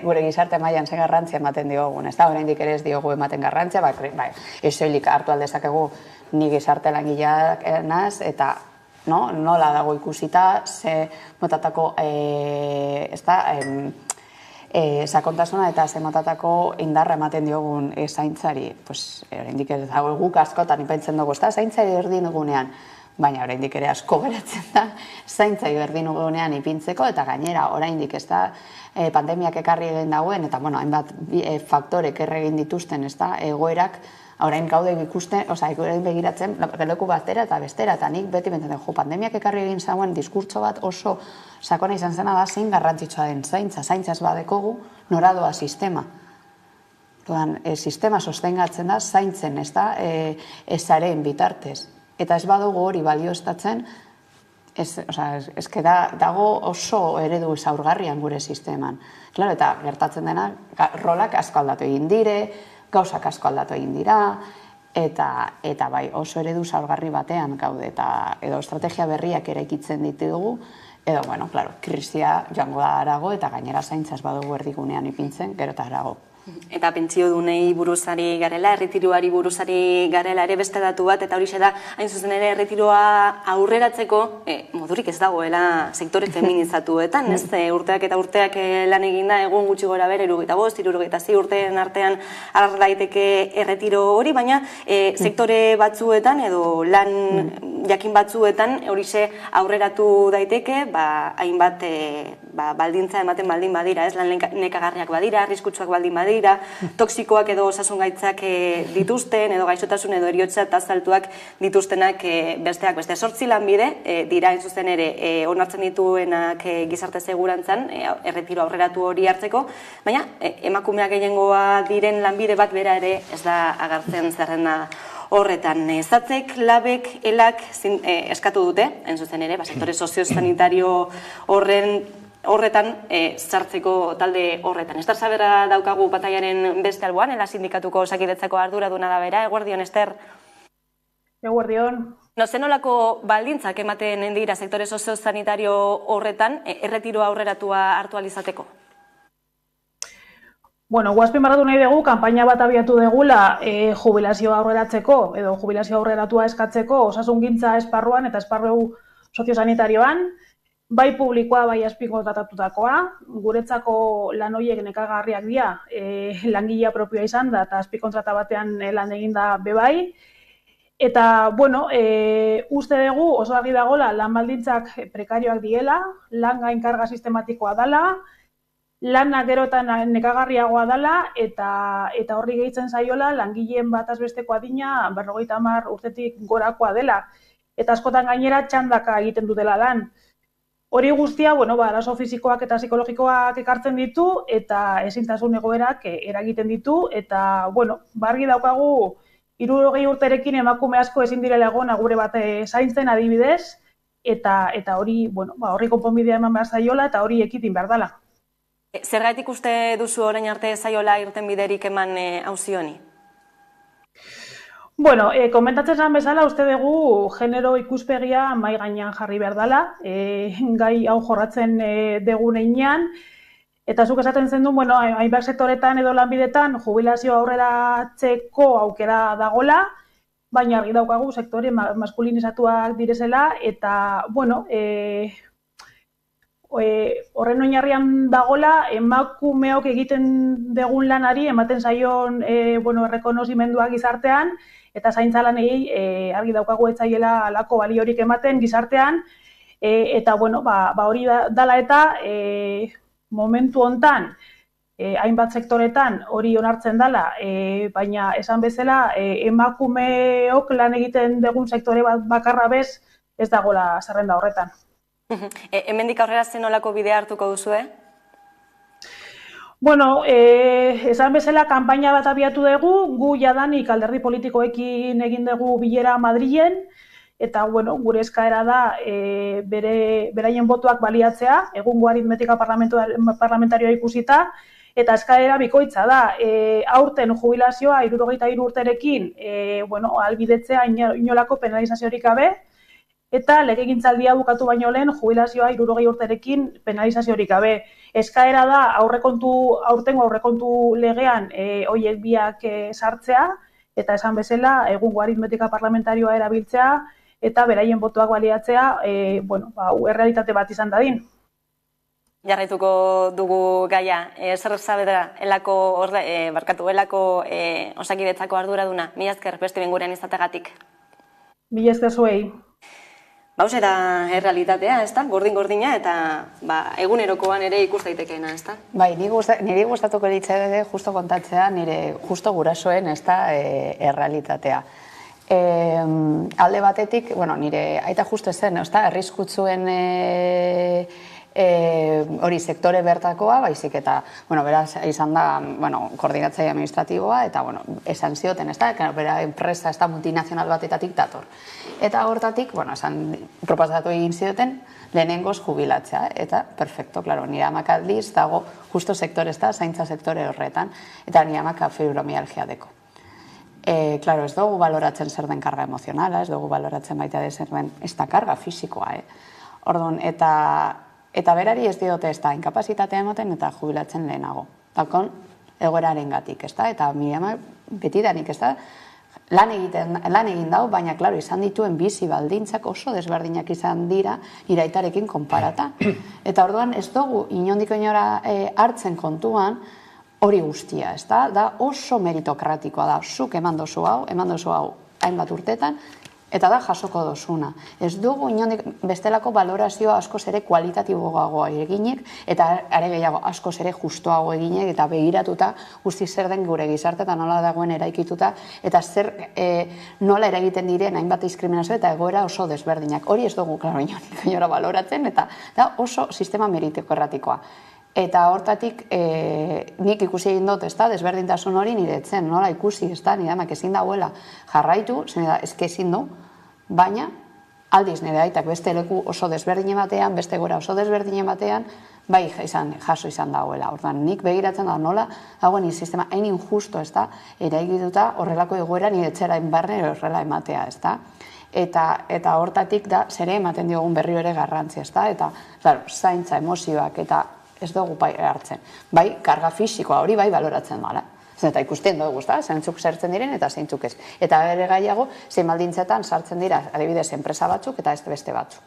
gure gizarte mailan zen garrantzia ematen diogun, ez da, oraindik ere ez diogu ematen garrantzia, ez soilik hartu aldezakegu ni gizarte langileak naz, eta nola dago ikusita, ze motatako, ez da, sakontasuna eta ze motatako indarra ematen diogun zaintzari, oraindik ez dago guk askotan ipentzen dugu, ez da, zaintzari berdin dugunean, baina oraindik ere asko geratzen da, zaintzai berdin dugunean ipintzeko, eta gainera oraindik ez da, pandemiak ekarri egin dagoen, eta hainbat faktorek erregin dituzten, ez da, egoerak, orain gaude ikusten, orain begiratzen, leku batera eta bestera, eta nik beti bentzaten, pandemiak ekarri egin zauen diskurtso bat oso sakona izan zena da, zein garrantzitsua den zaintza ez badekogu, noradoa sistema. Sistema sostengatzen da, zaintzen, ez da, ezaren bitartez. Eta ez badugu hori balioztatzen, dago oso eredu zaurgarrian gure sisteman. Eta gertatzen dena, rolak asko aldatu egin dire, gauzak asko aldatu egin dira, eta bai oso eredu zaurgarri batean gaude, edo estrategia berriak eraikitzen ditugu, edo, krisia joango da harago, eta gainera zaintzaz badugu erdigunean ipintzen, gero eta harago. Eta pentsio dunei buruzari garela, erretiroari buruzari garela ere beste datu bat, eta hori da, hain zuzen ere, erretiroa aurreratzeko, modurik ez dagoela sektore feminizatuetan, ez? Urteak eta urteak lan eginda, egun gutxi gora bere, 75, 76 urteen artean har daiteke erretiro hori, baina sektore batzuetan edo lan jakin batzuetan horixe aurreratu daiteke, hainbat baldintza ematen baldin badira, ez? Lan nekagarriak badira, arriskutsuak baldin badira, toksikoak edo osasungaitzak dituzten, edo gaixotasun edo heriotza tasa altuak dituztenak besteak beste. 8 lanbide dira hain zuzen ere onartzen dituenak gizarte segurantzan, erretiro aurreratu hori hartzeko, baina emakumeak gehiengoa diren lanbide bat bera ere ez da agertzen zerrenda horretan. Zatzek, labek, elak eskatu dute, hain zuzen ere, sektore soziosanitario horretan sartzeko talde horretan. Ester Saberra daukagu bataiaren beste alboan, ela sindikatuko osakidetzako arduraduna da bera. Eguerdion, Ester? Eguerdion. Zenolako baldintzak ematen dira sektore soziosanitario horretan erretiro aurreratua hartu alizateko? Azpimarratu nahi dugu, kanpaina bat abiatu degula jubilazioa aurreratzeko edo jubilazioa aurreratua eskatzeko osasungintza esparruan eta esparru soziosanitarioan, bai publikoa, bai azpikontratatutakoa, guretzako lan horiek nekagarriak dira, langilea propioa izan da eta azpikontrata batean lan eginda bebai. Eta, uste dugu oso argi dagoela lan baldintzak prekarioak diela, lan gainkarga sistematikoa dela, lana gerotan nekagarriagoa dela, eta horri gehitzen zaiola langileen bataz besteko adina 50 urtetik gorakoa dela. Eta askotan gainera txandaka egiten dutela lan. Hori guztia, arazo fisikoak eta psikologikoak ekartzen ditu, eta ezintasun egoerak eragiten ditu, eta, argi daukagu, 60 urterekin emakume asko ezin direla egon gure bat zaintzen adibidez, eta hori, horri konponbidea eman behar zaiola, eta hori ekitin behar dela. Zergatik uste duzu orain arte zaiola irten biderik eman auzi honi? Komentatzen zen bezala, uste dugu genero ikuspegia mahai gainean jarri behar dela, gai hau jorratzen degun einean, eta zuk esaten zen du, hainbat sektoretan edo lanbidetan jubilazio aurreratzeko aukera dagola, baina argi daukagu sektore maskulinizatuak direzela, eta, horren oinarrian dagola, emakumeok egiten degun lanari, ematen zaion errekonozimendua gizartean, eta zaintza lanei argi daukagu etzaiela alako baliorik ematen gizartean, Eta, bueno, hori dala eta momentu hontan, hainbat sektoretan hori onartzen dela, baina esan bezala emakumeok lan egiten dugun sektore bakarra bez ez dagoela zerrenda horretan. Hemendik aurrera zen nolako bidea hartuko duzue? Bueno, esan bezala kanpaina bat abiatu dugu, gu jadanik alderdi politikoekin egin dugu bilera Madrilen, eta, bueno, gure eskaera da beraien botuak baliatzea, egungo aritmetika parlamentarioa ikusita, eta eskaera bikoitza da, aurten jubilazioa 63 urterekin, ahalbidetzea inolako penalizaziorik gabe, eta legegintzaldia bukatu baino lehen jubilazioa 60 urterekin penalizaziorik gabe. Eskaera da aurtengo aurrekontu legean horiek biak sartzea, eta esan bezala egungo aritmetika parlamentarioa erabiltzea, eta beraien botuak baliatzea, errealitate bat izan dadin. Jarraituko dugu gaia, zer zabedra, elako Osakidetzako arduraduna, mila esker beste bengurean izategatik. Mila esker zuei. Hauxe da errealitatea, ez da? Gordin-gordina eta egunerokoan ere ikus daitekeena, ez da? Bai, niri gustatuko litzateke justo kontatzea, nire justo gurasoen, ez da, errealitatea. Alde batetik, nire aita justo zen, ez da, arriskutsuen hori sektore bertakoa, baizik eta, beraz, izan da, koordinatzaile administratiboa, eta, esan zioten, ez da, bera enpresa, ez da, multinazional batetatik dator. Eta hortatik, esan, proposatu egin zioten, lehenengoz jubilatzea, eta, perfecto, klaro, nire amak aldiz, dago, justo sektore, ez da, zaintza sektore horretan, eta nire amak fibromialgia deko. Klaro, ez dugu baloratzen zer den karga emozionala, ez dugu baloratzen baita de zer den, ez da karga fisikoa, Orduan, eta berari ez diote ez da inkapazitatea emoten eta jubilatzen lehenago. Bakon, egoeraren gatik, ez da? Eta mi ama betidanik, ez da? Lan egin dau, baina, klaro, izan dituen bizi baldintzak oso desberdinak izan dira iraitarekin konparata. Eta orduan ez dugu inondiko inora hartzen kontuan hori guztia, ez da? Da oso meritokratikoa da, zuk eman dozu hau hainbat urtetan, eta da jasoko dozuna. Ez dugu inondik bestelako valorazio askoz ere kualitatiboagoa eginik, eta are gehiago askoz ere justuago eginek, eta begiratuta guzti zer den gure gizarte eta nola dagoen eraikituta, eta zer nola eragiten diren hainbat diskriminazio eta egoera oso desberdinak. Hori ez dugu, klaro, inondik inora valoratzen, eta da oso sistema meritokratikoa. Eta hortatik nik ikusi egin dut, ez da, desberdintasun hori niretzen, nola ikusi, ez da, nire amak ezin dauela jarraitu, ezin du, baina aldiz nire aitak beste leku oso desberdine batean, beste gora oso desberdine batean, bai jaso izan dauela. Orduan, nik begiratzen da nola, dagoen sistema hain injusto, ez da, eraikituta horrelako egoera nire etxerain barne horrela ematea, ez da. Eta hortatik da, zere ematen diogun berri ere garrantzi, ez da, eta zaintza, emozioak, eta ez dugu hartzen. Bai, karga fisikoa hori bai baloratzen dela. Eta ikusten dugu, zeintzuk sartzen diren eta zeintzuk ez. Eta bere gaiago, zein baldintzetan sartzen dira, adibidez, enpresa batzuk eta ez beste batzuk.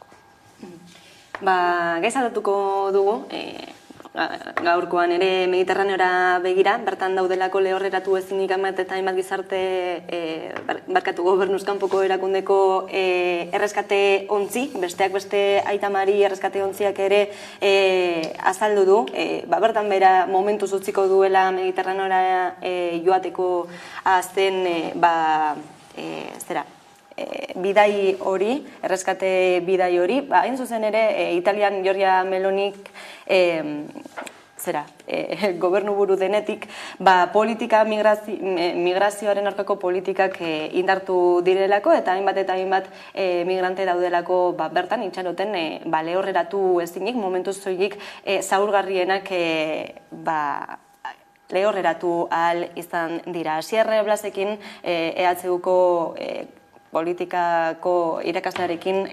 Gaizatuko dugu, gaurkoan ere Mediterraneora begira, bertan daudelako lehorreratu ezinik hainbat eta hainbat gizarte barkatu gobernuzkanpoko erakundeko erreskate ontzi, besteak beste Aita Mari erreskate ontziak ere azaldu du, bertan bera momentuz utziko duela Mediterraneora joateko azten bidai hori, erreskate bidai hori, hain zuzen ere, Italian Giorgia Melonik gobernu buru denetik, politika migrazioaren aurkako politikak indartu direlako, eta hainbat migrante daudelako bertan itxaroten lehorreratu ezinik, momentuz zoilik zaurgarrienak lehorreratu ahal izan dira. Asier Blasekin EHUko politikako irakaslearekin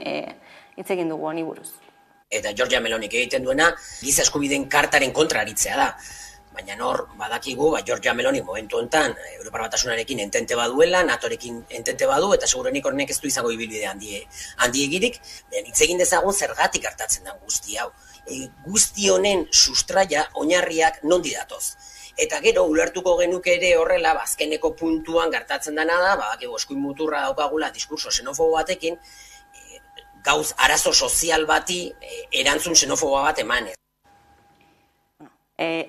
hitz egin dugu honi buruz. Eta Giorgia Melonik egiten duena giza eskubideen kartaren kontra aritzea da. Baina hor badakigu, Giorgia Melonik momentu honetan Europar Batasunarekin entente baduela, NATOrekin entente badu, eta segurenik hornek ez du izango ibilbide handiegirik, hitz egin dezagun zergatik hartatzen da guzti hau. Guzti honen sustraia oinarriak nondi datoz. Eta gero, ulertuko genuke ere horrela, azkeneko puntuan gertatzen dena da, eskuin muturra daukagula diskurso xenofobo batekin, gauz arazo sozial bati erantzun xenofoba bat emanez.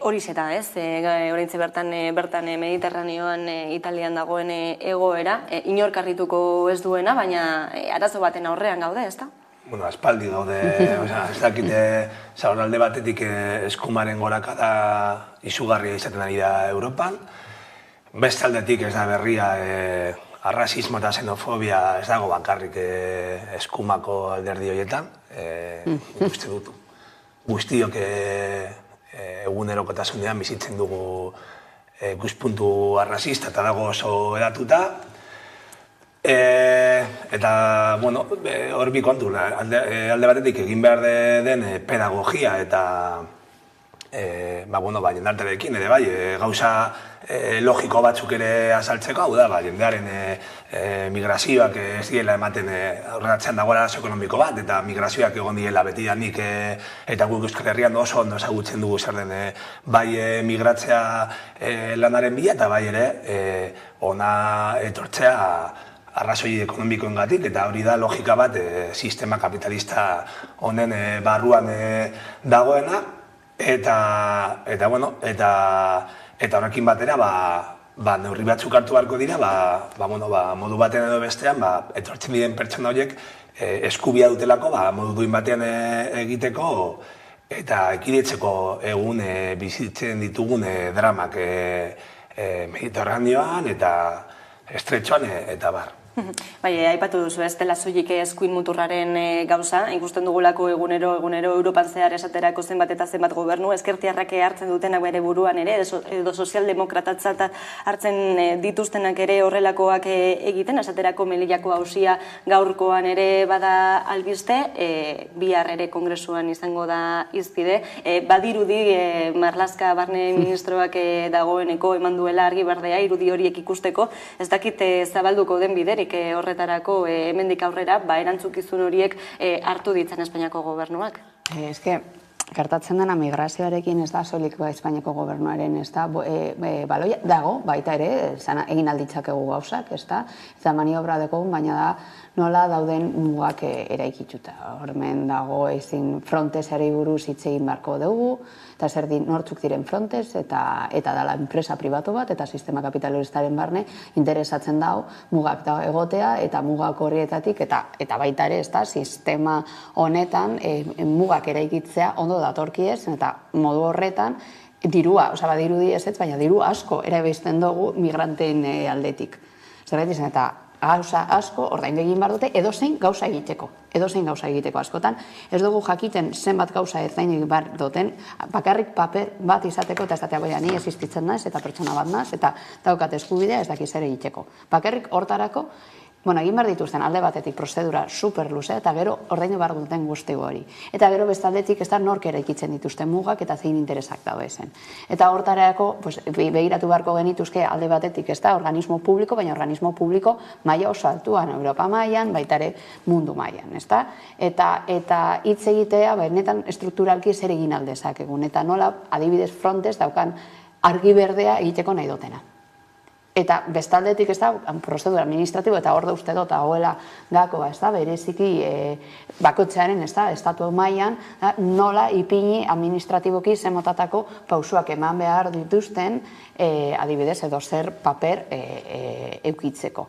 Hori zeta, ez? Oraintxe bertan Mediterraneoan Italian dagoen egoera, inork harrituko ez duena, baina arazo baten aurrean gaude, ez da? Bueno, aspaldi gaude, ez dakite, zaboralde batetik eskumaren gorakada izugarria izaten ari da Europan. Beste aldetik ez da berria, arrazismo eta xenofobia ez dago bakarrik eskumako alderdi horietan. Uste dut, guztiok egunerokotasunean bizitzen dugu ikuspuntu arrazista eta dago oso edatuta. Eta, bueno, hor bi kontu, alde batetik egin behar den pedagogia eta jendarterekin ere bai, gauza logiko batzuk ere azaltzeko, hau da, jendearen migrazioak ez diela ematen aurreratzean dagoela arazo ekonomiko bat, eta migrazioak egon diela betidanik eta guk Euskal Herrian oso ondo ezagutzen dugu zer den bai migratzea lanaren bila eta bai ere ona etortzea arrazoi ekonomikoengatik, eta hori da logika bat sistema kapitalista honen barruan dagoena, eta horrekin batera neurri batzuk hartu beharko dira, modu batean edo bestean, etortzen diren pertsona horiek eskubia dutelako modu duin batean egiteko eta ekiditzeko egun bizitzen ditugun dramak Mediterraneoan eta estretxoan eta bar. Bai, aipatu duzu ez dela soilik eskuin muturraren gauza, ikusten dugulako egunero Europan zehar esaterako zenbat eta zenbat gobernu, ezkertiarrak hartzen dutenak bere buruan ere, edo sozialdemokratatzat hartzen dituztenak ere horrelakoak egiten, esaterako Melillako auzia gaurkoan ere bada albiste, bihar ere kongresuan izango da hizpide, badirudi Marlaska barne ministroak dagoeneko eman duela argi berdea irudi horiek ikusteko, ez dakit zabalduko den biderik horretarako hemendik aurrera erantzukizun horiek hartu ditzen Espainiako gobernuak. Eske, gertatzen dena migrazioarekin ez da soilik Espainiako gobernuaren, ez da, baloia dago, baita ere, egin alditzakegu gauzak, ez da, eta maniobra dekogun, baina da, nola dauden mugak eraikitzuta. Hormen dago ezin frontesari buruz hitz egin beharko dugu, eta zer nortzuk diren frontes, eta dala enpresa pribatu bat, eta sistema kapitalistaren barne interesatzen dau mugak da egotea, eta mugak horrietatik, eta baita ere, ez da, sistema honetan mugak eraikitzea ondo datorkiez, eta modu horretan, dirua, badirudi ez ez, baina diru asko erabiltzen dugu migranteen aldetik. Zerbait izan, eta gauza asko ordaindu egin behar dute edozein gauza egiteko askotan. Ez dugu jakiten zenbat gauza ordaindu egin behar duten, bakarrik paper bat izateko eta ez datea boia ni existitzen naiz eta pertsona bat naiz eta daukat eskubidea ez dakiz ere egiteko. Bakarrik hortarako, egin behar dituzten alde batetik prozedura super luzea eta gero ordaindu behar duten guzti hori. Eta gero bestaldetik ez da nork eraikitzen dituzten mugak eta zein interesak dago ezen. Eta hortarako begiratu beharko genituzke alde batetik ez da organismo publiko, baina organismo publiko maila oso altuan, Europa mailan, baita ere mundu mailan, ez da? Eta hitz egitea, benetan strukturalki zer egin aldezak egun, eta nola adibidez frontes daukan argi berdea egiteko nahi dutena. Eta bestaldetik ez da, prozedura administratibo eta hor da uste dut agoela gako, ez da, bereziki bakotxearen, ez da, estatu mailan, nola ipini administratiboki zemotatako pausuak eman behar dituzten, adibidez, edo zer paper eukitzeko.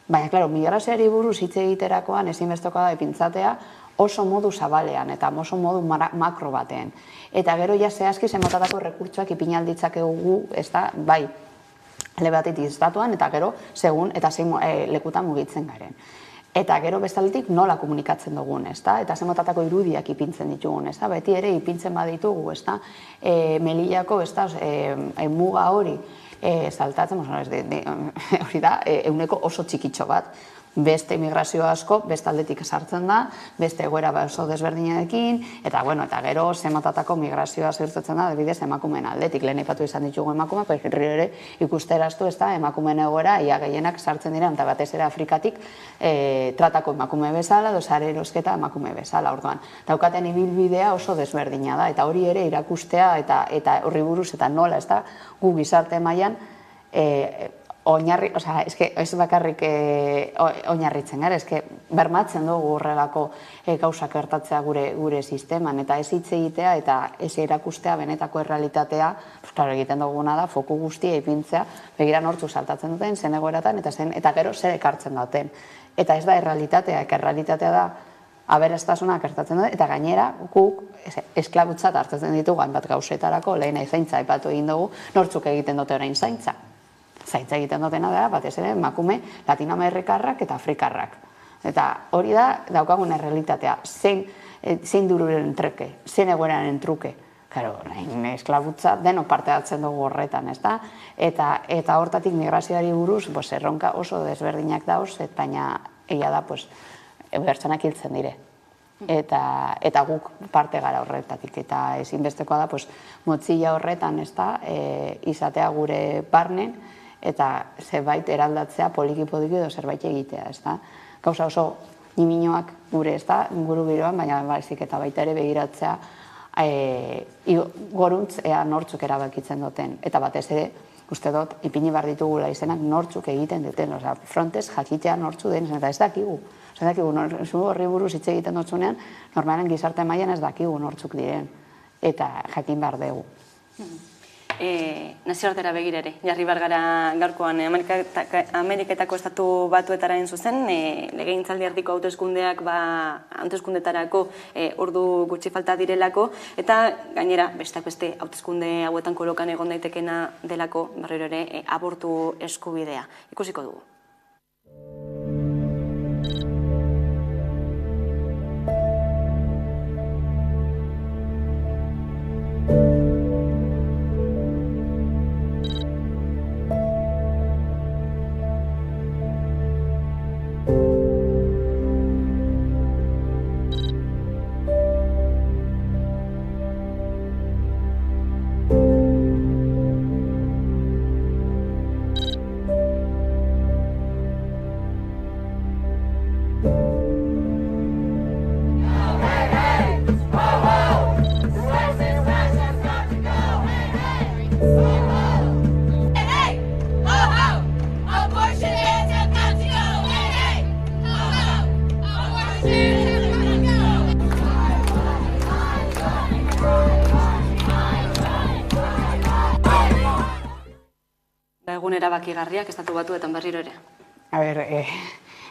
Baina, klaro, migrazioari buruz hitz egiterakoan ezinbesteko da ipintzatea oso modu zabalean eta oso modu makro batean. Eta gero ja zehazki zemotatako rekurtsoak ipinalditzakegu, ez da, bai, ale batetik estatuan, eta gero, segun, eta zein lekutan mugitzen garen. Eta gero bestaldetik nola komunikatzen dugun, ez da? Eta zemotatako irudiak ipintzen ditugun, ez da? Beti ere ipintzen baditugu, ez da? Melillako, ez da, muga hori saltatzen, hori da, eguneko oso txikitxo bat. Beste migrazio asko, bestaldetik sartzen da, beste egoera oso desberdinekin, eta gero zemotatako migrazioa zirtzen da, adibidez emakumeen aldetik, lehen aipatu izan ditugu emakumeak, ere ikusteraztu ez da, emakumeen egoera, ia gehienak sartzen dira, eta batez ere Afrikatik tratako emakume bezala, dosare erosketa emakume bezala, orduan. Daukaten ibilbidea oso desberdina da, eta hori ere irakustea, eta horri buruz, eta nola, ez da, gu gizarte mailan, oinarri, ez bakarrik oinarritzen gara, bermatzen dugu horrelako gauzak gertatzea gure sisteman, eta ez hitz egitea eta ez erakustea benetako errealitatea, egiten duguna da, foku guztia ipintzea, begira nortzuk saltatzen duten, zen egoeratan, eta gero zer ekartzen duten. Eta ez da errealitatea, errealitatea da, aberastasuna gertatzen dut, eta gainera guk esklabutzat hartzen ditugu hainbat gauzetarako, lehena zaintza aipatu egin dugu, nortzuk egiten dute orain zaintza. Zaintza egiten dutena da, batez ere, emakume latinoamerikarrak eta afrikarrak. Eta hori da, daukagun errealitatea, zein dururen treke, zein egoeraren truke. Karo, esklabutza denok parte hartzen dugu horretan, ez da? Eta hortatik migrazioari buruz, erronka oso desberdinak dauz, baina egia da, pertsonak hiltzen dire. Eta guk parte gara horretatik, eta ezinbestekoa da, motzila horretan, ez da, izatea gure barnen, eta zerbait eraldatzea poliki-poliki edo zerbait egitea, ez da. Gauza oso niminoak gure, ez da, inguru giroan, baina baizik eta baita ere begiratzea goruntz ea nortzuk erabakitzen duten. Eta batez ere, uste dut, ipini behar ditugula izenak nortzuk egiten duten, frontez jakitea nortzu den, eta ez dakigu. Ez dakigu, horri buruz hitz egiten dutzunean, normalen gizarte mailan ez dakigu nortzuk diren, eta jakin behar dugu. Nazioartera begirere, jarri behar gara gaurkoan Ameriketako estatu batuetara zuzen, legegintzaldi erdiko hauteskundeak hauteskundetarako ordu gutxi falta direlako, eta gainera, besteak beste hauteskunde hauetan kolokan egon daitekena delako berriro ere abortu eskubidea. Ikusiko dugu. Egun erabakigarriak estatu batuetan berriro ere.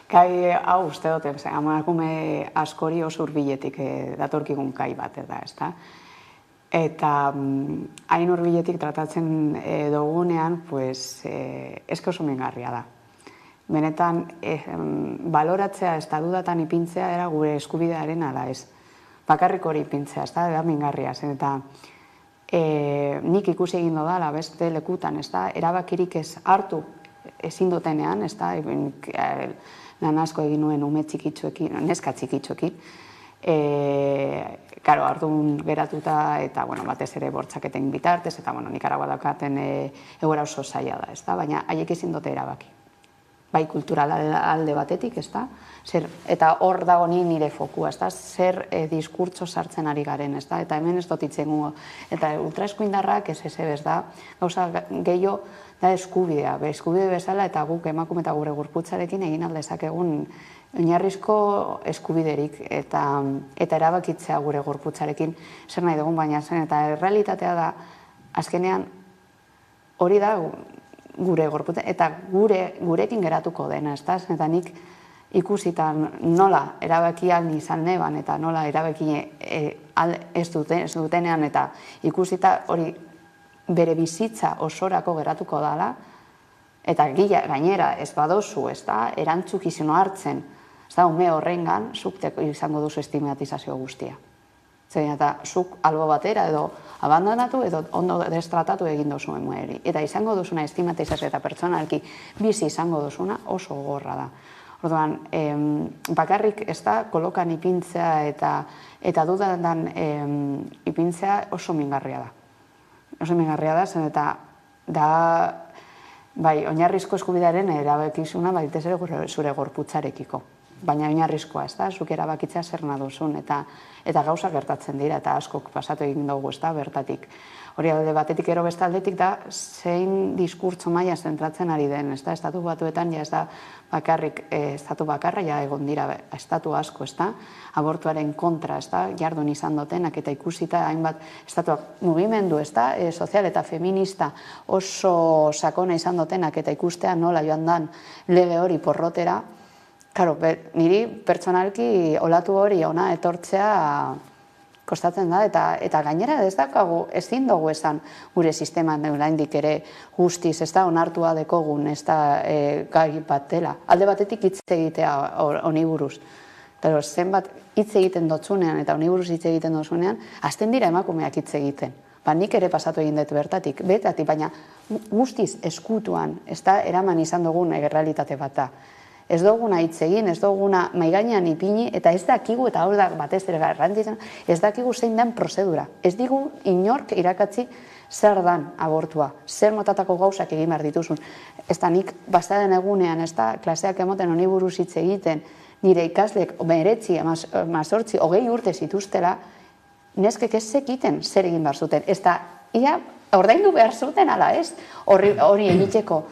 Kai hau uste dut, emakume askori oso hurbiletik datorkigun kai bat da, ezta? Eta hain hurbiletik tratatzen dugunean, eske oso mingarria da. Benetan, baloratzea, ez da dudatan ipintzea, era gure eskubidearen ala ez. Bakarrik hori ipintzea, ez da mingarria zen, eta nik ikusi egin dodala beste lekutan, erabakirik ez hartu ezin dutenean, lan asko egin nuen ume txikitxoekin, neska txikitxoekin, hartun geratuta eta batez ere bortzaketen bitartez, eta Nikaragua daukaten egoera oso zaila da, baina haiek ezin dute erabaki. Bai kultural alde batetik, eta hor dago nire fokua, zer diskurtso sartzen ari garen, eta hemen ez dut itzen gu, eta ultraeskuindarrak ez da, gauza gehiago da eskubidea, eskubide bezala, eta guk emakume eta gure gorputzarekin egin aldezakegun oinarrizko eskubiderik, eta erabakitzea gure gorputzarekin zer nahi dugun baina zen, eta errealitatea da, azkenean hori da, gure gorputza, eta gurekin geratuko dena, eta nik ikusita nola erabaki alni izan neban, eta nola erabaki ez dutenean, eta ikusita hori bere bizitza osorako geratuko dela, eta gainera ez badozu, erantzukizeno hartzen, ume horrengan, zuk izango duzu estigmatizazio guztia. Eta zuk albo batera edo abandonatu edo ondo destratatu egin duzu emueri. Eta izango duzuna estigmatizazio eta pertsonalki bizi izango duzuna oso gogorra da. Orduan, bakarrik ez da kolokan ipintzea eta dudan ipintzea oso mingarria da. Oso mingarria da, zen eta da, bai, oinarrizko eskubidearen erabakizuna baitez ere zure gorputzarekiko. baina oinarrizkoa, ez da, zuk erabakitzea zer naduzun, eta gauza gertatzen dira, eta askok pasatu egin dugu, ez da, bertatik. Hori alde batetik ero beste aldetik da, zein diskurtso maila zentratzen ari den, ez da, estatu batuetan, ja ez da, bakarrik, estatu bakarra, ja egon dira, estatu asko, ez da, abortuaren kontra, ez da, jardun izan dutenak, eta ikusita hainbat, estatuak mugimendu, ez da, sozial eta feminista oso sakona izan dutenak, eta ikustea nola joan dan lege hori porrotera, karo, niri pertsonalki olatu hori ona etortzea kostatzen da, eta gainera ez dakagu, ezin dugu esan gure sisteman oraindik ere guztiz, ez da onartua dekogun, ez da gai bat dela. Alde batetik hitz egitea honi buruz. Pero zenbat hitz egiten dotzunean eta honi buruz hitz egiten dotzunean, hasten dira emakumeak hitz egiten. Nik ere pasatu egin dut betatik, baina guztiz eskutuan, ez da eraman izan dugun errealitate bat da. Ez duguna hitz egin, ez duguna maigainean ipini, eta ez dakigu, eta hor da batez ere garrantzitsen, ez dakigu zein den prozedura. Ez digu inork irakatzi zer dan abortua, zer motatako gauzak egin behar dituzun. Ez da nik bastaden egunean, ez da, klaseak emoten honi buruz hitz egiten, nire ikaslek 19, 18, 20 urte zituztela, neskek ez zekiten zer egin behar zuten. Ez da, ia, ordaindu behar zuten ala ez, hori egiteko.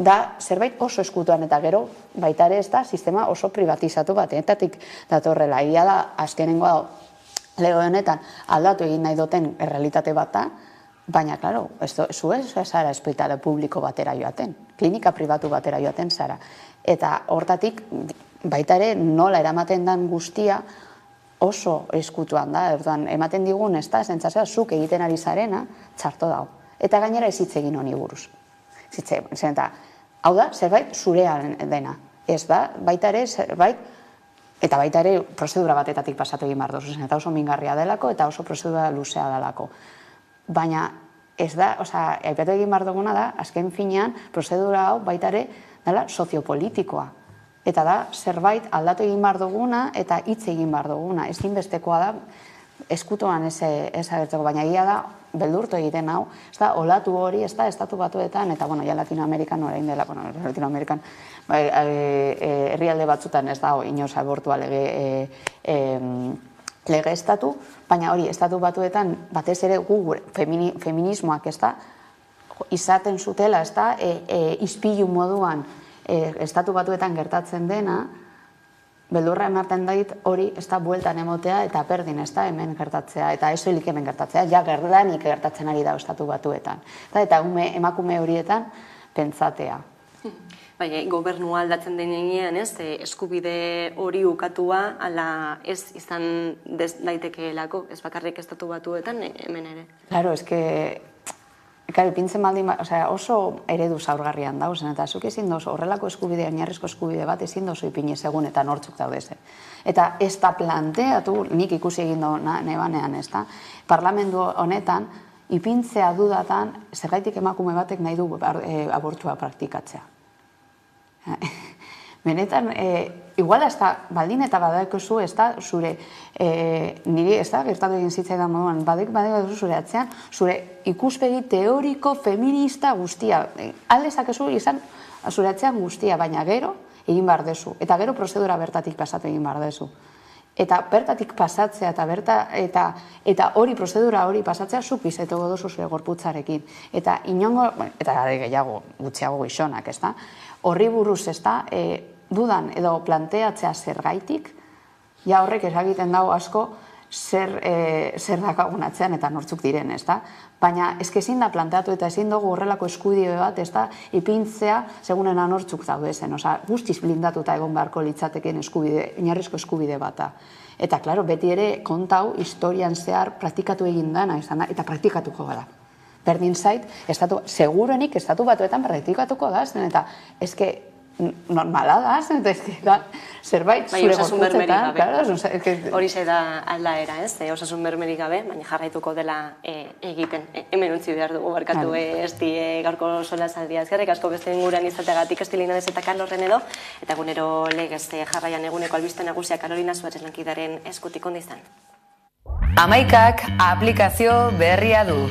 Da, zerbait oso eskutuan eta gero, baita ere ez da, sistema oso privatizatu bateetatik datorrela. Egia da, azkenengoa lege honetan aldatu egin nahi duten errealitate bat da, baina, klaro, zu ez zara ospitale publiko batera joaten, klinika pribatu batera joaten zara. Eta hortatik, baita ere nola eramaten den guztia oso eskutuan da, ematen digun ez da, zentzazioa, zuk egiten ari zarena, txarto dago. Eta gainera ez hitz egin honi buruz. Hau da, zerbait zurean dena. Ez da, baita ere, zerbait, eta baita ere prozedura batetatik pasatu egin behar duzu, eta oso mingarria delako, eta oso prozedura luzea delako. Baina, ez da, aipatu egin behar duguna da, azken finean, prozedura hau baita ere, dela soziopolitikoa. Eta da, zerbait aldatu egin behar duguna, eta hitz egin behar duguna. Ezinbestekoa da, eskutuan ez agertzeko, baina egia da, beldurtu egiten hau, ez da, olatu hori, ez da, estatu batuetan, eta, bueno, ja Latinoamerikan orain dela, Latinoamerikan herrialde batzutan ez da, inoz abortua lege estatu, baina hori, estatu batuetan, batez ere gu feminismoak, ez da, izaten zutela, ez da, ispilu moduan estatu batuetan gertatzen dena, beldurra ematen dait hori ez da bueltan emotea eta berdin ez da hemen gertatzea, eta ez soilik hemen gertatzea, ja gerlanik gertatzen ari da estatu batuetan. Eta emakume horietan pentsatea. Baina, gobernua aldatzen denean, eskubide hori ukatua, ala ez izan daitekeelako, ez bakarrik estatu batuetan, hemen ere. Claro, pintzen baldin, oso eredu zaurgarrian dauz, eta zuk ezin dozu horrelako eskubide, oinarrizko eskubide bat ezin dozu ipini segun eta nortzuk daudezen. Eta ez da planteatu, nik ikusi egin nebanean, ez da, parlamentu honetan, ipintzea dudatan, zergaitik emakume batek nahi du abortua praktikatzea. Benetan, igual ez da, baldin eta badakozu, ez da, zure, niri, ez da, gertatu egin zitzaidan moduan, badakozu zure atzean, zure ikuspegi teoriko feminista guztia. Aldezakezu izan zure atzean guztia, baina gero egin behar dezu. Eta gero prozedura bertatik pasatu egin behar dezu. Eta bertatik pasatzea eta hori prozedura hori pasatzea zuk bizetoko dozu zure gorputzarekin. Eta inongo, eta gehiago, gutxiago gizonak, ez da, horri buruz, ez da, dudan edo planteatzea zergaitik, ja horrek eragiten dago asko zer dakagun atzean eta nortzuk diren, ez da? Baina ezin da planteatu eta ezin dugu horrelako eskubide bat, ez da, ipintzea segunena nortzuk daudezen, guztiz blindatuta egon beharko litzateken oinarrizko eskubide bata. Eta, klaro, beti ere kontau historian zehar praktikatu egin dana, eta praktikatuko gara. Berdin zait, segurenik estatu batuetan praktikatuko da, eta ezke normala da, zerbait zure gorputzetan. Hori ze da aldaera, ez? Osasun bermerik gabe, baina jarraituko dela egiten. Hemen utzi behar dugu barkatu gaurko solasaldia. Eskerrik asko beste inguruan izateagatik Estilina eta Carlos Renedo, eta egunero legez jarraian eguneko albiste nagusia Karolina Suárez lankidaren eskutik ondo izan. 11ak aplikazio berria du.